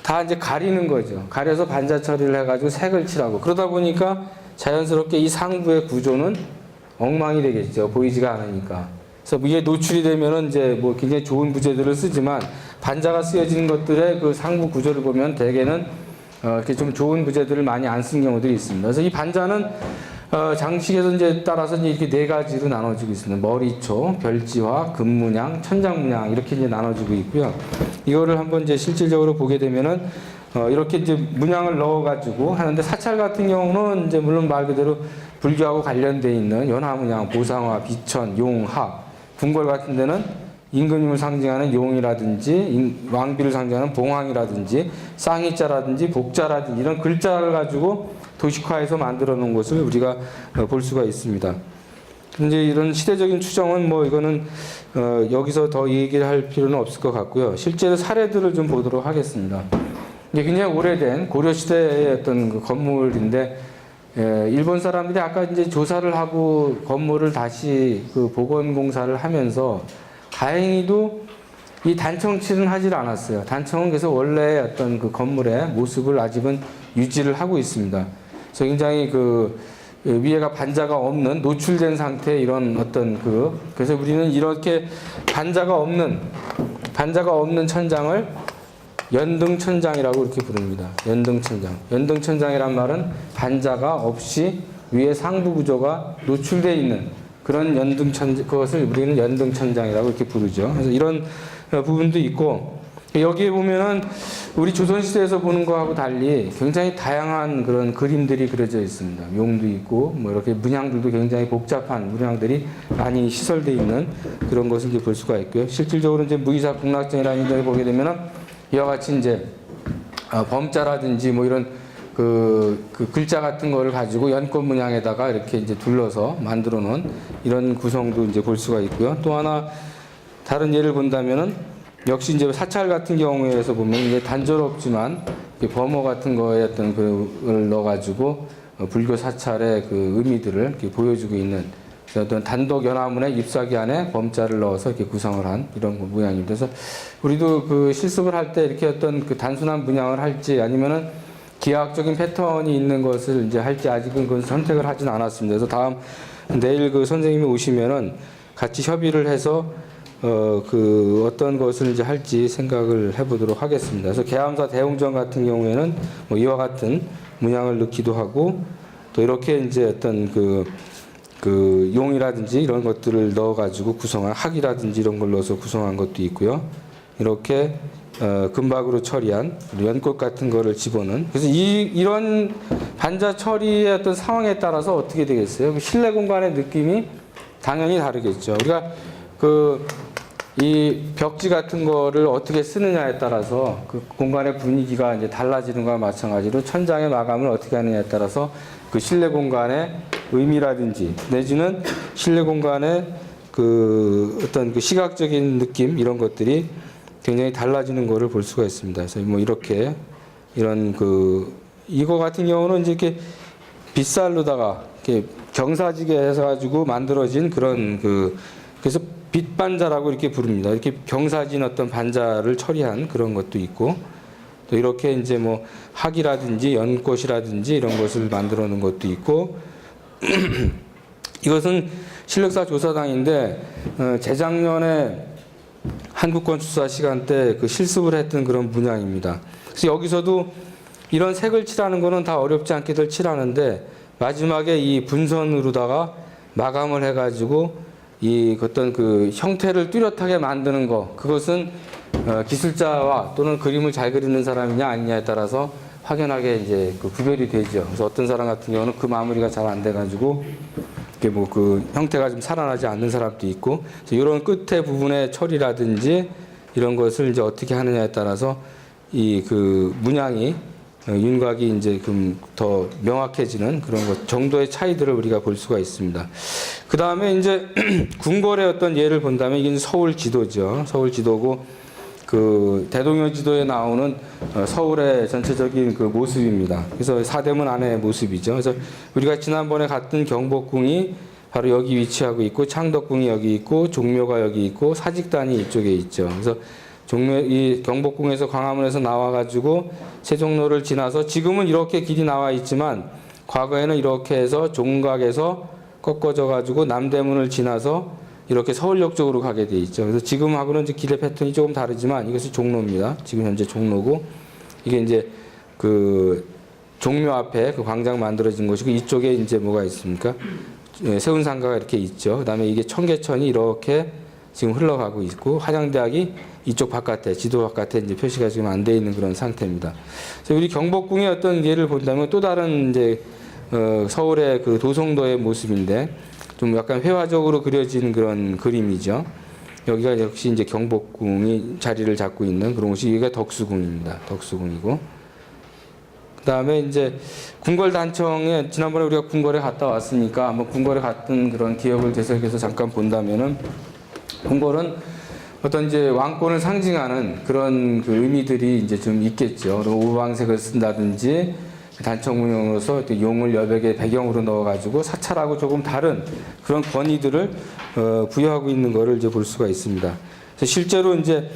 다 이제 가리는 거죠. 가려서 반자 처리를 해가지고 색을 칠하고, 그러다 보니까 자연스럽게 이 상부의 구조는 엉망이 되겠죠. 보이지가 않으니까. 그래서 위에 노출이 되면은 이제 뭐 굉장히 좋은 부재들을 쓰지만, 반자가 쓰여진 것들의 그 상부 구조를 보면 대개는 이렇게 좀 좋은 부재들을 많이 안 쓴 경우들이 있습니다. 그래서 이 반자는 장식에서 이제 따라서 이렇게 네 가지로 나눠지고 있습니다. 머리초, 별지화, 금문양, 천장문양 이렇게 이제 나눠지고 있고요. 이거를 한번 이제 실질적으로 보게 되면은 이렇게 이제 문양을 넣어가지고 하는데, 사찰 같은 경우는 이제 물론 말 그대로 불교하고 관련돼 있는 연화문양, 보상화, 비천, 용, 합, 궁궐 같은 데는 임금님을 상징하는 용이라든지 왕비를 상징하는 봉황이라든지 쌍희자라든지 복자라든지 이런 글자를 가지고 도식화해서 만들어 놓은 것을 우리가 볼 수가 있습니다. 이제 이런 시대적인 추정은 뭐 이거는 여기서 더 얘기를 할 필요는 없을 것 같고요. 실제로 사례들을 좀 보도록 하겠습니다. 이게 굉장히 오래된 고려 시대의 어떤 그 건물인데 일본 사람들이 아까 이제 조사를 하고 건물을 다시 그 복원 공사를 하면서 다행히도 이 단청칠은 하질 않았어요. 단청은 계속 원래 어떤 그 건물의 모습을 아직은 유지를 하고 있습니다. 그래서 굉장히 그 위에가 반자가 없는 노출된 상태의 이런 어떤 그래서 우리는 이렇게 반자가 없는 천장을 연등천장이라고 이렇게 부릅니다. 연등천장. 연등천장이란 말은 반자가 없이 위에 상부 구조가 노출되어 있는 그런 그것을 우리는 연등천장이라고 이렇게 부르죠. 그래서 이런 부분도 있고, 여기에 보면은 우리 조선시대에서 보는 거하고 달리 굉장히 다양한 그런 그림들이 그려져 있습니다. 용도 있고, 뭐 이렇게 문양들도 굉장히 복잡한 문양들이 많이 시설되어 있는 그런 것을 이제 볼 수가 있고요. 실질적으로 이제 무의사 국락정이라는 데를 보게 되면은 이와 같이 이제 범자라든지 뭐 이런 그 글자 같은 거를 가지고 연꽃 문양에다가 이렇게 이제 둘러서 만들어 놓은 이런 구성도 이제 볼 수가 있고요. 또 하나 다른 예를 본다면은 역시 이제 사찰 같은 경우에서 보면 이제 단조롭지만 범어 같은 거에 어떤 그걸 넣어가지고 불교 사찰의 그 의미들을 이렇게 보여주고 있는 어떤 단독 연화문의 잎사귀 안에 범자를 넣어서 이렇게 구성을 한 이런 모양입니다. 그래서 우리도 그 실습을 할 때 이렇게 어떤 그 단순한 문양을 할지 아니면은 기하학적인 패턴이 있는 것을 이제 할지 아직은 그건 선택을 하진 않았습니다. 그래서 내일 그 선생님이 오시면은 같이 협의를 해서 어떤 것을 이제 할지 생각을 해보도록 하겠습니다. 그래서 계암사 대웅전 같은 경우에는 뭐 이와 같은 문양을 넣기도 하고 또 이렇게 이제 어떤 그 용이라든지 이런 것들을 넣어가지고 구성한 학이라든지 이런 걸 넣어서 구성한 것도 있고요. 이렇게 금박으로 처리한 연꽃 같은 거를 집어넣은. 그래서 이런 반자 처리의 어떤 상황에 따라서 어떻게 되겠어요? 실내 공간의 느낌이 당연히 다르겠죠. 우리가 이 벽지 같은 거를 어떻게 쓰느냐에 따라서 그 공간의 분위기가 이제 달라지는 것과 마찬가지로 천장의 마감을 어떻게 하느냐에 따라서 그 실내 공간의 의미라든지 내지는 실내 공간의 어떤 그 시각적인 느낌 이런 것들이 굉장히 달라지는 것을 볼 수가 있습니다. 그래서 뭐 이렇게 이런 이거 같은 경우는 이제 이렇게 빗살로다가 이렇게 경사지게 해서 가지고 만들어진 그런 그래서 빛반자라고 이렇게 부릅니다. 이렇게 경사진 어떤 반자를 처리한 그런 것도 있고 또 이렇게 이제 뭐 학이라든지 연꽃이라든지 이런 것을 만들어 놓은 것도 있고 이것은 실력사 조사당인데 재작년에 한국건축사 시간 때 그 실습을 했던 그런 문양입니다. 그래서 여기서도 이런 색을 칠하는 거는 다 어렵지 않게들 칠하는데 마지막에 이 분선으로다가 마감을 해가지고 이 어떤 그 형태를 뚜렷하게 만드는 거 그것은 기술자와 또는 그림을 잘 그리는 사람이냐 아니냐에 따라서 확연하게 이제 구별이 되죠. 그래서 어떤 사람 같은 경우는 그 마무리가 잘 안 돼가지고 이게 뭐 그 형태가 좀 살아나지 않는 사람도 있고 이런 끝에 부분의 처리라든지 이런 것을 이제 어떻게 하느냐에 따라서 이 문양이 윤곽이 이제 더 명확해지는 그런 것 정도의 차이들을 우리가 볼 수가 있습니다. 그 다음에 이제 궁궐의 어떤 예를 본다면 이게 서울 지도죠. 서울 지도고 대동여 지도에 나오는 서울의 전체적인 그 모습입니다. 그래서 사대문 안의 모습이죠. 그래서 우리가 지난번에 갔던 경복궁이 바로 여기 위치하고 있고 창덕궁이 여기 있고 종묘가 여기 있고 사직단이 이쪽에 있죠. 그래서 이 경복궁에서 광화문에서 나와가지고 세종로를 지나서 지금은 이렇게 길이 나와 있지만 과거에는 이렇게 해서 종각에서 꺾어져가지고 남대문을 지나서 이렇게 서울역 쪽으로 가게 돼 있죠. 그래서 지금하고는 이제 길의 패턴이 조금 다르지만 이것이 종로입니다. 지금 현재 종로고 이게 이제 종묘 앞에 광장 만들어진 곳이고 이쪽에 이제 뭐가 있습니까? 세운상가가 이렇게 있죠. 그다음에 이게 청계천이 이렇게 지금 흘러가고 있고 한양대학이 이쪽 바깥에 지도 바깥에 이제 표시가 지금 안 돼 있는 그런 상태입니다. 그래서 우리 경복궁의 어떤 예를 본다면 또 다른 이제 서울의 도성도의 모습인데 좀 약간 회화적으로 그려진 그런 그림이죠. 여기가 역시 이제 경복궁이 자리를 잡고 있는 그런 곳이 여기가 덕수궁입니다. 덕수궁이고. 그다음에 이제 궁궐단청에 지난번에 우리가 궁궐에 갔다 왔으니까 한번 궁궐에 갔던 그런 기억을 되새겨서 잠깐 본다면은 궁궐은 어떤 이제 왕권을 상징하는 그런 그 의미들이 이제 좀 있겠죠. 오방색을 쓴다든지 단청 운영으로서 용을 여러 개 배경으로 넣어가지고 사찰하고 조금 다른 그런 권위들을 부여하고 있는 것을 이제 볼 수가 있습니다. 그래서 실제로 이제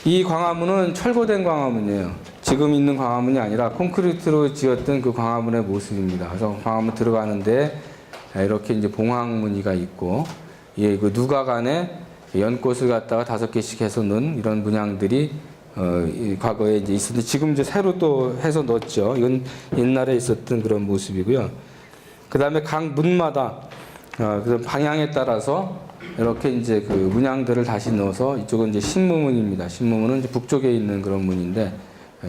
이 광화문은 철거된 광화문이에요. 지금 있는 광화문이 아니라 콘크리트로 지었던 그 광화문의 모습입니다. 그래서 광화문 들어가는데 이렇게 이제 봉황무늬가 있고, 예, 그 누가간에 연꽃을 갖다가 5개씩 해서 넣은 이런 문양들이 과거에 이제 있었는데 지금 이제 새로 또 해서 넣었죠. 이건 옛날에 있었던 그런 모습이고요. 그 다음에 각 문마다 그 방향에 따라서 이렇게 이제 그 문양들을 다시 넣어서 이쪽은 이제 신무문입니다. 신무문은 이제 북쪽에 있는 그런 문인데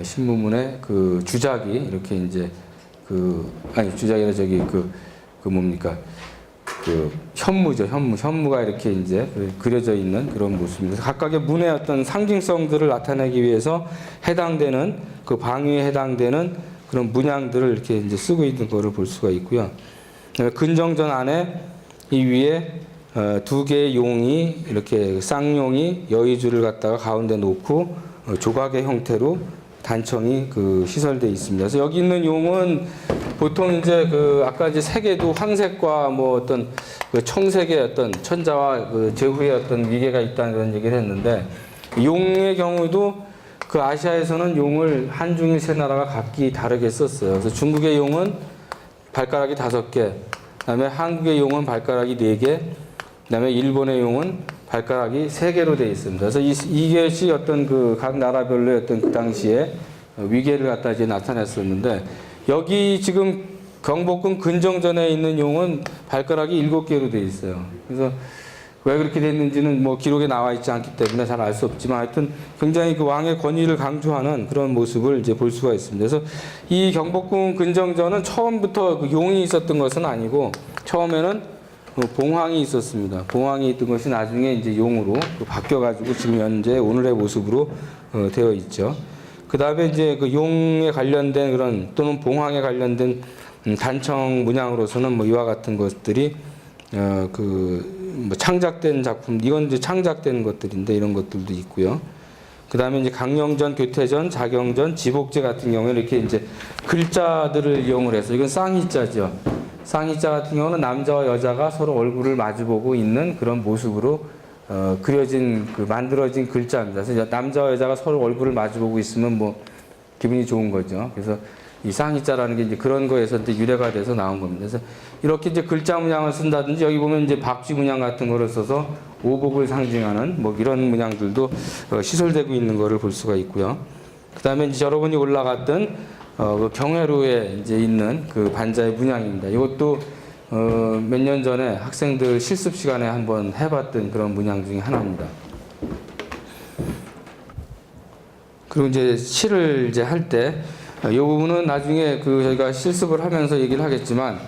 신무문의 그 주작이 이렇게 이제 주작이라 저기 그 뭡니까? 그 현무죠. 현무가 이렇게 이제 그려져 있는 그런 모습입니다. 각각의 문의 어떤 상징성들을 나타내기 위해서 해당되는 그 방위에 해당되는 그런 문양들을 이렇게 이제 쓰고 있는 것을 볼 수가 있고요. 근정전 안에 이 위에 2개의 용이 이렇게 쌍용이 여의주를 갖다가 가운데 놓고 조각의 형태로 단청이 그 시설되어 있습니다. 그래서 여기 있는 용은 보통 이제 그 아까 이제 색에도 황색과 뭐 어떤 그 청색의 어떤 천자와 그 제후의 어떤 위계가 있다는 그런 얘기를 했는데, 용의 경우도 그 아시아에서는 용을 한중일 세 나라가 각기 다르게 썼어요. 그래서 중국의 용은 발가락이 5개, 그다음에 한국의 용은 발가락이 4개, 그다음에 일본의 용은 발가락이 3개로 되어 있습니다. 그래서 이것이 어떤 그 각 나라별로의 어떤 그 당시에 위계를 갖다 이제 나타냈었는데, 여기 지금 경복궁 근정전에 있는 용은 발가락이 7개로 되어 있어요. 그래서 왜 그렇게 됐는지는 뭐 기록에 나와 있지 않기 때문에 잘 알 수 없지만 하여튼 굉장히 그 왕의 권위를 강조하는 그런 모습을 이제 볼 수가 있습니다. 그래서 이 경복궁 근정전은 처음부터 그 용이 있었던 것은 아니고 처음에는 봉황이 있었습니다. 봉황이 있던 것이 나중에 이제 용으로 바뀌어가지고 지금 현재 오늘의 모습으로 되어 있죠. 그 다음에 이제 그 용에 관련된 그런 또는 봉황에 관련된 단청 문양으로서는 뭐 이와 같은 것들이 뭐 창작된 작품, 이건 이제 창작된 것들인데 이런 것들도 있고요. 그 다음에 이제 강령전, 교태전, 자경전, 지복제 같은 경우에 이렇게 이제 글자들을 이용을 해서 이건 쌍희자죠. 쌍희자 같은 경우는 남자와 여자가 서로 얼굴을 마주보고 있는 그런 모습으로 그려진 만들어진 글자입니다. 그래서 남자와 여자가 서로 얼굴을 마주보고 있으면 뭐 기분이 좋은 거죠. 그래서 이 쌍희자라는 게 이제 그런 거에서 이제 유래가 돼서 나온 겁니다. 그래서 이렇게 이제 글자 문양을 쓴다든지 여기 보면 이제 박쥐 문양 같은 거를 써서 오복을 상징하는 뭐 이런 문양들도 시설되고 있는 거를 볼 수가 있고요. 그 다음에 이제 여러분이 올라갔던 그 경회로에 이제 있는 그 반자의 문양입니다. 이것도 몇 년 전에 학생들 실습 시간에 한번 해봤던 그런 문양 중에 하나입니다. 그리고 이제 시를 이제 할 때, 이 부분은 나중에 그 저희가 실습을 하면서 얘기를 하겠지만,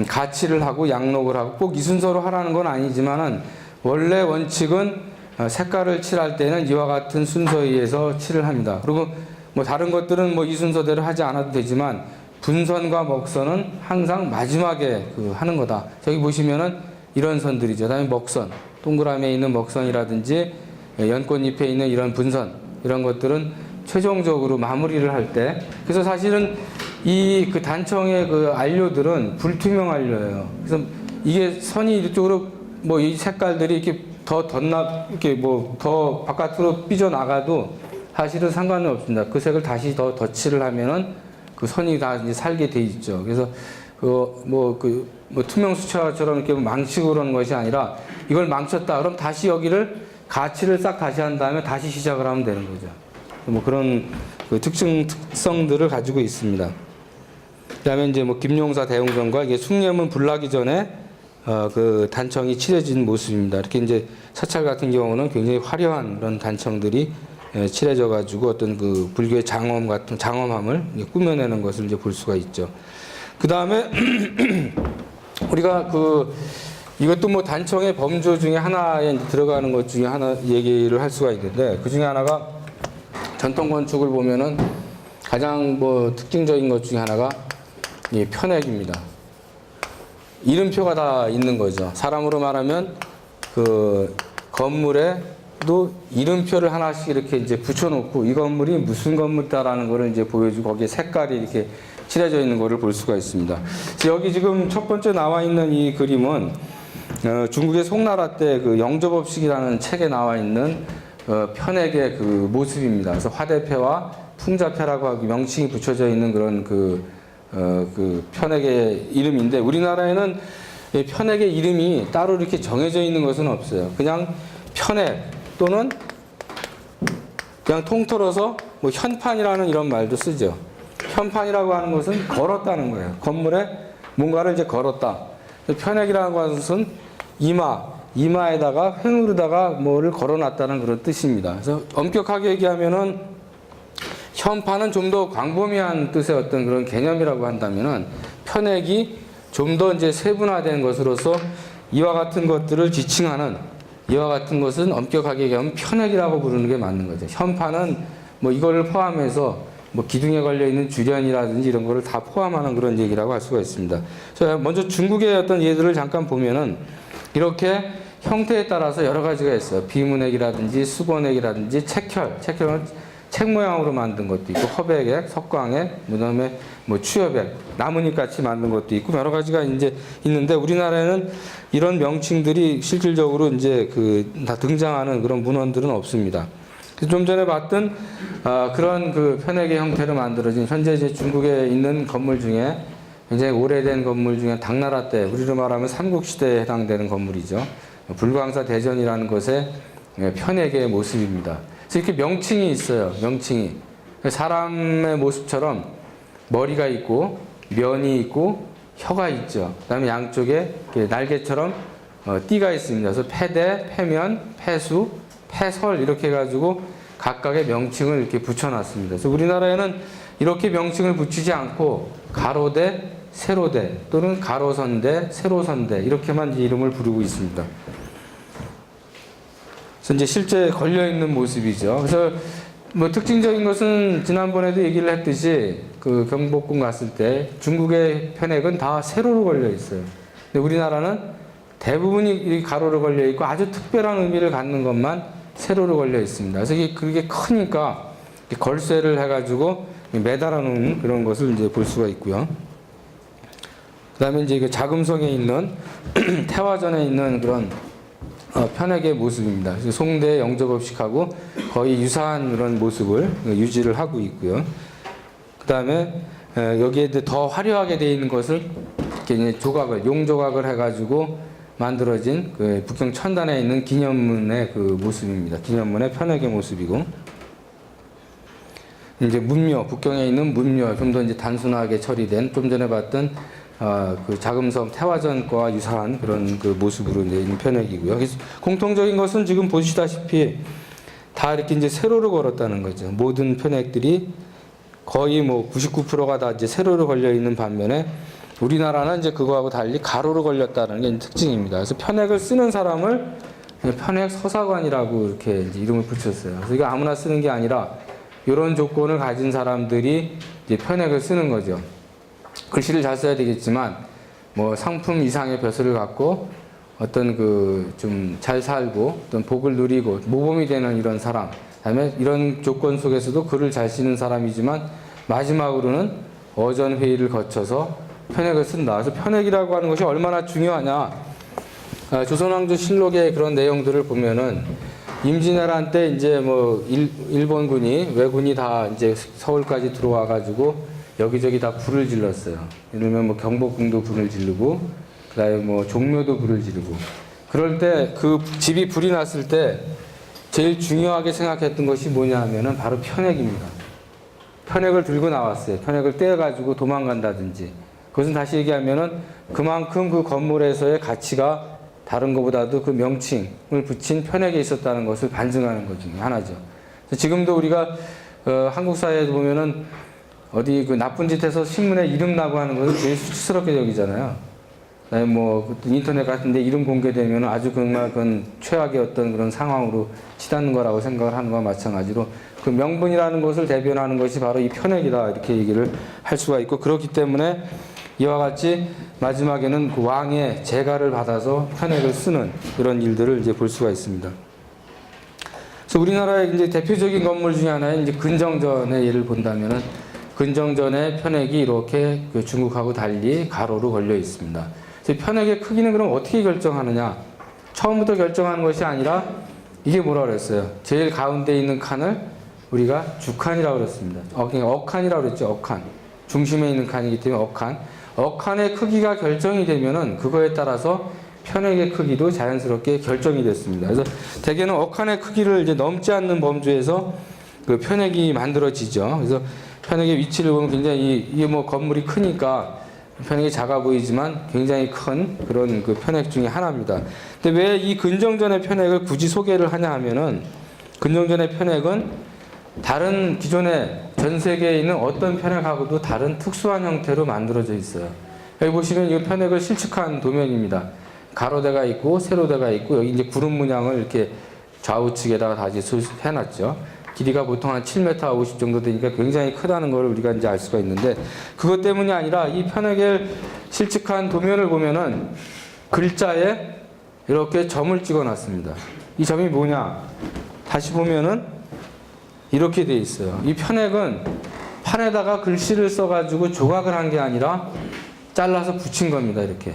가치를 하고 양록을 하고 꼭 이 순서로 하라는 건 아니지만은 원래 원칙은 색깔을 칠할 때는 이와 같은 순서에 의해서 칠을 합니다. 그리고 뭐 다른 것들은 뭐 이 순서대로 하지 않아도 되지만 분선과 먹선은 항상 마지막에 하는 거다. 저기 보시면은 이런 선들이죠. 그다음에 먹선, 동그라미에 있는 먹선이라든지 연꽃잎에 있는 이런 분선, 이런 것들은 최종적으로 마무리를 할 때, 그래서 사실은 이 그 단청의 그 안료들은 불투명 안료예요. 그래서 이게 선이 이쪽으로 뭐 이 색깔들이 이렇게 이렇게 뭐 더 바깥으로 삐져나가도 사실은 상관은 없습니다. 그 색을 다시 더 덧칠을 하면은 그 선이 다 이제 살게 돼 있죠. 그래서 뭐 투명 수채화처럼 이렇게 망치고 그러는 것이 아니라 이걸 망쳤다. 그럼 다시 여기를 가치를 싹 다시 한 다음에 다시 시작을 하면 되는 거죠. 뭐 그런 그 특성들을 가지고 있습니다. 그다음에 이제 뭐 김용사 대웅전과 이게 숭례문 불나기 전에 그 단청이 칠해진 모습입니다. 이렇게 이제 사찰 같은 경우는 굉장히 화려한 그런 단청들이 칠해져 가지고 어떤 그 불교의 장엄함을 꾸며내는 것을 이제 볼 수가 있죠. 그 다음에 우리가 이것도 뭐 단청의 범주 중에 하나에 들어가는 것 중에 하나 얘기를 할 수가 있는데, 그 중에 하나가 전통 건축을 보면은 가장 뭐 특징적인 것 중에 하나가 이 편액입니다. 이름표가 다 있는 거죠. 사람으로 말하면 그 건물에도 이름표를 하나씩 이렇게 이제 붙여놓고 이 건물이 무슨 건물이다라는 거를 이제 보여주고 거기에 색깔이 이렇게 칠해져 있는 거를 볼 수가 있습니다. 여기 지금 첫 번째 나와 있는 이 그림은 중국의 송나라 때 그 영조법식이라는 책에 나와 있는 편액의 그 모습입니다. 그래서 화대패와 풍자패라고 하고 명칭이 붙여져 있는 그런 그 편액의 이름인데, 우리나라에는 이 편액의 이름이 따로 이렇게 정해져 있는 것은 없어요. 그냥 편액 또는 그냥 통틀어서 뭐 현판이라는 이런 말도 쓰죠. 현판이라고 하는 것은 걸었다는 거예요. 건물에 뭔가를 이제 걸었다. 편액이라고 하는 것은 이마에다가 횡으로다가 뭐를 걸어놨다는 그런 뜻입니다. 그래서 엄격하게 얘기하면은 현판은 좀 더 광범위한 뜻의 어떤 그런 개념이라고 한다면은 편액이 좀 더 이제 세분화된 것으로서 이와 같은 것들을 지칭하는, 이와 같은 것은 엄격하게 얘기하면 편액이라고 부르는 게 맞는 거죠. 현판은 뭐 이거를 포함해서 뭐 기둥에 걸려 있는 주련이라든지 이런 거를 다 포함하는 그런 얘기라고 할 수가 있습니다. 자, 먼저 중국의 어떤 예들을 잠깐 보면은 이렇게 형태에 따라서 여러 가지가 있어요. 비문액이라든지 수건액이라든지 책혈은 책 모양으로 만든 것도 있고, 허백액, 석광액, 그다음에 뭐 추엽액, 나뭇잎 같이 만든 것도 있고 여러 가지가 이제 있는데, 우리나라에는 이런 명칭들이 실질적으로 이제 다 등장하는 그런 문헌들은 없습니다. 좀 전에 봤던 그런 그 편액의 형태로 만들어진 현재 이제 중국에 있는 건물 중에 굉장히 오래된 건물 중에 당나라 때, 우리로 말하면 삼국시대에 해당되는 건물이죠. 불광사 대전이라는 것의 편액의 모습입니다. 그래서 이렇게 명칭이 있어요. 명칭이. 사람의 모습처럼 머리가 있고 면이 있고 혀가 있죠. 그다음에 양쪽에 날개처럼 띠가 있습니다. 그래서 패대, 패면, 패수, 패설 이렇게 해가지고 각각의 명칭을 이렇게 붙여놨습니다. 그래서 우리나라에는 이렇게 명칭을 붙이지 않고 가로대, 세로대 또는 가로선대, 세로선대 이렇게만 이름을 부르고 있습니다. 그래서 이제 실제 걸려있는 모습이죠. 그래서 뭐 특징적인 것은 지난번에도 얘기를 했듯이 그 경복궁 갔을 때 중국의 편액은 다 세로로 걸려 있어요. 근데 우리나라는 대부분이 가로로 걸려 있고 아주 특별한 의미를 갖는 것만 세로로 걸려 있습니다. 그래서 그게 크니까 걸쇠를 해가지고 매달아 놓은 그런 것을 이제 볼 수가 있고요. 그 다음에 이제 그 자금성에 있는 태화전에 있는 그런 편액의 모습입니다. 송대 영조법식하고 거의 유사한 그런 모습을 유지를 하고 있고요. 그 다음에 여기에 더 화려하게 되어 있는 것을 이렇게 조각을, 용조각을 해가지고 만들어진 그 북경 천단에 있는 기념문의 그 모습입니다. 기념문의 편액의 모습이고, 이제 문묘, 북경에 있는 문묘, 좀 더 이제 단순하게 처리된, 좀 전에 봤던 그 자금성 태화전과 유사한 그런 그 모습으로 이제 있는 편액이고요. 그래서 공통적인 것은 지금 보시다시피 다 이렇게 이제 세로로 걸었다는 거죠. 모든 편액들이 거의 뭐 99%가 다 이제 세로로 걸려 있는 반면에 우리나라는 이제 그거하고 달리 가로로 걸렸다는 게 특징입니다. 그래서 편액을 쓰는 사람을 편액 서사관이라고 이렇게 이제 이름을 붙였어요. 그래서 이거 아무나 쓰는 게 아니라 이런 조건을 가진 사람들이 이제 편액을 쓰는 거죠. 글씨를 잘 써야 되겠지만 뭐 상품 이상의 벼슬을 갖고 어떤 그 좀 잘 살고 어떤 복을 누리고 모범이 되는 이런 사람, 그다음에 이런 조건 속에서도 글을 잘 쓰는 사람이지만 마지막으로는 어전 회의를 거쳐서 편액을 쓴다. 그래서 편액이라고 하는 것이 얼마나 중요하냐. 조선왕조실록의 그런 내용들을 보면은 임진왜란 때 이제 뭐 일본군이, 왜군이 다 이제 서울까지 들어와 가지고 여기저기 다 불을 질렀어요. 예를 들면 뭐 경복궁도 불을 지르고, 그다음에 뭐 종묘도 불을 지르고. 그럴 때 그 집이 불이 났을 때 제일 중요하게 생각했던 것이 뭐냐 하면은 바로 편액입니다. 편액을 들고 나왔어요. 편액을 떼어가지고 도망간다든지. 그것은 다시 얘기하면은 그만큼 그 건물에서의 가치가 다른 것보다도 그 명칭을 붙인 편액에 있었다는 것을 반증하는 것 중에 하나죠. 지금도 우리가 한국 사회에 보면은 어디 그 나쁜 짓 해서 신문에 이름 나고 하는 것을 제일 수치스럽게 여기잖아요. 그다음에 뭐 인터넷 같은데 이름 공개되면 아주 정말 그건 최악의 어떤 그런 상황으로 치닫는 거라고 생각을 하는 거와 마찬가지로 그 명분이라는 것을 대변하는 것이 바로 이 편액이다 이렇게 얘기를 할 수가 있고, 그렇기 때문에 이와 같이 마지막에는 그 왕의 재가를 받아서 편액을 쓰는 그런 일들을 이제 볼 수가 있습니다. 그래서 우리나라의 이제 대표적인 건물 중에 하나인 이제 근정전의 예를 본다면은 근정전의 편액이 이렇게 그 중국하고 달리 가로로 걸려 있습니다. 그래서 편액의 크기는 그럼 어떻게 결정하느냐? 처음부터 결정하는 것이 아니라 이게 뭐라 그랬어요? 제일 가운데 있는 칸을 우리가 주칸이라고 그랬습니다. 그러니까 어칸이라고 그랬죠. 어칸. 중심에 있는 칸이기 때문에 어칸. 어칸의 크기가 결정이 되면은 그거에 따라서 편액의 크기도 자연스럽게 결정이 됐습니다. 그래서 대개는 어칸의 크기를 이제 넘지 않는 범주에서 그 편액이 만들어지죠. 그래서 편액의 위치를 보면 굉장히 이게 뭐 건물이 크니까 편액이 작아 보이지만 굉장히 큰 그런 그 편액 중에 하나입니다. 근데 왜 이 근정전의 편액을 굳이 소개를 하냐 하면은 근정전의 편액은 다른 기존의 전 세계에 있는 어떤 편액하고도 다른 특수한 형태로 만들어져 있어요. 여기 보시면 이 편액을 실측한 도면입니다. 가로대가 있고 세로대가 있고 여기 이제 구름 문양을 이렇게 좌우측에다가 다 이제 해놨죠. 길이가 보통 한 7m 50 정도 되니까 굉장히 크다는 걸 우리가 이제 알 수가 있는데, 그것 때문이 아니라 이 편액을 실측한 도면을 보면은 글자에 이렇게 점을 찍어 놨습니다. 이 점이 뭐냐? 다시 보면은 이렇게 돼 있어요. 이 편액은 판에다가 글씨를 써가지고 조각을 한 게 아니라 잘라서 붙인 겁니다. 이렇게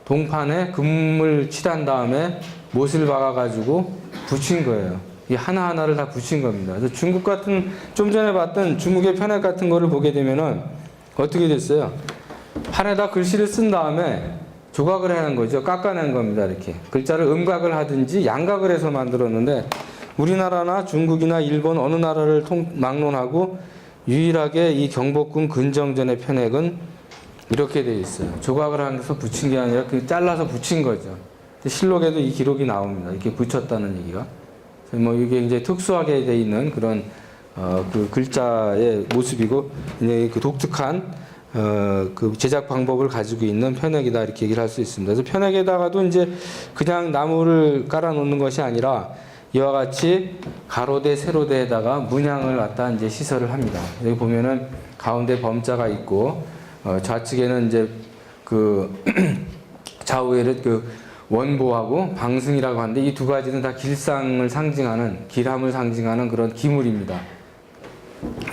동판에 금을 칠한 다음에 못을 박아가지고 붙인 거예요. 이 하나하나를 다 붙인 겁니다. 그래서 중국 같은, 좀 전에 봤던 중국의 편액 같은 거를 보게 되면은 어떻게 됐어요? 판에다 글씨를 쓴 다음에 조각을 해낸 거죠. 깎아낸 겁니다. 이렇게 글자를 음각을 하든지 양각을 해서 만들었는데, 우리나라나 중국이나 일본 어느 나라를 막론하고 유일하게 이 경복궁 근정전의 편액은 이렇게 되어 있어요. 조각을 하면서 붙인 게 아니라 그 잘라서 붙인 거죠. 실록에도 이 기록이 나옵니다. 이렇게 붙였다는 얘기가. 뭐 이게 이제 특수하게 되어 있는 그런 그 글자의 모습이고, 굉장히 그 독특한 그 제작 방법을 가지고 있는 편액이다 이렇게 얘기를 할 수 있습니다. 그래서 편액에다가도 이제 그냥 나무를 깔아 놓는 것이 아니라 이와 같이 가로대 세로대에다가 문양을 갖다 이제 시설을 합니다. 여기 보면은 가운데 범자가 있고 좌측에는 이제 그 좌우에는 그 원보하고 방승이라고 하는데, 이 두 가지는 다 길상을 상징하는, 길함을 상징하는 그런 기물입니다.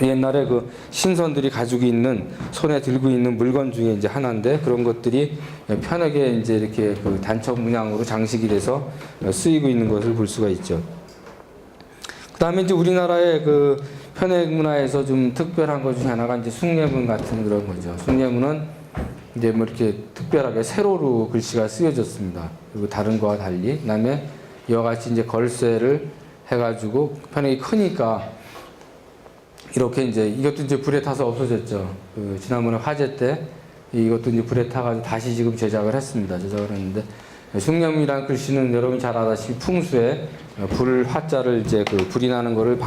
옛날에 그 신선들이 가지고 있는, 손에 들고 있는 물건 중에 이제 하나인데, 그런 것들이 편하게 이제 이렇게 그 단청 문양으로 장식이 돼서 쓰이고 있는 것을 볼 수가 있죠. 그 다음에 이제 우리나라의 그 편액 문화에서 좀 특별한 것 중에 하나가 이제 숭례문 같은 그런 거죠. 숭례문은 이제 뭐 이렇게 특별하게 세로로 글씨가 쓰여졌습니다. 그리고 다른 거와 달리. 그 다음에 이와 같이 이제 걸쇠를 해가지고 편액이 크니까 이렇게 이제 이것도 이제 불에 타서 없어졌죠. 그 지난번에 화재 때 이것도 이제 불에 타가지고 다시 지금 제작을 했습니다. 제작을 했는데, 숭례문이라는 글씨는 여러분이 잘 아다시피 풍수에 불 화자를 이제 그 불이 나는 거를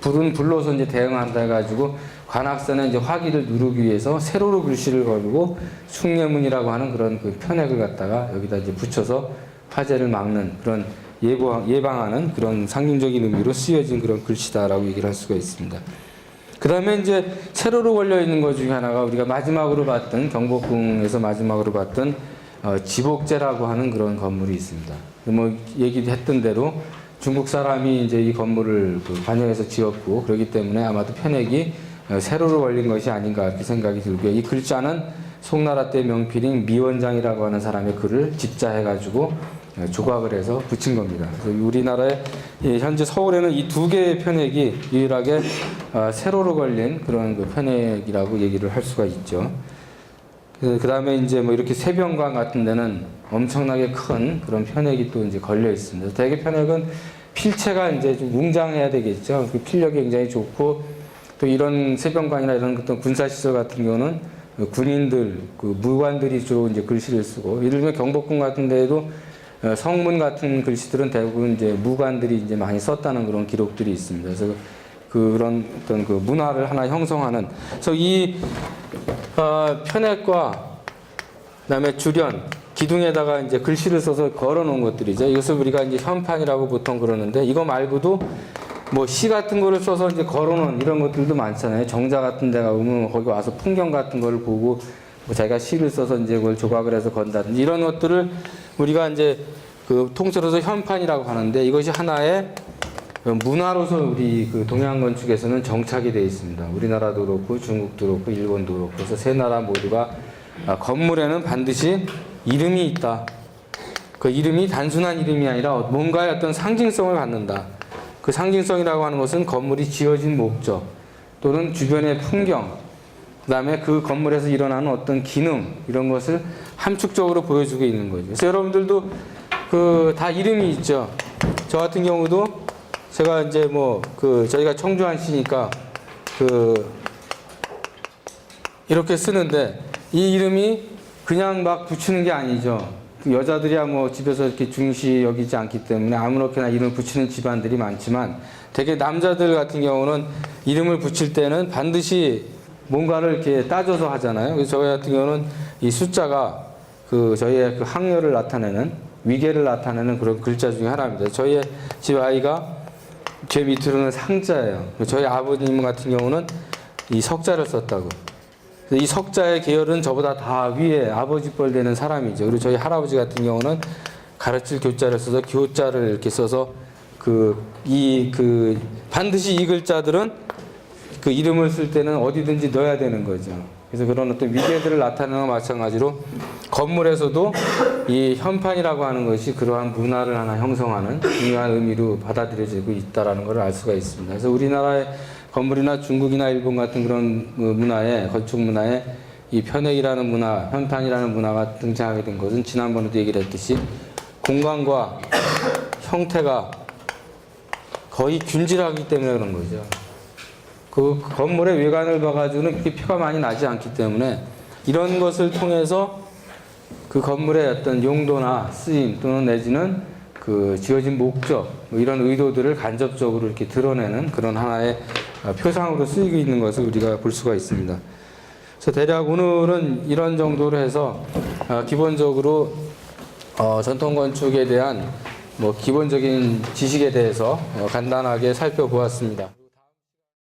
불은 불로서 이제 대응한다 해가지고 관악산에 이제 화기를 누르기 위해서 세로로 글씨를 걸고 숭례문이라고 하는 그런 그 편액을 갖다가 여기다 이제 붙여서 화재를 막는 그런 예방하는 그런 상징적인 의미로 쓰여진 그런 글씨다라고 얘기를 할 수가 있습니다. 그 다음에 이제 세로로 걸려 있는 것 중에 하나가 우리가 마지막으로 봤던, 경복궁에서 마지막으로 봤던 지복제라고 하는 그런 건물이 있습니다. 뭐 얘기도 했던 대로 중국 사람이 이제 이 건물을 그 관여해서 지었고, 그렇기 때문에 아마도 편액이 세로로 걸린 것이 아닌가 이렇게 생각이 들고요. 이 글자는 송나라 때 명필인 미원장이라고 하는 사람의 글을 집자해가지고 조각을 해서 붙인 겁니다. 그래서 우리나라의 현재 서울에는 이 두 개의 편액이 유일하게 세로로 걸린 그런 그 편액이라고 얘기를 할 수가 있죠. 그 다음에 이제 뭐 이렇게 세변관 같은 데는 엄청나게 큰 그런 편액이 또 이제 걸려 있습니다. 대개 편액은 필체가 이제 좀 웅장해야 되겠죠. 그 필력이 굉장히 좋고, 또 이런 세변관이나 이런 어떤 군사시설 같은 경우는 군인들, 그 무관들이 주로 이제 글씨를 쓰고, 예를 들면 경복궁 같은 데에도 성문 같은 글씨들은 대부분 이제 무관들이 이제 많이 썼다는 그런 기록들이 있습니다. 그래서 그런 어떤 그 문화를 하나 형성하는, 그래서 이 편액과 그다음에 주련, 기둥에다가 이제 글씨를 써서 걸어 놓은 것들이죠. 이것을 우리가 이제 현판이라고 보통 그러는데, 이거 말고도 뭐 시 같은 거를 써서 이제 걸어 놓은 이런 것들도 많잖아요. 정자 같은 데 가보면 거기 와서 풍경 같은 거를 보고 뭐 자기가 시를 써서 이제 그걸 조각을 해서 건다든지 이런 것들을 우리가 이제 그 통째로서 현판이라고 하는데, 이것이 하나의 문화로서 우리 그 동양 건축에서는 정착이 되어 있습니다. 우리나라도 그렇고 중국도 그렇고 일본도 그렇고. 그래서 세 나라 모두가 건물에는 반드시 이름이 있다. 그 이름이 단순한 이름이 아니라 뭔가의 어떤 상징성을 갖는다. 그 상징성이라고 하는 것은 건물이 지어진 목적 또는 주변의 풍경, 그 다음에 그 건물에서 일어나는 어떤 기능, 이런 것을 함축적으로 보여주고 있는 거죠. 그래서 여러분들도 그 다 이름이 있죠. 저 같은 경우도 제가 이제 뭐 그 저희가 청주안시니까 그 이렇게 쓰는데, 이 이름이 그냥 막 붙이는 게 아니죠. 그 여자들이야 뭐 집에서 이렇게 중시 여기지 않기 때문에 아무렇게나 이름을 붙이는 집안들이 많지만, 되게 남자들 같은 경우는 이름을 붙일 때는 반드시 뭔가를 이렇게 따져서 하잖아요. 그래서 저희 같은 경우는 이 숫자가 그 저희의 그 학렬을 나타내는, 위계를 나타내는 그런 글자 중에 하나입니다. 저희의 집 아이가 제 밑으로는 상자예요. 저희 아버님 같은 경우는 이 석자를 썼다고. 이 석자의 계열은 저보다 다 위에 아버지 뻘 되는 사람이죠. 그리고 저희 할아버지 같은 경우는 가르칠 교자를 써서 교자를 이렇게 써서 반드시 이 글자들은 그 이름을 쓸 때는 어디든지 넣어야 되는 거죠. 그래서 그런 어떤 위계들을 나타내는 것과 마찬가지로 건물에서도 이 현판이라고 하는 것이 그러한 문화를 하나 형성하는 중요한 의미로 받아들여지고 있다는 것을 알 수가 있습니다. 그래서 우리나라의 건물이나 중국이나 일본 같은 그런 문화에, 건축 문화에 이 편액이라는 문화, 현판이라는 문화가 등장하게 된 것은 지난번에도 얘기를 했듯이 공간과 형태가 거의 균질하기 때문에 그런 거죠. 그 건물의 외관을 봐가지고는 그렇게 표가 많이 나지 않기 때문에 이런 것을 통해서 그 건물의 어떤 용도나 쓰임 또는 내지는 그 지어진 목적, 뭐 이런 의도들을 간접적으로 이렇게 드러내는 그런 하나의 표상으로 쓰이고 있는 것을 우리가 볼 수가 있습니다. 그래서 대략 오늘은 이런 정도로 해서 기본적으로 전통 건축에 대한 뭐 기본적인 지식에 대해서 간단하게 살펴보았습니다.